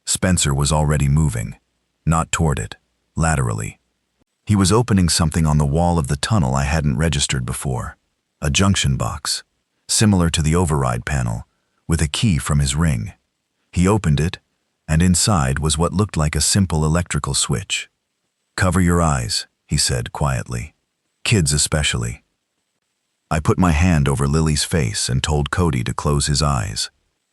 Spencer was already moving, not toward it, laterally. He was opening something on the wall of the tunnel I hadn't registered before. A junction box, similar to the override panel, with a key from his ring. He opened it, and inside was what looked like a simple electrical switch. "Cover your eyes," he said quietly. "Kids especially." I put my hand over Lily's face and told Cody to close his eyes.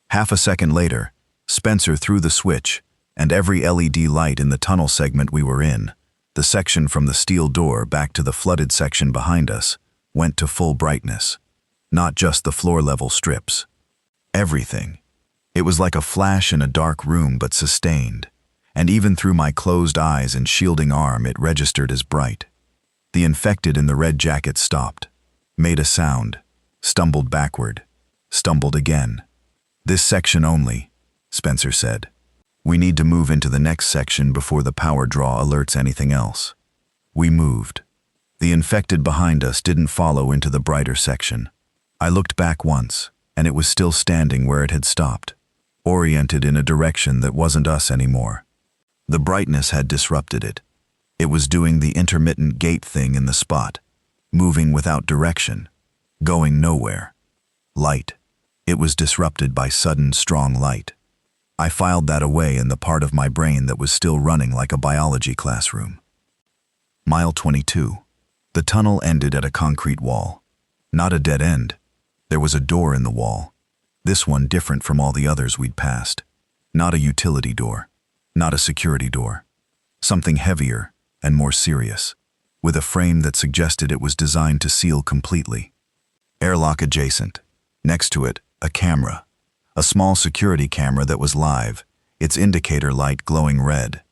Half a second later, Spencer threw the switch, and every LED light in the tunnel segment we were in, the section from the steel door back to the flooded section behind us, went to full brightness. Not just the floor-level strips. Everything. It was like a flash in a dark room, but sustained, and even through my closed eyes and shielding arm it registered as bright. The infected in the red jacket stopped, made a sound, stumbled backward, stumbled again. "This section only," Spencer said. "We need to move into the next section before the power draw alerts anything else." We moved. The infected behind us didn't follow into the brighter section. I looked back once, and it was still standing where it had stopped, oriented in a direction that wasn't us anymore. The brightness had disrupted it. It was doing the intermittent gate thing in the spot, moving without direction, going nowhere. Light. It was disrupted by sudden, strong light. I filed that away in the part of my brain that was still running like a biology classroom. Mile 22. The tunnel ended at a concrete wall. Not a dead end. There was a door in the wall. This one different from all the others we'd passed. Not a utility door. Not a security door. Something heavier and more serious, with a frame that suggested it was designed to seal completely. Airlock adjacent. Next to it, a camera. A small security camera that was live, its indicator light glowing red.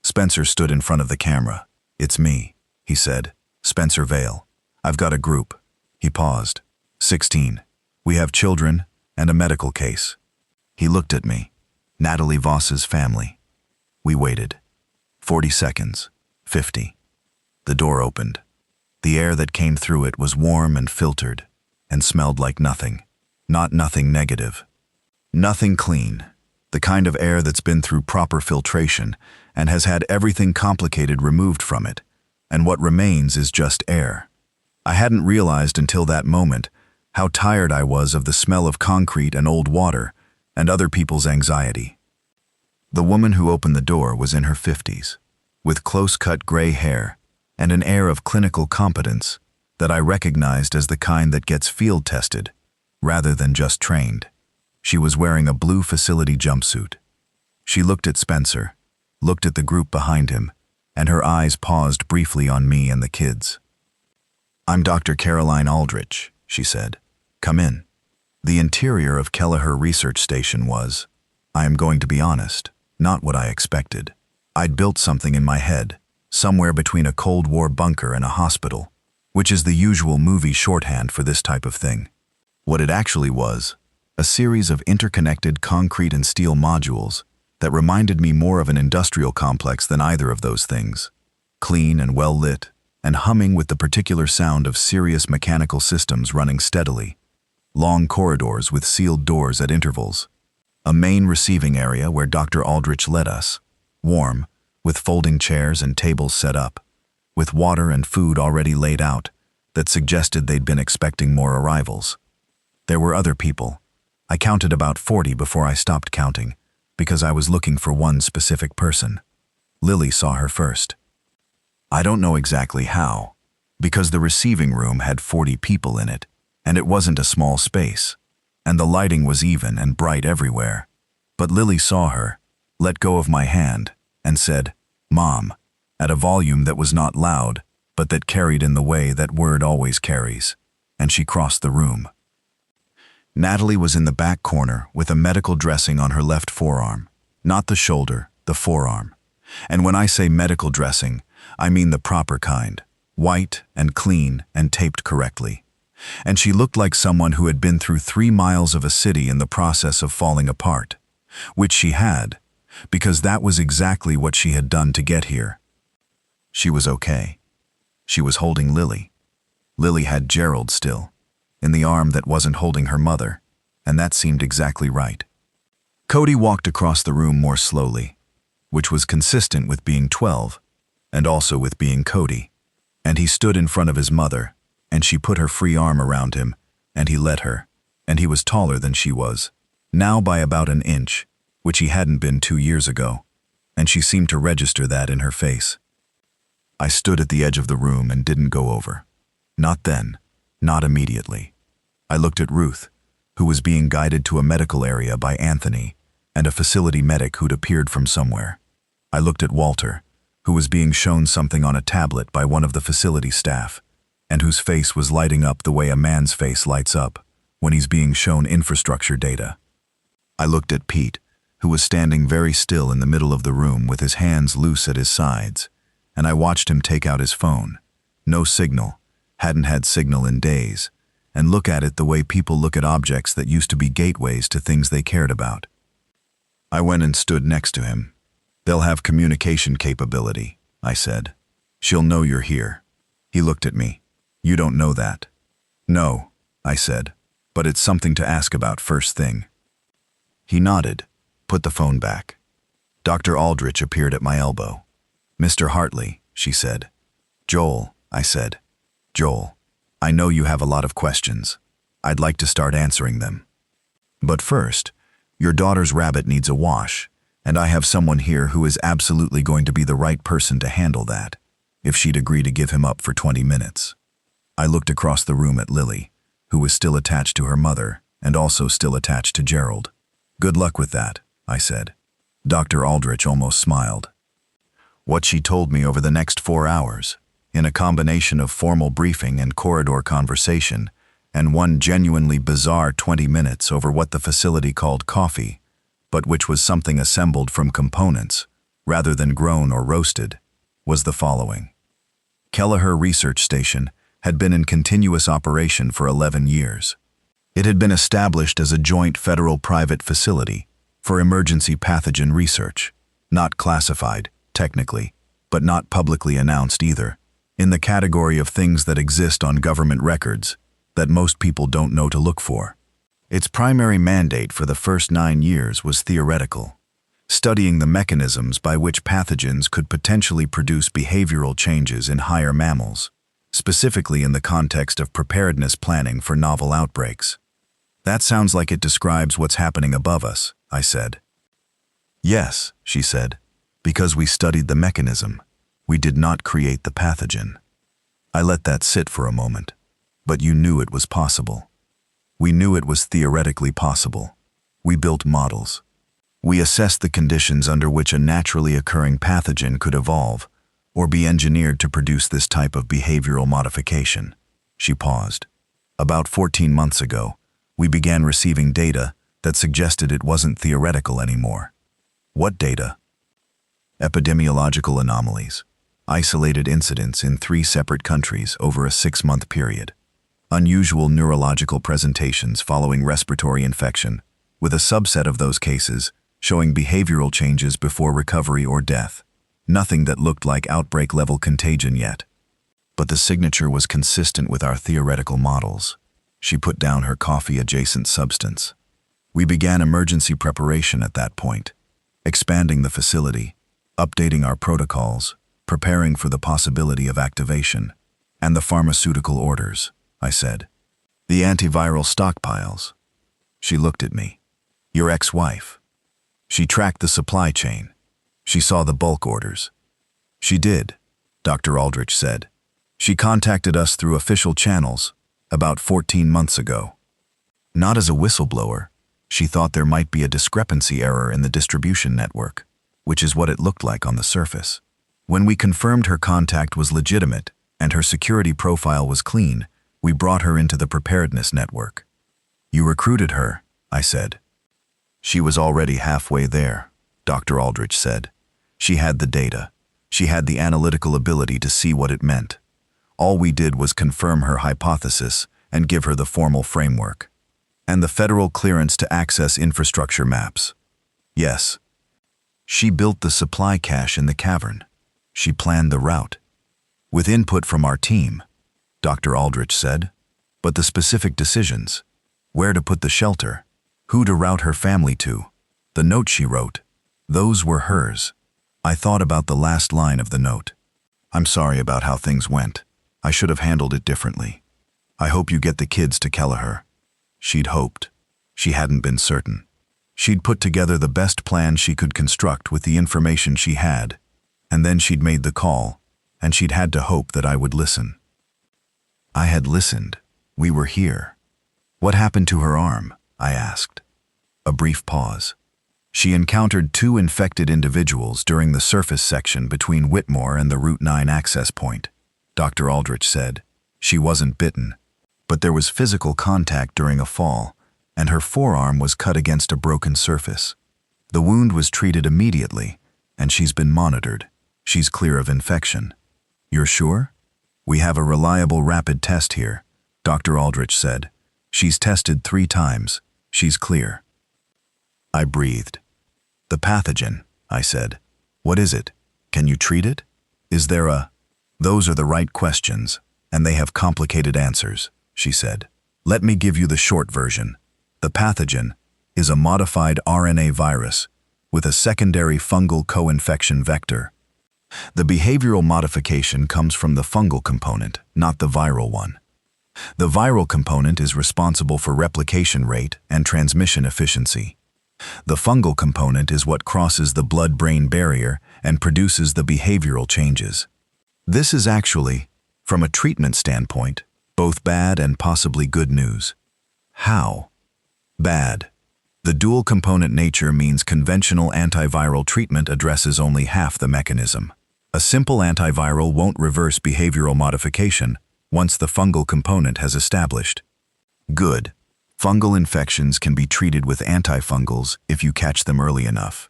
Spencer stood in front of the camera. "It's me," he said. "Spencer Vale. I've got a group." He paused. 16. "We have children and a medical case." He looked at me. "Natalie Voss's family." We waited. 40 seconds. 50. The door opened. The air that came through it was warm and filtered, and smelled like nothing. Not nothing negative. Nothing clean. The kind of air that's been through proper filtration and has had everything complicated removed from it, and what remains is just air. I hadn't realized until that moment how tired I was of the smell of concrete and old water and other people's anxiety. The woman who opened the door was in her 50s, with close-cut gray hair and an air of clinical competence that I recognized as the kind that gets field-tested rather than just trained. She was wearing a blue facility jumpsuit. She looked at Spencer, looked at the group behind him, and her eyes paused briefly on me and the kids. "I'm Dr. Caroline Aldrich," she said. "Come in." The interior of Kelleher Research Station was, I am going to be honest, not what I expected. I'd built something in my head, somewhere between a Cold War bunker and a hospital, which is the usual movie shorthand for this type of thing. What it actually was, a series of interconnected concrete and steel modules that reminded me more of an industrial complex than either of those things. Clean and well lit, and humming with the particular sound of serious mechanical systems running steadily. Long corridors with sealed doors at intervals. A main receiving area where Dr. Aldrich led us, warm, with folding chairs and tables set up, with water and food already laid out that suggested they'd been expecting more arrivals. There were other people. I counted about 40 before I stopped counting, because I was looking for one specific person. Lily saw her first. I don't know exactly how, because the receiving room had 40 people in it, and it wasn't a small space, and the lighting was even and bright everywhere. But Lily saw her, let go of my hand, and said, "Mom," at a volume that was not loud, but that carried in the way that word always carries, and she crossed the room. Natalie was in the back corner with a medical dressing on her left forearm, not the shoulder, the forearm. And when I say medical dressing, I mean the proper kind, white and clean and taped correctly. And she looked like someone who had been through 3 miles of a city in the process of falling apart, which she had, because that was exactly what she had done to get here. She was okay. She was holding Lily. Lily had Gerald still, in the arm that wasn't holding her mother, and that seemed exactly right. Cody walked across the room more slowly, which was consistent with being 12, and also with being Cody, and he stood in front of his mother, and she put her free arm around him, and he let her, and he was taller than she was, now by about an inch, which he hadn't been 2 years ago, and she seemed to register that in her face. I stood at the edge of the room and didn't go over. Not then. Not immediately. I looked at Ruth, who was being guided to a medical area by Anthony and a facility medic who'd appeared from somewhere. I looked at Walter, who was being shown something on a tablet by one of the facility staff, and whose face was lighting up the way a man's face lights up when he's being shown infrastructure data. I looked at Pete, who was standing very still in the middle of the room with his hands loose at his sides, and I watched him take out his phone. No signal. Hadn't had signal in days, and look at it the way people look at objects that used to be gateways to things they cared about. I went and stood next to him. "They'll have communication capability," I said. "She'll know you're here." He looked at me. "You don't know that." "No," I said, but it's something to ask about first thing." He nodded, put the phone back. Dr. Aldrich appeared at my elbow. "Mr. Hartley," she said. "Joel," I said. "Joel, I know you have a lot of questions. I'd like to start answering them. But first, your daughter's rabbit needs a wash, and I have someone here who is absolutely going to be the right person to handle that, if she'd agree to give him up for 20 minutes. I looked across the room at Lily, who was still attached to her mother and also still attached to Gerald. "Good luck with that," I said. Dr. Aldrich almost smiled. What she told me over the next 4 hours, in a combination of formal briefing and corridor conversation, and one genuinely bizarre 20 minutes over what the facility called coffee, but which was something assembled from components, rather than grown or roasted, was the following. Kelleher Research Station had been in continuous operation for 11 years. It had been established as a joint federal-private facility for emergency pathogen research, not classified, technically, but not publicly announced either, in the category of things that exist on government records that most people don't know to look for. Its primary mandate for the first 9 years was theoretical, studying the mechanisms by which pathogens could potentially produce behavioral changes in higher mammals, specifically in the context of preparedness planning for novel outbreaks. "That sounds like it describes what's happening above us," I said. "Yes," she said, "because we studied the mechanism. We did not create the pathogen." I let that sit for a moment. "But you knew it was possible." "We knew it was theoretically possible. We built models. We assessed the conditions under which a naturally occurring pathogen could evolve or be engineered to produce this type of behavioral modification." She paused. "About 14 months ago, we began receiving data that suggested it wasn't theoretical anymore." "What data?" "Epidemiological anomalies. Isolated incidents in 3 separate countries over a 6-month period. Unusual neurological presentations following respiratory infection, with a subset of those cases showing behavioral changes before recovery or death. Nothing that looked like outbreak-level contagion yet. But the signature was consistent with our theoretical models." She put down her coffee-adjacent substance. "We began emergency preparation at that point, expanding the facility, updating our protocols, preparing for the possibility of activation, and the pharmaceutical orders," I said. "The antiviral stockpiles." She looked at me. "Your ex-wife. She tracked the supply chain. She saw the bulk orders." "She did," Dr. Aldrich said. "She contacted us through official channels about 14 months ago. Not as a whistleblower. She thought there might be a discrepancy error in the distribution network, which is what it looked like on the surface. When we confirmed her contact was legitimate and her security profile was clean, we brought her into the preparedness network." "You recruited her," I said. "She was already halfway there," Dr. Aldrich said. "She had the data. She had the analytical ability to see what it meant. All we did was confirm her hypothesis and give her the formal framework. And the federal clearance to access infrastructure maps. Yes. She built the supply cache in the cavern. She planned the route. With input from our team," Dr. Aldrich said. "But the specific decisions, where to put the shelter, who to route her family to, the note she wrote, those were hers." I thought about the last line of the note. "I'm sorry about how things went. I should have handled it differently. I hope you get the kids to Kelleher." She'd hoped. She hadn't been certain. She'd put together the best plan she could construct with the information she had, and then she'd made the call, and she'd had to hope that I would listen. I had listened. We were here. "What happened to her arm?" I asked. A brief pause. "She encountered 2 infected individuals during the surface section between Whitmore and the Route 9 access point," Dr. Aldrich said. "She wasn't bitten, but there was physical contact during a fall, and her forearm was cut against a broken surface. The wound was treated immediately, and she's been monitored. She's clear of infection." "You're sure?" "We have a reliable rapid test here," Dr. Aldrich said. "She's tested 3 times. She's clear." I breathed. "The pathogen," I said. "What is it? Can you treat it? Is there a—" "Those are the right questions, and they have complicated answers," she said. Let me give you the short version. The pathogen is a modified RNA virus with a secondary fungal co-infection vector. The behavioral modification comes from the fungal component, not the viral one. The viral component is responsible for replication rate and transmission efficiency. The fungal component is what crosses the blood-brain barrier and produces the behavioral changes. This is actually, from a treatment standpoint, both bad and possibly good news. How? Bad. The dual-component nature means conventional antiviral treatment addresses only half the mechanism. A simple antiviral won't reverse behavioral modification once the fungal component has established. Good. Fungal infections can be treated with antifungals if you catch them early enough.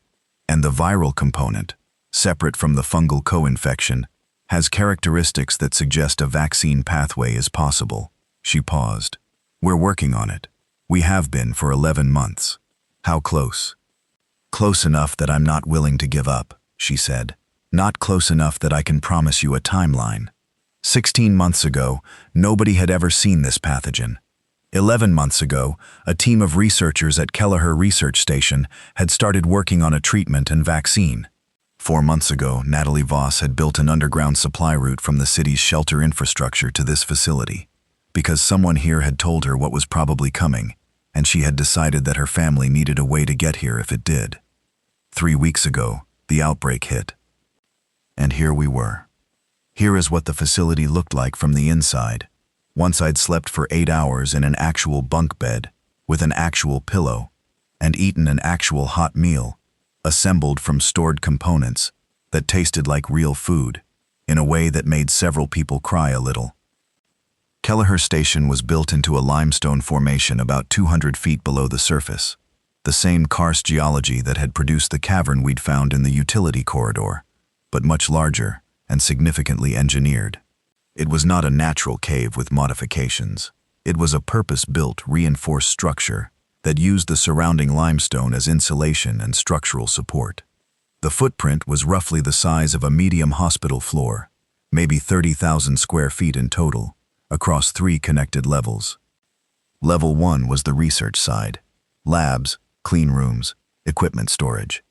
And the viral component, separate from the fungal co-infection, has characteristics that suggest a vaccine pathway is possible. She paused. We're working on it. We have been for 11 months. How close? Close enough that I'm not willing to give up, she said. Not close enough that I can promise you a timeline. 16 months ago, nobody had ever seen this pathogen. 11 months ago, a team of researchers at Kelleher Research Station had started working on a treatment and vaccine. 4 months ago, Natalie Voss had built an underground supply route from the city's shelter infrastructure to this facility, because someone here had told her what was probably coming, and she had decided that her family needed a way to get here if it did. 3 weeks ago, the outbreak hit. And here we were. Here is what the facility looked like from the inside. Once I'd slept for 8 hours in an actual bunk bed, with an actual pillow, and eaten an actual hot meal, assembled from stored components that tasted like real food, in a way that made several people cry a little. Kelleher Station was built into a limestone formation about 200 feet below the surface, the same karst geology that had produced the cavern we'd found in the utility corridor, but much larger and significantly engineered. It was not a natural cave with modifications. It was a purpose-built, reinforced structure that used the surrounding limestone as insulation and structural support. The footprint was roughly the size of a medium hospital floor, maybe 30,000 square feet in total, across 3 connected levels. Level 1 was the research side: labs, clean rooms, equipment storage.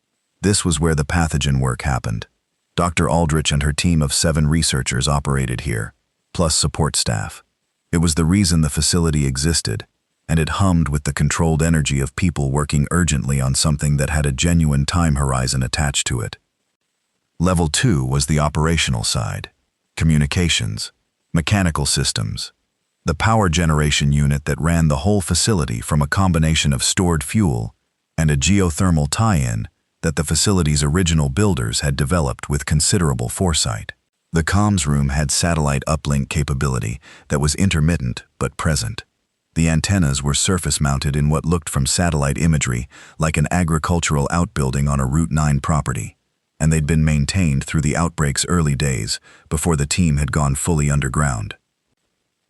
This was where the pathogen work happened. Dr. Aldrich and her team of 7 researchers operated here, plus support staff. It was the reason the facility existed, and it hummed with the controlled energy of people working urgently on something that had a genuine time horizon attached to it. Level 2 was the operational side: communications, mechanical systems, the power generation unit that ran the whole facility from a combination of stored fuel and a geothermal tie-in that the facility's original builders had developed with considerable foresight. The comms room had satellite uplink capability that was intermittent but present. The antennas were surface-mounted in what looked from satellite imagery like an agricultural outbuilding on a Route 9 property, and they'd been maintained through the outbreak's early days before the team had gone fully underground.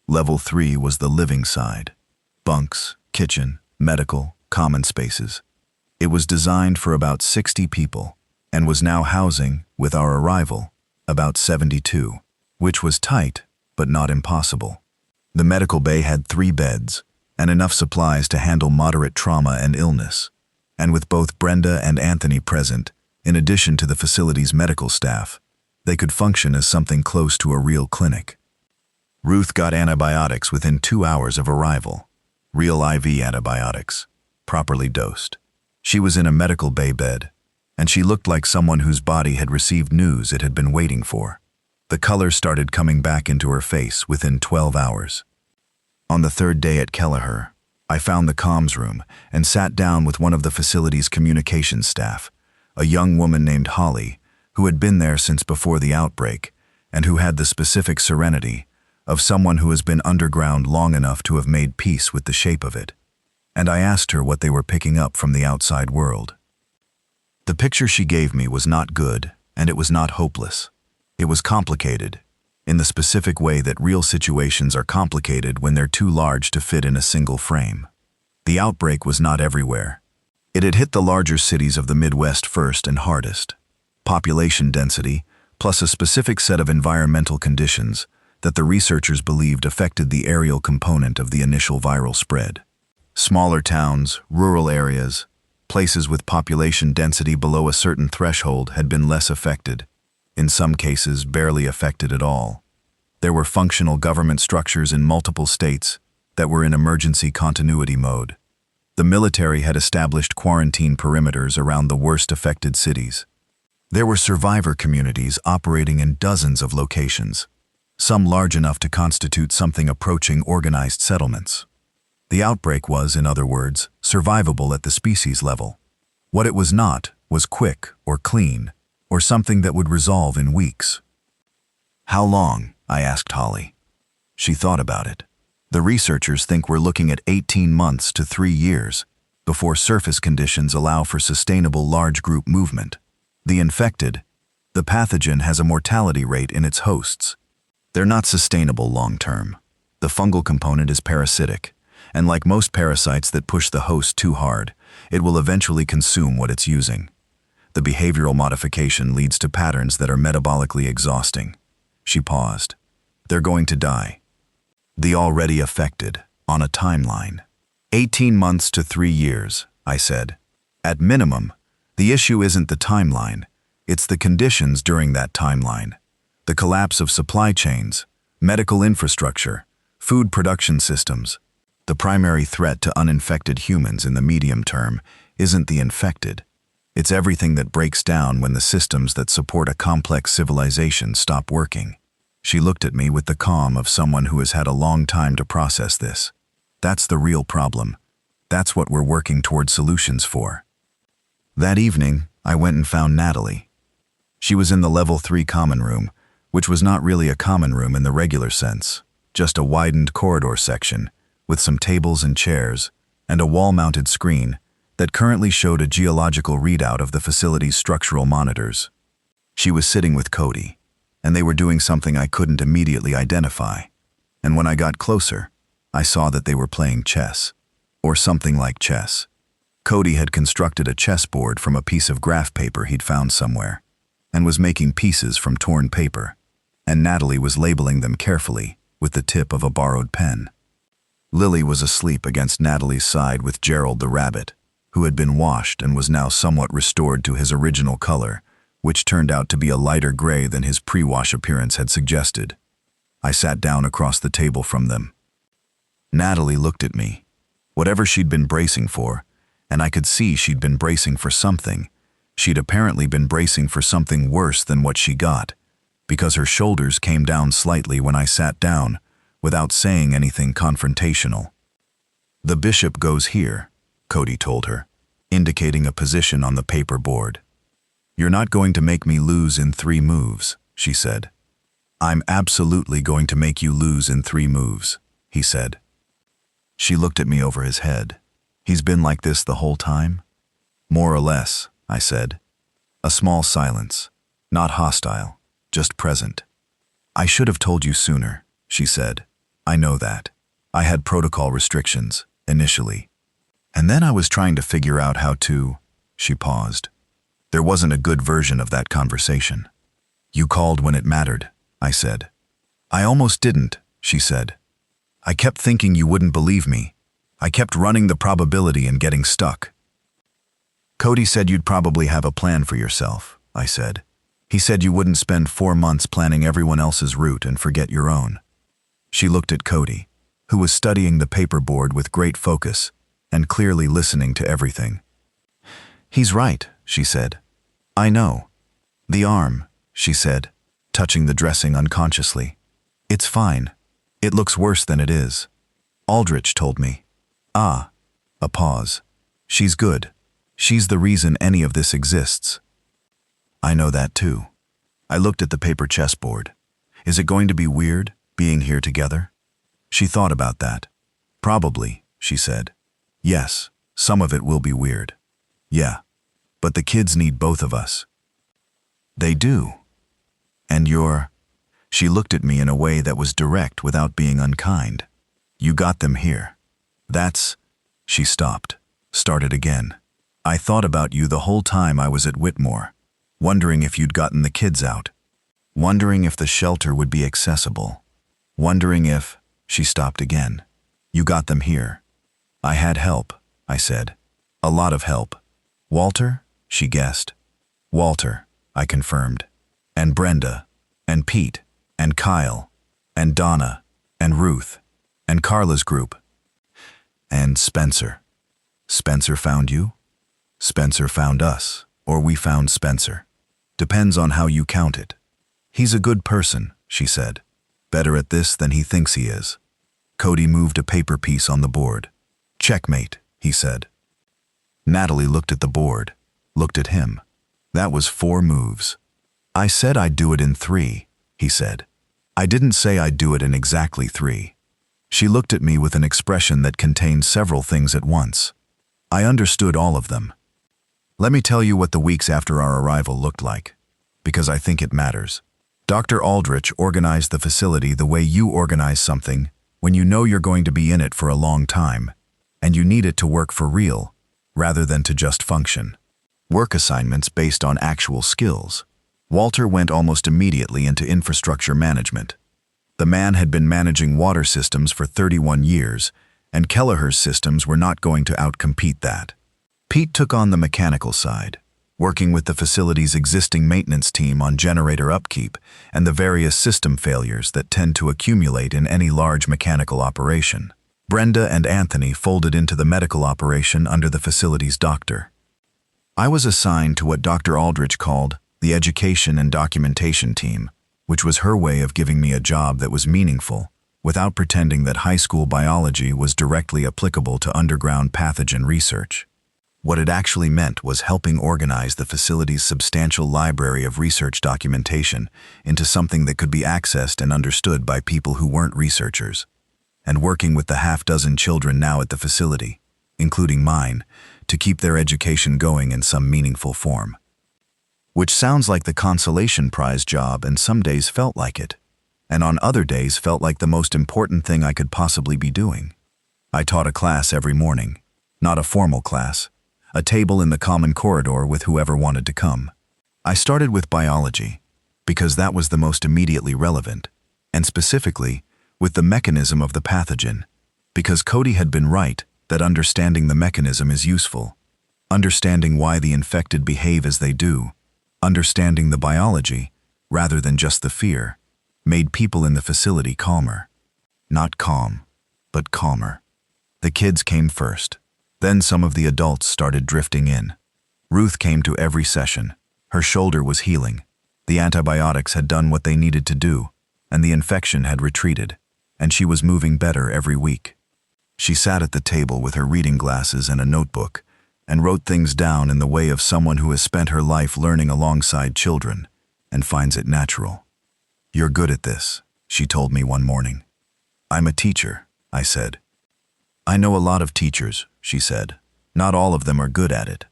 Level 3 was the living side: bunks, kitchen, medical, common spaces. It was designed for about 60 people and was now housing, with our arrival, about 72, which was tight but not impossible. The medical bay had 3 beds and enough supplies to handle moderate trauma and illness, and with both Brenda and Anthony present, in addition to the facility's medical staff, they could function as something close to a real clinic. Ruth got antibiotics within 2 hours of arrival. Real IV antibiotics, properly dosed. She was in a medical bay bed, and she looked like someone whose body had received news it had been waiting for. The color started coming back into her face within 12 hours. On the 3rd day at Kelleher, I found the comms room and sat down with one of the facility's communications staff, a young woman named Holly, who had been there since before the outbreak and who had the specific serenity of someone who has been underground long enough to have made peace with the shape of it. And I asked her what they were picking up from the outside world. The picture she gave me was not good, and it was not hopeless. It was complicated, in the specific way that real situations are complicated when they're too large to fit in a single frame. The outbreak was not everywhere. It had hit the larger cities of the Midwest first and hardest. Population density, plus a specific set of environmental conditions, that the researchers believed affected the aerial component of the initial viral spread. Smaller towns, rural areas, places with population density below a certain threshold had been less affected, in some cases barely affected at all. There were functional government structures in multiple states that were in emergency continuity mode. The military had established quarantine perimeters around the worst affected cities. There were survivor communities operating in dozens of locations, some large enough to constitute something approaching organized settlements. The outbreak was, in other words, survivable at the species level. What it was not was quick or clean, or something that would resolve in weeks. "How long?" I asked Holly. She thought about it. "The researchers think we're looking at 18 months to 3 years before surface conditions allow for sustainable large group movement. The infected, the pathogen has a mortality rate in its hosts. They're not sustainable long term. The fungal component is parasitic, and like most parasites that push the host too hard, it will eventually consume what it's using. The behavioral modification leads to patterns that are metabolically exhausting." She paused. "They're going to die. The already affected, on a timeline. 18 months to 3 years, I said. At minimum, the issue isn't the timeline, it's the conditions during that timeline. The collapse of supply chains, medical infrastructure, food production systems. The primary threat to uninfected humans in the medium term isn't the infected. It's everything that breaks down when the systems that support a complex civilization stop working." She looked at me with the calm of someone who has had a long time to process this. "That's the real problem. That's what we're working toward solutions for." That evening, I went and found Natalie. She was in the level 3 common room, which was not really a common room in the regular sense, just a widened corridor section with some tables and chairs and a wall-mounted screen that currently showed a geological readout of the facility's structural monitors. She was sitting with Cody, and they were doing something I couldn't immediately identify. And when I got closer, I saw that they were playing chess, or something like chess. Cody had constructed a chessboard from a piece of graph paper he'd found somewhere, and was making pieces from torn paper, and Natalie was labeling them carefully with the tip of a borrowed pen. Lily was asleep against Natalie's side with Gerald the rabbit, who had been washed and was now somewhat restored to his original color, which turned out to be a lighter gray than his pre-wash appearance had suggested. I sat down across the table from them. Natalie looked at me. Whatever she'd been bracing for, and I could see she'd been bracing for something, she'd apparently been bracing for something worse than what she got, because her shoulders came down slightly when I sat down, without saying anything confrontational. "The bishop goes here," Cody told her, indicating a position on the paper board. "You're not going to make me lose in 3 moves, she said. "I'm absolutely going to make you lose in 3 moves, he said. She looked at me over his head. "He's been like this the whole time?" "More or less," I said. A small silence, not hostile, just present. "I should have told you sooner," she said. "I know that. I had protocol restrictions, initially. And then I was trying to figure out how to..." She paused. "There wasn't a good version of that conversation." "You called when it mattered," I said. "I almost didn't," she said. "I kept thinking you wouldn't believe me. I kept running the probability and getting stuck." "Cody said you'd probably have a plan for yourself," I said. "He said you wouldn't spend 4 months planning everyone else's route and forget your own." She looked at Cody, who was studying the paperboard with great focus and clearly listening to everything. "He's right," she said. "I know. The arm," she said, touching the dressing unconsciously. "It's fine. It looks worse than it is. Aldrich told me." "Ah." A pause. "She's good. She's the reason any of this exists." "I know that too." I looked at the paper chessboard. "Is it going to be weird, being here together?" She thought about that. "Probably," she said. "Yes, some of it will be weird. Yeah. But the kids need both of us." "They do. And you're..." She looked at me in a way that was direct without being unkind. "You got them here. That's..." She stopped, started again. "I thought about you the whole time I was at Whitmore, wondering if you'd gotten the kids out, wondering if the shelter would be accessible. wondering if, she stopped again. You got them here. I had help, I said. A lot of help. Walter? She guessed. Walter, I confirmed. And Brenda, and Pete, and Kyle, and Donna, and Ruth, and Carla's group. And Spencer. Spencer found you? Spencer found us, or we found Spencer. Depends on how you count it. He's a good person, she said. Better at this than he thinks he is. Cody moved a paper piece on the board. Checkmate, he said. Natalie looked at the board, looked at him. That was 4 moves. I said I'd do it in 3, he said. I didn't say I'd do it in exactly 3. She looked at me with an expression that contained several things at once. I understood all of them. Let me tell you what the weeks after our arrival looked like, because I think it matters. Dr. Aldrich organized the facility the way you organize something when you know you're going to be in it for a long time, and you need it to work for real, rather than to just function. Work assignments based on actual skills. Walter went almost immediately into infrastructure management. The man had been managing water systems for 31 years, and Kelleher's systems were not going to outcompete that. Pete took on the mechanical side, working with the facility's existing maintenance team on generator upkeep and the various system failures that tend to accumulate in any large mechanical operation. Brenda and Anthony folded into the medical operation under the facility's doctor. I was assigned to what Dr. Aldrich called the education and documentation team, which was her way of giving me a job that was meaningful, without pretending that high school biology was directly applicable to underground pathogen research. What it actually meant was helping organize the facility's substantial library of research documentation into something that could be accessed and understood by people who weren't researchers, and working with the half-dozen children now at the facility, including mine, to keep their education going in some meaningful form. Which sounds like the consolation prize job, and some days felt like it, and on other days felt like the most important thing I could possibly be doing. I taught a class every morning, not a formal class, a table in the common corridor with whoever wanted to come. I started with biology, because that was the most immediately relevant, and specifically, with the mechanism of the pathogen, because Cody had been right that understanding the mechanism is useful, understanding why the infected behave as they do, understanding the biology, rather than just the fear, made people in the facility calmer. Not calm, but calmer. The kids came first. Then some of the adults started drifting in. Ruth came to every session. Her shoulder was healing. The antibiotics had done what they needed to do, and the infection had retreated, and she was moving better every week. She sat at the table with her reading glasses and a notebook, and wrote things down in the way of someone who has spent her life learning alongside children and finds it natural. "You're good at this," she told me one morning. "I'm a teacher," I said. "I know a lot of teachers," she said. "Not all of them are good at it."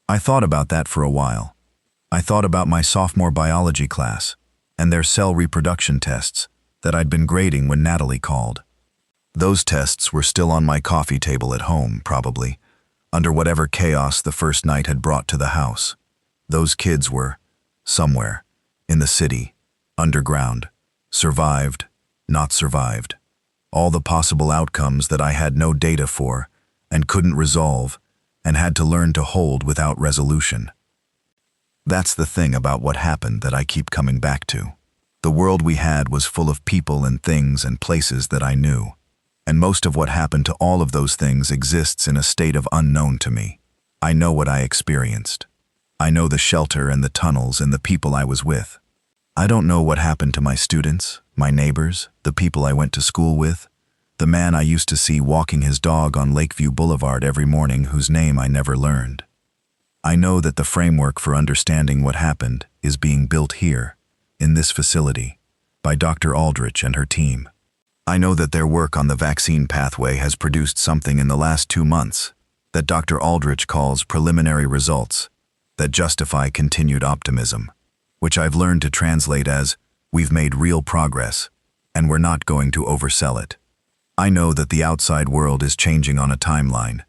I thought about that for a while. I thought about my sophomore biology class and their cell reproduction tests that I'd been grading when Natalie called. Those tests were still on my coffee table at home, probably, under whatever chaos the first night had brought to the house. Those kids were, somewhere, in the city, underground, survived, not survived. All the possible outcomes that I had no data for and couldn't resolve and had to learn to hold without resolution. That's the thing about what happened that I keep coming back to. The world we had was full of people and things and places that I knew, and most of what happened to all of those things exists in a state of unknown to me. I know what I experienced. I know the shelter and the tunnels and the people I was with. I don't know what happened to my students, my neighbors, the people I went to school with, the man I used to see walking his dog on Lakeview Boulevard every morning whose name I never learned. I know that the framework for understanding what happened is being built here, in this facility, by Dr. Aldrich and her team. I know that their work on the vaccine pathway has produced something in the last 2 months that Dr. Aldrich calls preliminary results that justify continued optimism, which I've learned to translate as, we've made real progress, and we're not going to oversell it. I know that the outside world is changing on a timeline.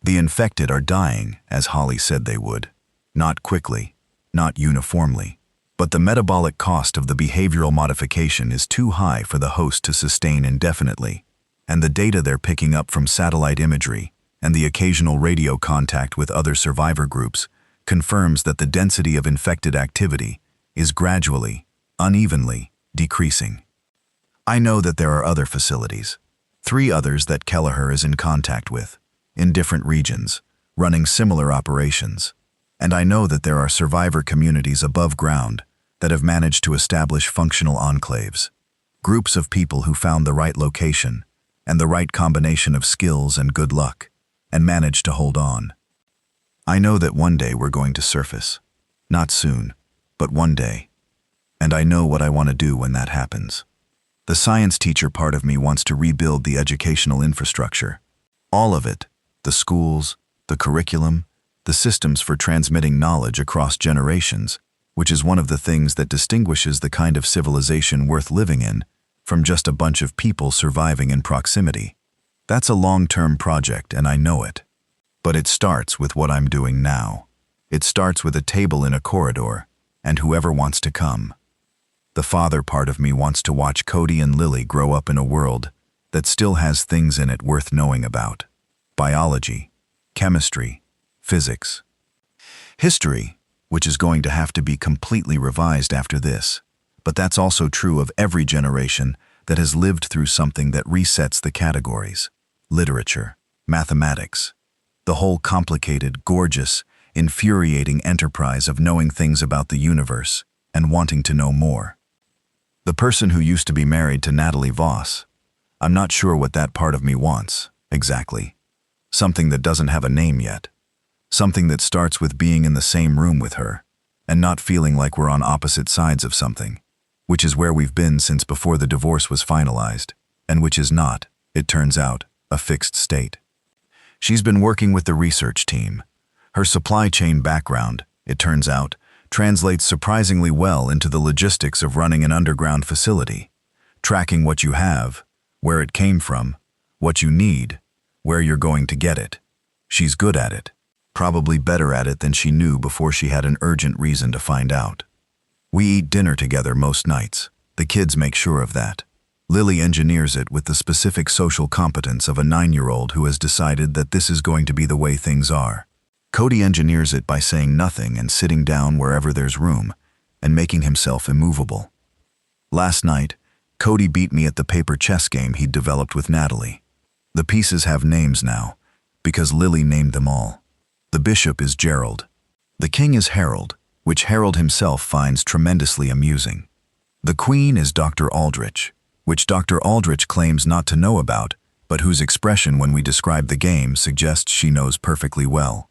The infected are dying, as Holly said they would. Not quickly, not uniformly, But the metabolic cost of the behavioral modification is too high for the host to sustain indefinitely, and the data they're picking up from satellite imagery and the occasional radio contact with other survivor groups confirms that the density of infected activity is gradually, unevenly, decreasing. I know that there are other facilities, 3 others that Kelleher is in contact with, in different regions, running similar operations. And I know that there are survivor communities above ground that have managed to establish functional enclaves, groups of people who found the right location and the right combination of skills and good luck, and managed to hold on. I know that one day we're going to surface. Not soon, but one day. And I know what I want to do when that happens. The science teacher part of me wants to rebuild the educational infrastructure. All of it, the schools, the curriculum, the systems for transmitting knowledge across generations, which is one of the things that distinguishes the kind of civilization worth living in from just a bunch of people surviving in proximity. That's a long-term project, and I know it. But it starts with what I'm doing now. It starts with a table in a corridor, and whoever wants to come. The father part of me wants to watch Cody and Lily grow up in a world that still has things in it worth knowing about. Biology, chemistry, physics, history, which is going to have to be completely revised after this. But that's also true of every generation that has lived through something that resets the categories. Literature, mathematics, the whole complicated, gorgeous, infuriating enterprise of knowing things about the universe and wanting to know more. The person who used to be married to Natalie Voss, I'm not sure what that part of me wants, exactly. Something that doesn't have a name yet. Something that starts with being in the same room with her, and not feeling like we're on opposite sides of something, which is where we've been since before the divorce was finalized, and which is not, it turns out, a fixed state. She's been working with the research team. Her supply chain background, it turns out, translates surprisingly well into the logistics of running an underground facility, tracking what you have, where it came from, what you need, where you're going to get it. She's good at it, probably better at it than she knew before she had an urgent reason to find out. We eat dinner together most nights. The kids make sure of that. Lily engineers it with the specific social competence of a 9-year-old who has decided that this is going to be the way things are. Cody engineers it by saying nothing and sitting down wherever there's room, and making himself immovable. Last night, Cody beat me at the paper chess game he'd developed with Natalie. The pieces have names now, because Lily named them all. The bishop is Gerald. The king is Harold, which Harold himself finds tremendously amusing. The queen is Dr. Aldrich, which Dr. Aldrich claims not to know about, but whose expression when we describe the game suggests she knows perfectly well.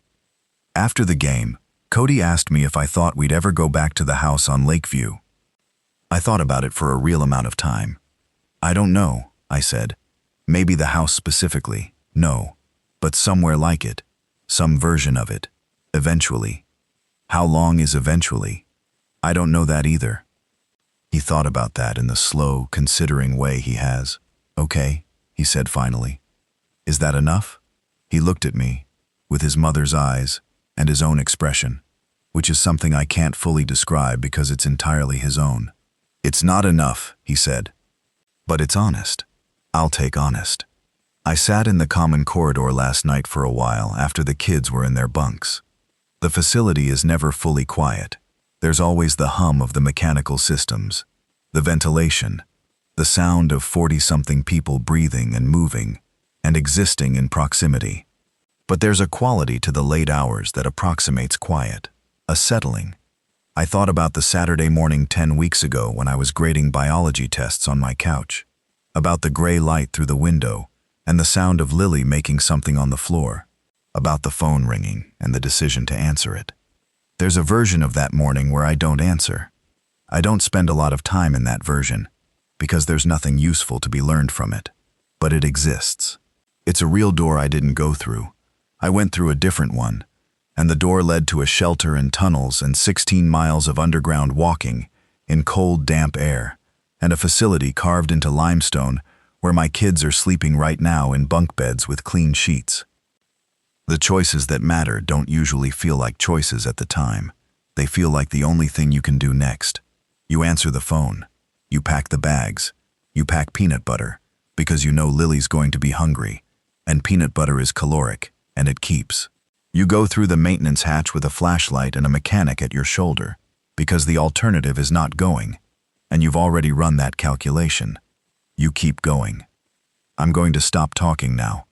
After the game, Cody asked me if I thought we'd ever go back to the house on Lakeview. I thought about it for a real amount of time. I don't know, I said. Maybe the house specifically, no, but somewhere like it, some version of it, eventually. How long is eventually? I don't know that either. He thought about that in the slow, considering way he has. Okay, he said finally. Is that enough? He looked at me, with his mother's eyes and his own expression, which is something I can't fully describe because it's entirely his own. It's not enough, he said. But it's honest. I'll take honest. I sat in the common corridor last night for a while after the kids were in their bunks. The facility is never fully quiet. There's always the hum of the mechanical systems, the ventilation, the sound of 40-something people breathing and moving and existing in proximity. But there's a quality to the late hours that approximates quiet, a settling. I thought about the Saturday morning 10 weeks ago when I was grading biology tests on my couch, about the gray light through the window and the sound of Lily making something on the floor, about the phone ringing and the decision to answer it. There's a version of that morning where I don't answer. I don't spend a lot of time in that version, because there's nothing useful to be learned from it. But it exists. It's a real door I didn't go through. I went through a different one, and the door led to a shelter and tunnels and 16 miles of underground walking in cold, damp air, and a facility carved into limestone where my kids are sleeping right now in bunk beds with clean sheets. The choices that matter don't usually feel like choices at the time. They feel like the only thing you can do next. You answer the phone. You pack the bags. You pack peanut butter, because you know Lily's going to be hungry, and peanut butter is caloric, and it keeps. You go through the maintenance hatch with a flashlight and a mechanic at your shoulder, because the alternative is not going, and you've already run that calculation. You keep going. I'm going to stop talking now.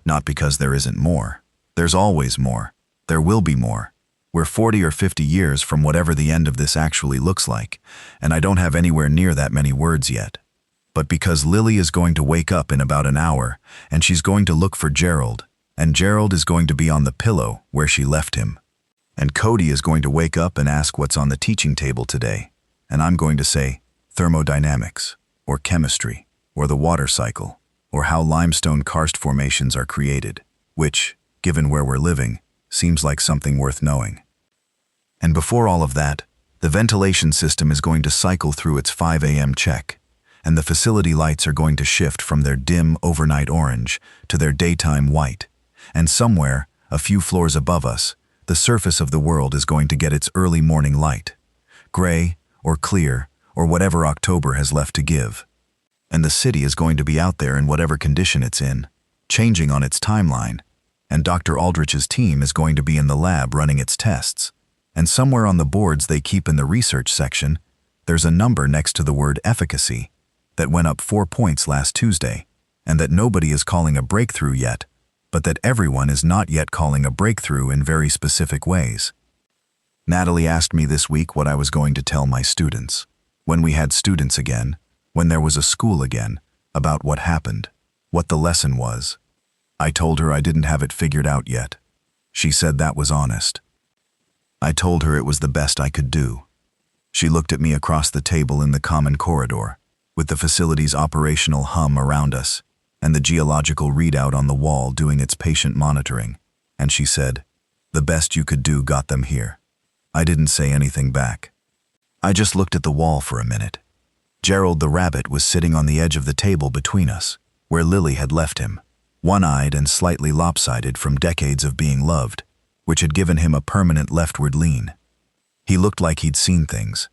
Not because there isn't more. There's always more. There will be more. We're 40 or 50 years from whatever the end of this actually looks like, and I don't have anywhere near that many words yet. But because Lily is going to wake up in about an hour, and she's going to look for Gerald, and Gerald is going to be on the pillow where she left him. And Cody is going to wake up and ask what's on the teaching table today, and I'm going to say thermodynamics, or chemistry, or the water cycle, or how limestone karst formations are created, which, given where we're living, seems like something worth knowing. And before all of that, the ventilation system is going to cycle through its 5 a.m. check, and the facility lights are going to shift from their dim overnight orange to their daytime white, and somewhere, a few floors above us, the surface of the world is going to get its early morning light, gray or clear or whatever October has left to give. And the city is going to be out there in whatever condition it's in, changing on its timeline, and Dr. Aldrich's team is going to be in the lab running its tests. And somewhere on the boards they keep in the research section, there's a number next to the word efficacy that went up 4 points last Tuesday, and that nobody is calling a breakthrough yet, but that everyone is not yet calling a breakthrough in very specific ways. Natalie asked me this week what I was going to tell my students, when we had students again, when there was a school again, about what happened, what the lesson was. I told her I didn't have it figured out yet. She said that was honest. I told her it was the best I could do. She looked at me across the table in the common corridor, with the facility's operational hum around us, and the geological readout on the wall doing its patient monitoring, and she said, "The best you could do got them here." I didn't say anything back. I just looked at the wall for a minute. Gerald the rabbit was sitting on the edge of the table between us, where Lily had left him, one-eyed and slightly lopsided from decades of being loved, which had given him a permanent leftward lean. He looked like he'd seen things,